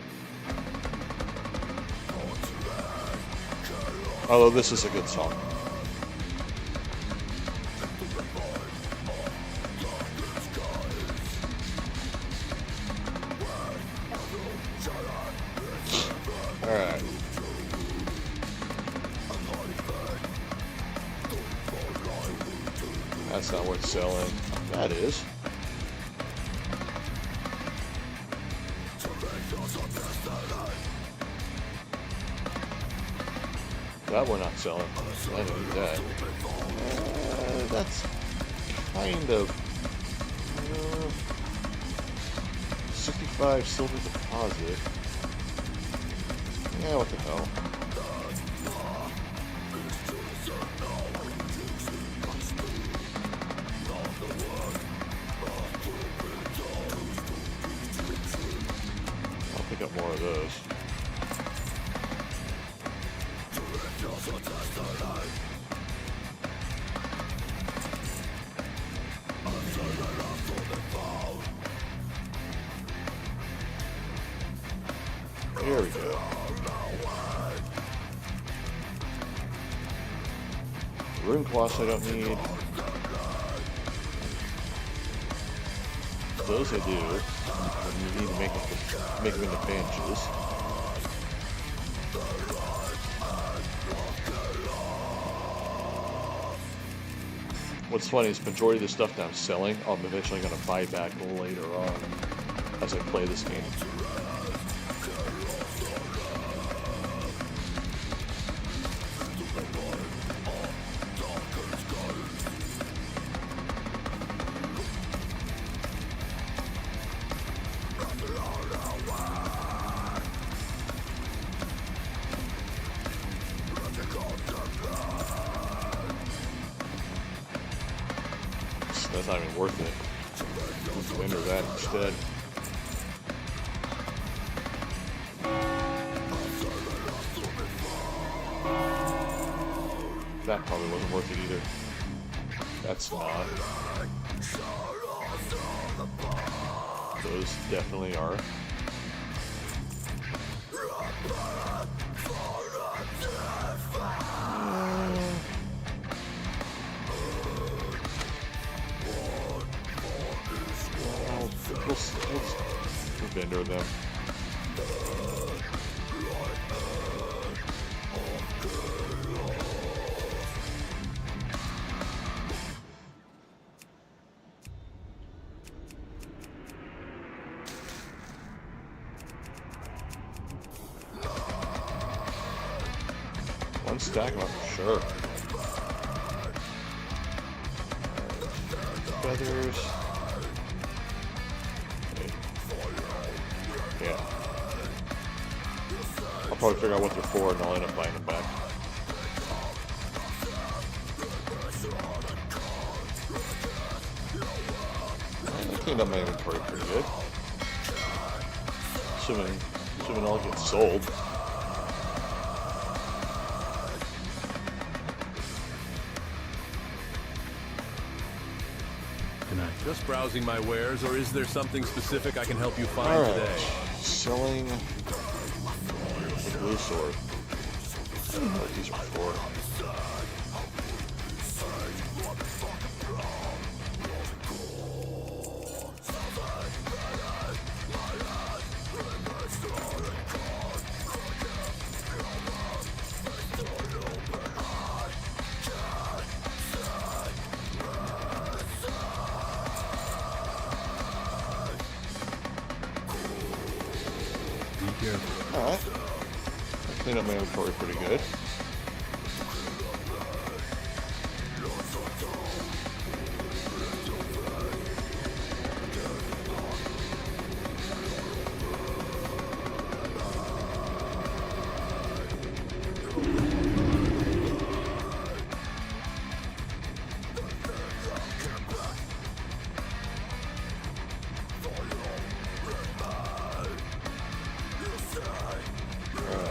Although this is a good song. Alright. That's not worth selling. That is. That we're not selling. I don't need that. That's kind of 65 silver deposit. Yeah, what the hell. I'll pick up more of those. There we go. Rune cloths I don't need. Those I do. And you need to make them into benches. What's funny is the majority of the stuff that I'm selling, I'm eventually going to buy back later on as I play this game. That's not even worth it. Let's enter that instead. That probably wasn't worth it either. That's not. Those definitely are. Let's vendor them. One stack of sure. Feathers. Yeah. I'll probably figure out what they're for and I'll end up buying them back. I cleaned up my inventory pretty good. Assuming all gets sold. Just browsing my wares, or is there something specific I can help you find All right. today? Selling the blue sword. I don't know what these are for. Alright. I cleaned up my inventory pretty good.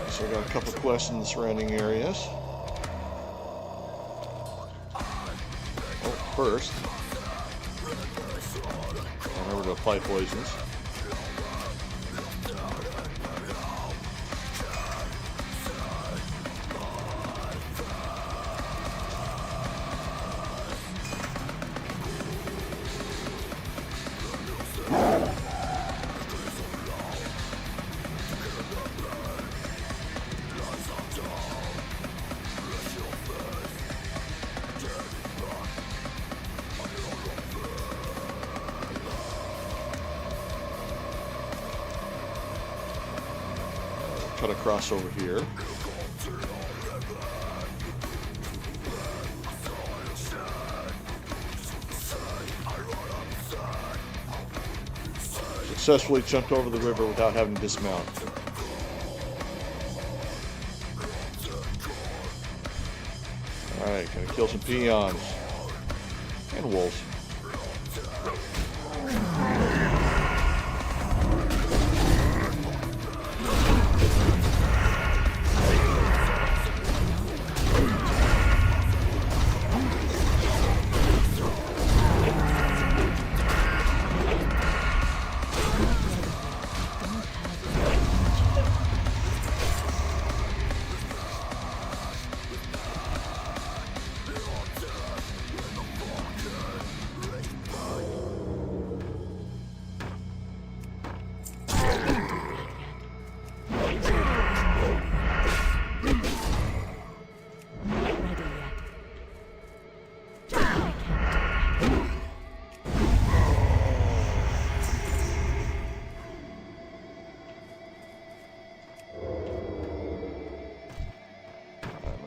So I got a couple quests in the surrounding areas. Oh, first, remember to apply poisons. Cut across over here. Successfully jumped over the river without having to dismount. Alright, gonna kill some peons. And wolves.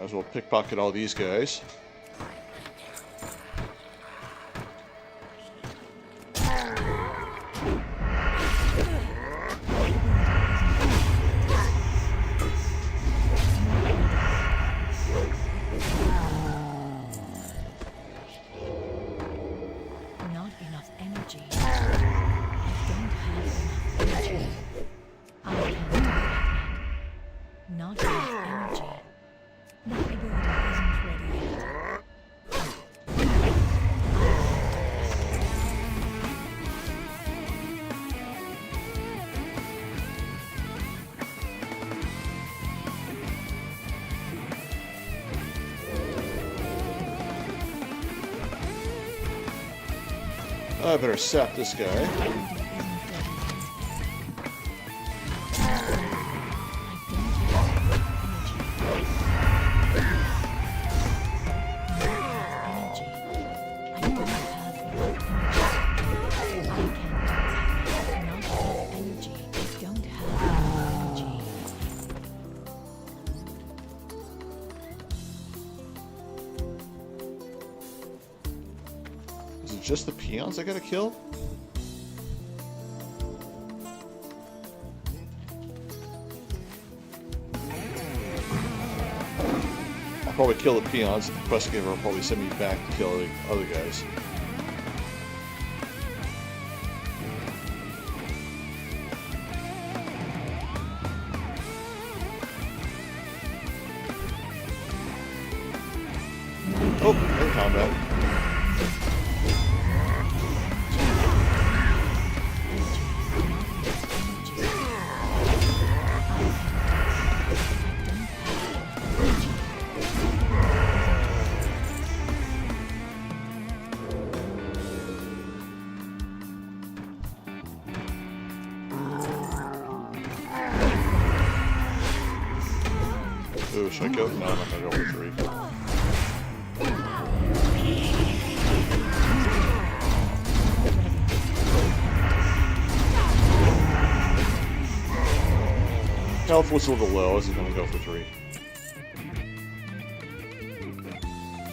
Might as well pickpocket all these guys. Not enough energy. I don't have enough energy. I can't do that. Not enough energy. The ability isn't ready yet. I better sap this guy. Is it just the peons I gotta kill? I'll probably kill the peons. The quest giver will probably send me back to kill the other guys. Oh, in combat. Ooh, should I go? No, I'm not gonna go for 3. Health was a little low, I was gonna go for 3.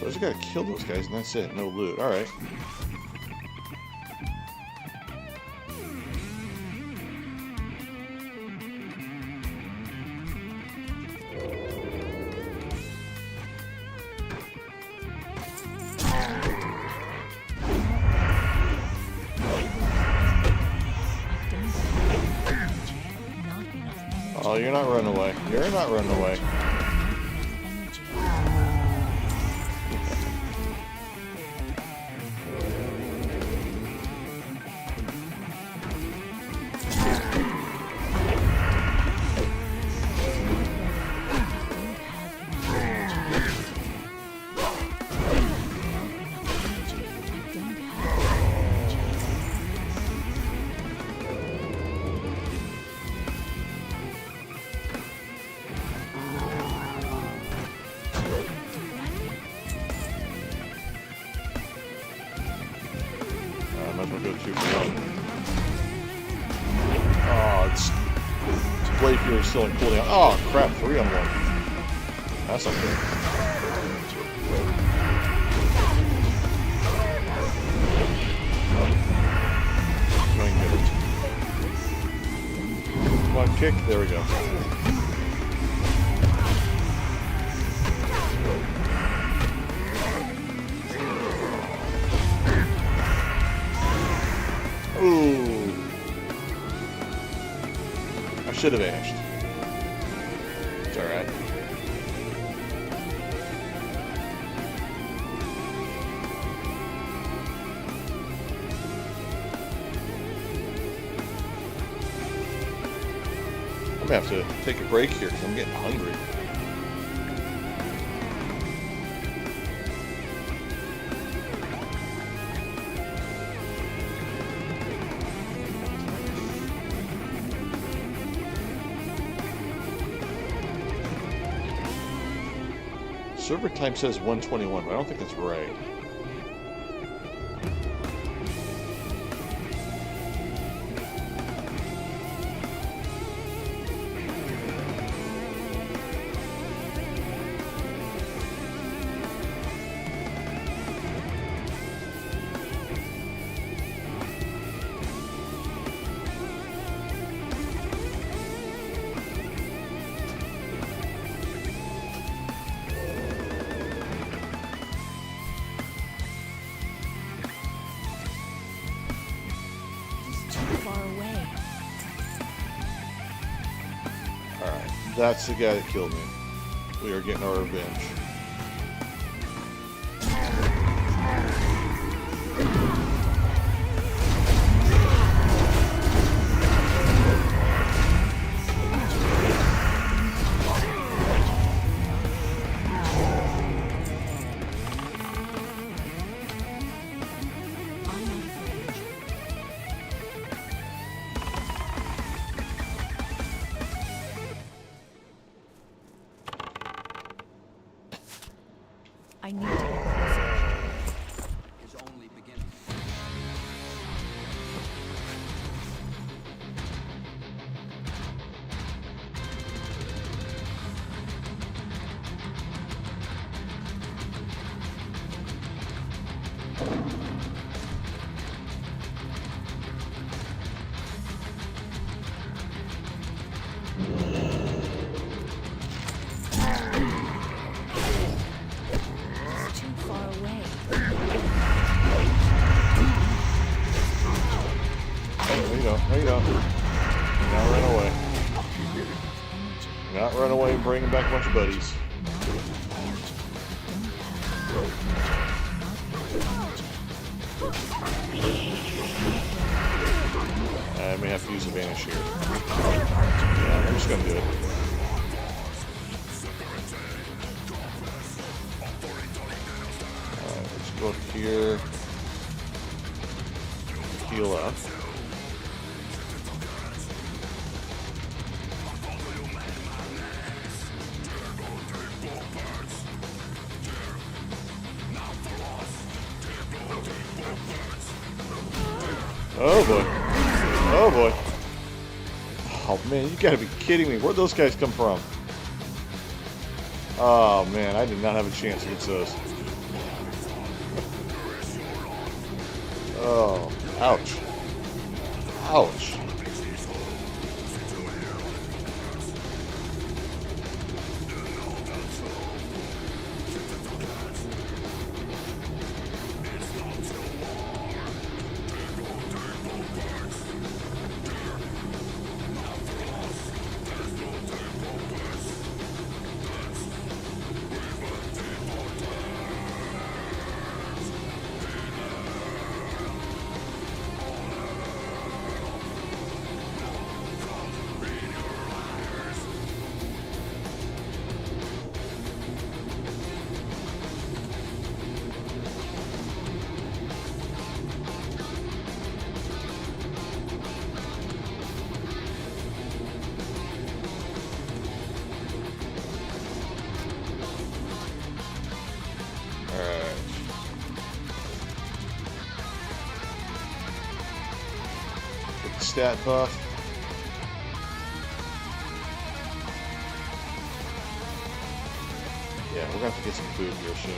So I just gotta kill those guys and that's it, no loot. Alright. Oh, you're not running away. You're not running away. I might as well go 2 for 1. Oh, it's Blade Fury still in cooldown. Oh crap, 3 on 1. That's not good. Go and get it. Come on, kick. There we go. Ooh. I should have vanished. It's alright. I'm gonna have to take a break here because I'm getting hungry. Server time says 121, but I don't think that's right. That's the guy that killed me. We are getting our revenge. I need to get closer. Is only beginning. It's too far away. There you go. There you go. Now run away. Not run away and bring back a bunch of buddies. I may have to use a vanish here. Yeah, I'm just gonna do it. Alright, let's go up here. Heal up. Oh boy. Oh boy. Oh man, you gotta be kidding me. Where'd those guys come from? Oh man, I did not have a chance against those. Oh, ouch. Ouch. Stat buff. Yeah, we're gonna have to get some food here soon.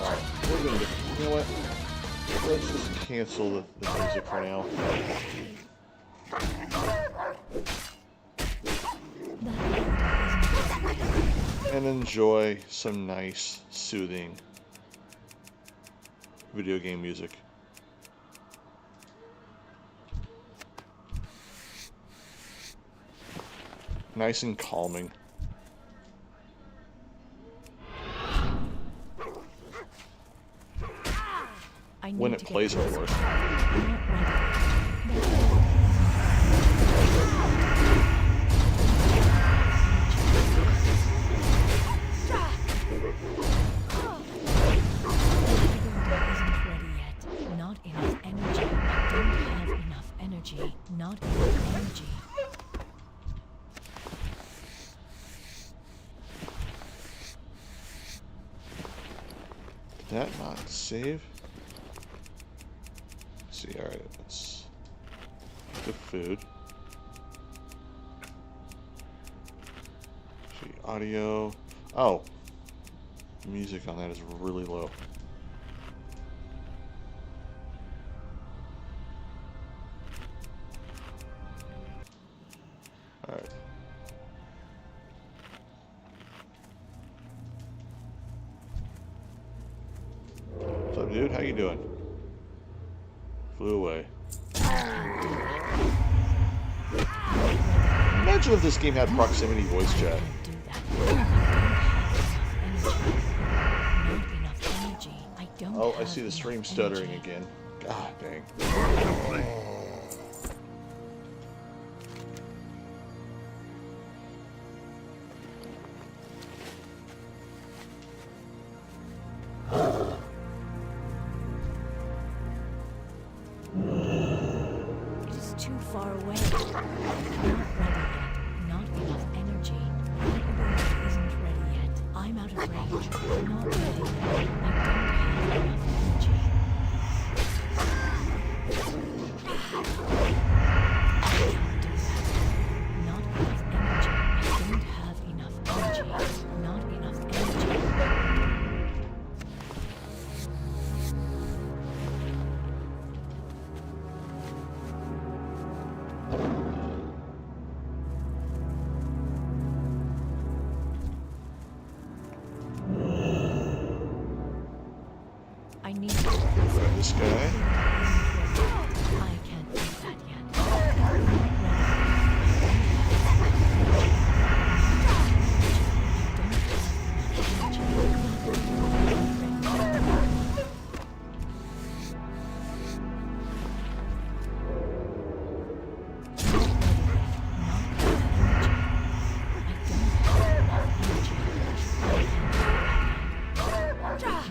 Alright, we're gonna get, you know what? Let's just cancel the music for now. And enjoy some nice, soothing video game music. Nice and calming. When it plays, of course. Not enough energy. Did that not save? Let's see, alright, let's get food. See, audio. Oh, the music on that is really low. dude? How you doing? Flew away. Imagine if this game had proximity voice chat. Oh, I see the stream stuttering again. God dang. It is too far away. Not ready yet. Not enough energy. My ability isn't ready yet. I'm out of range. Not ready yet. I don't have enough energy. I can't do that. Not enough energy. I don't have enough energy. Not enough energy. I need to Grab this guy. I can't do that yet.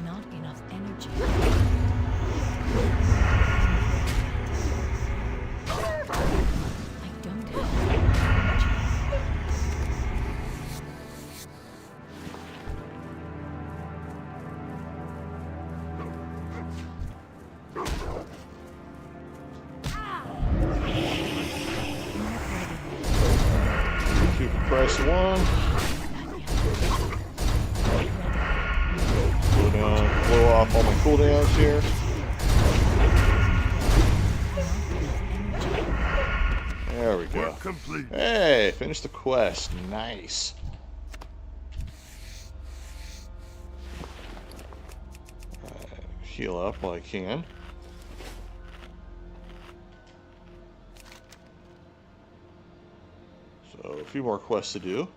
Not enough energy. I don't have energy. Keep the price of one. Blow off all my cooldowns here. There we go. Hey, finished the quest. Nice. Heal up while I can. So, a few more quests to do.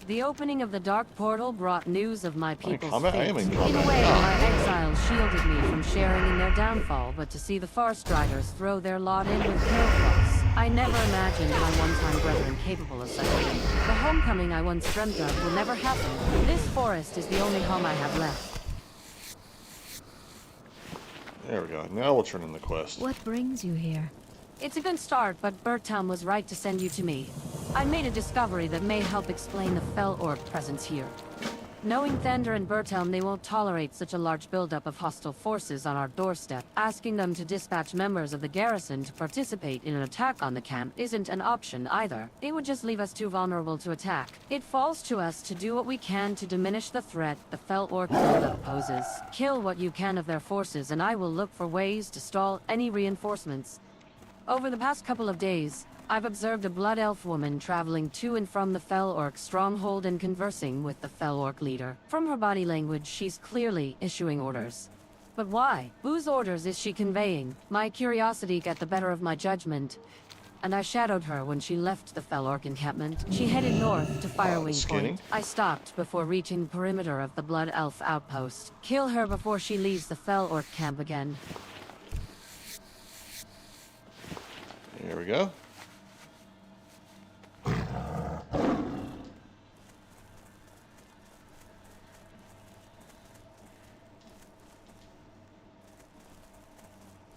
The opening of the Dark Portal brought news of my people's fate. I am in In a combat. way, my exiles shielded me from sharing in their downfall, but to see the Farstriders throw their lot in with Hailcross, I never imagined my one-time brethren capable of such a thing. The homecoming I once dreamt of will never happen. This forest is the only home I have left. There we go. Now we'll turn in the quest. What brings you here? It's a good start, but Bertown was right to send you to me. I made a discovery that may help explain the Fell Orc presence here. Knowing Thunder and Bertown, they won't tolerate such a large buildup of hostile forces on our doorstep. Asking them to dispatch members of the garrison to participate in an attack on the camp isn't an option either. It would just leave us too vulnerable to attack. It falls to us to do what we can to diminish the threat the Fell Orc buildup poses. Kill what you can of their forces, and I will look for ways to stall any reinforcements. Over the past couple of days, I've observed a Blood Elf woman traveling to and from the Fell Orc stronghold and conversing with the Fell Orc leader. From her body language, she's clearly issuing orders. But why? Whose orders is she conveying? My curiosity got the better of my judgment, and I shadowed her when she left the Fell Orc encampment. She headed north to Firewing Point. I stopped before reaching the perimeter of the Blood Elf outpost. Kill her before she leaves the Fell Orc camp again. Here we go.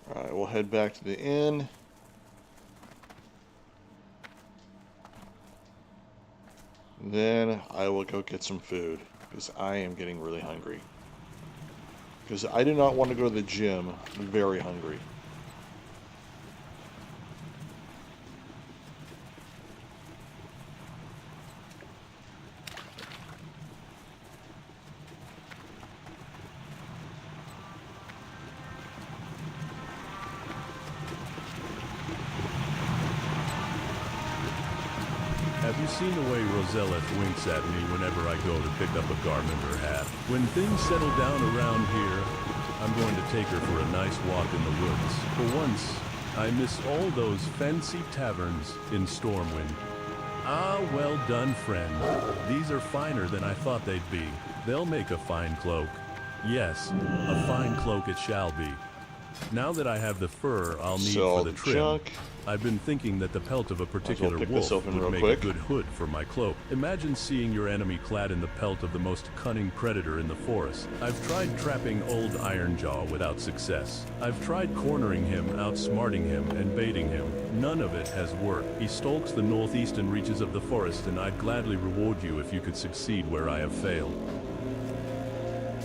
Alright, we'll head back to the inn. Then I will go get some food, because I am getting really hungry. Because I do not want to go to the gym very hungry. Have you seen the way Rosella winks at me whenever I go to pick up a garment or hat? When things settle down around here, I'm going to take her for a nice walk in the woods. For once, I miss all those fancy taverns in Stormwind. Ah, well done, friend. These are finer than I thought they'd be. They'll make a fine cloak. Yes, a fine cloak it shall be. Now that I have the fur I'll need for the trim, I've been thinking that the pelt of a particular wolf would make a good hood for my cloak. Imagine seeing your enemy clad in the pelt of the most cunning predator in the forest. I've tried trapping old Ironjaw without success. I've tried cornering him, outsmarting him, and baiting him. None of it has worked. He stalks the northeastern reaches of the forest, and I'd gladly reward you if you could succeed where I have failed.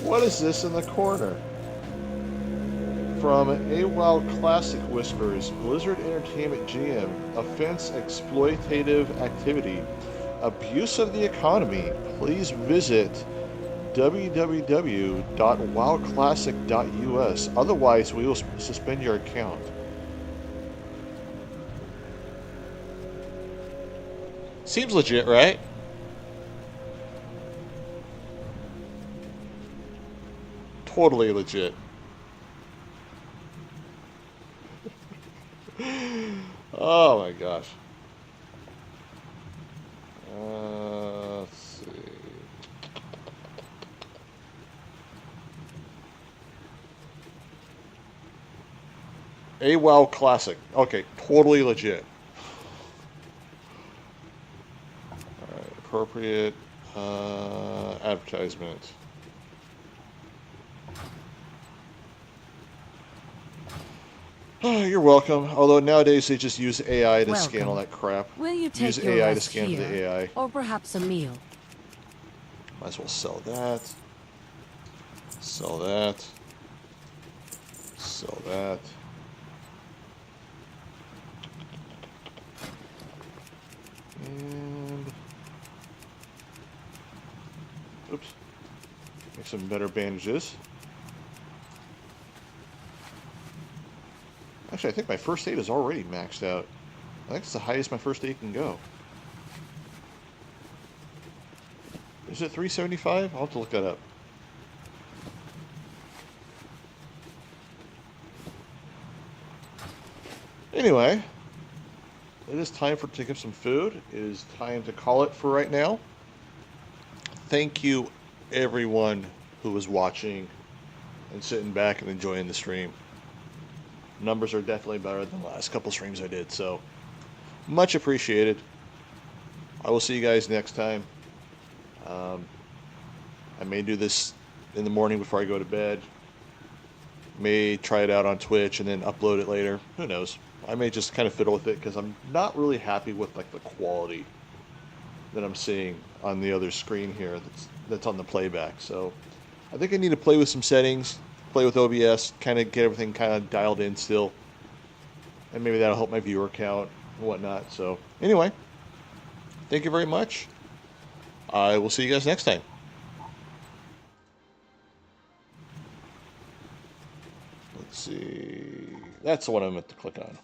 What is this in the corner? From AWOW Classic Whispers, Blizzard Entertainment GM, offense exploitative activity, abuse of the economy. Please visit www.wowclassic.us. Otherwise, we will suspend your account. Seems legit, right? Totally legit. Oh my gosh. Let's see. AWOW Classic. Okay, totally legit. Alright, appropriate advertisement. Oh, you're welcome. Although nowadays they just use AI to scan all that crap. Will you take use your AI to rest scan here, the AI. or perhaps a meal? Might as well sell that. Sell that. Sell that. And oops. Make some better bandages. Actually, I think my first aid is already maxed out. I think it's the highest my first aid can go. Is it 375? I'll have to look that up. Anyway, it is time for to get some food. It is time to call it for right now. Thank you, everyone who was watching and sitting back and enjoying the stream. Numbers are definitely better than the last couple streams I did, so much appreciated. I will see you guys next time. I may do this in the morning before I go to bed. May try it out on Twitch and then upload it later. Who knows? I may just kind of fiddle with it because I'm not really happy with like the quality that I'm seeing on the other screen here that's on the playback. So I think I need to play with some settings, play with OBS, kind of get everything kind of dialed in still. And maybe that'll help my viewer count and whatnot. So anyway, thank you very much. I will see you guys next time. Let's see. That's the one I meant to click on.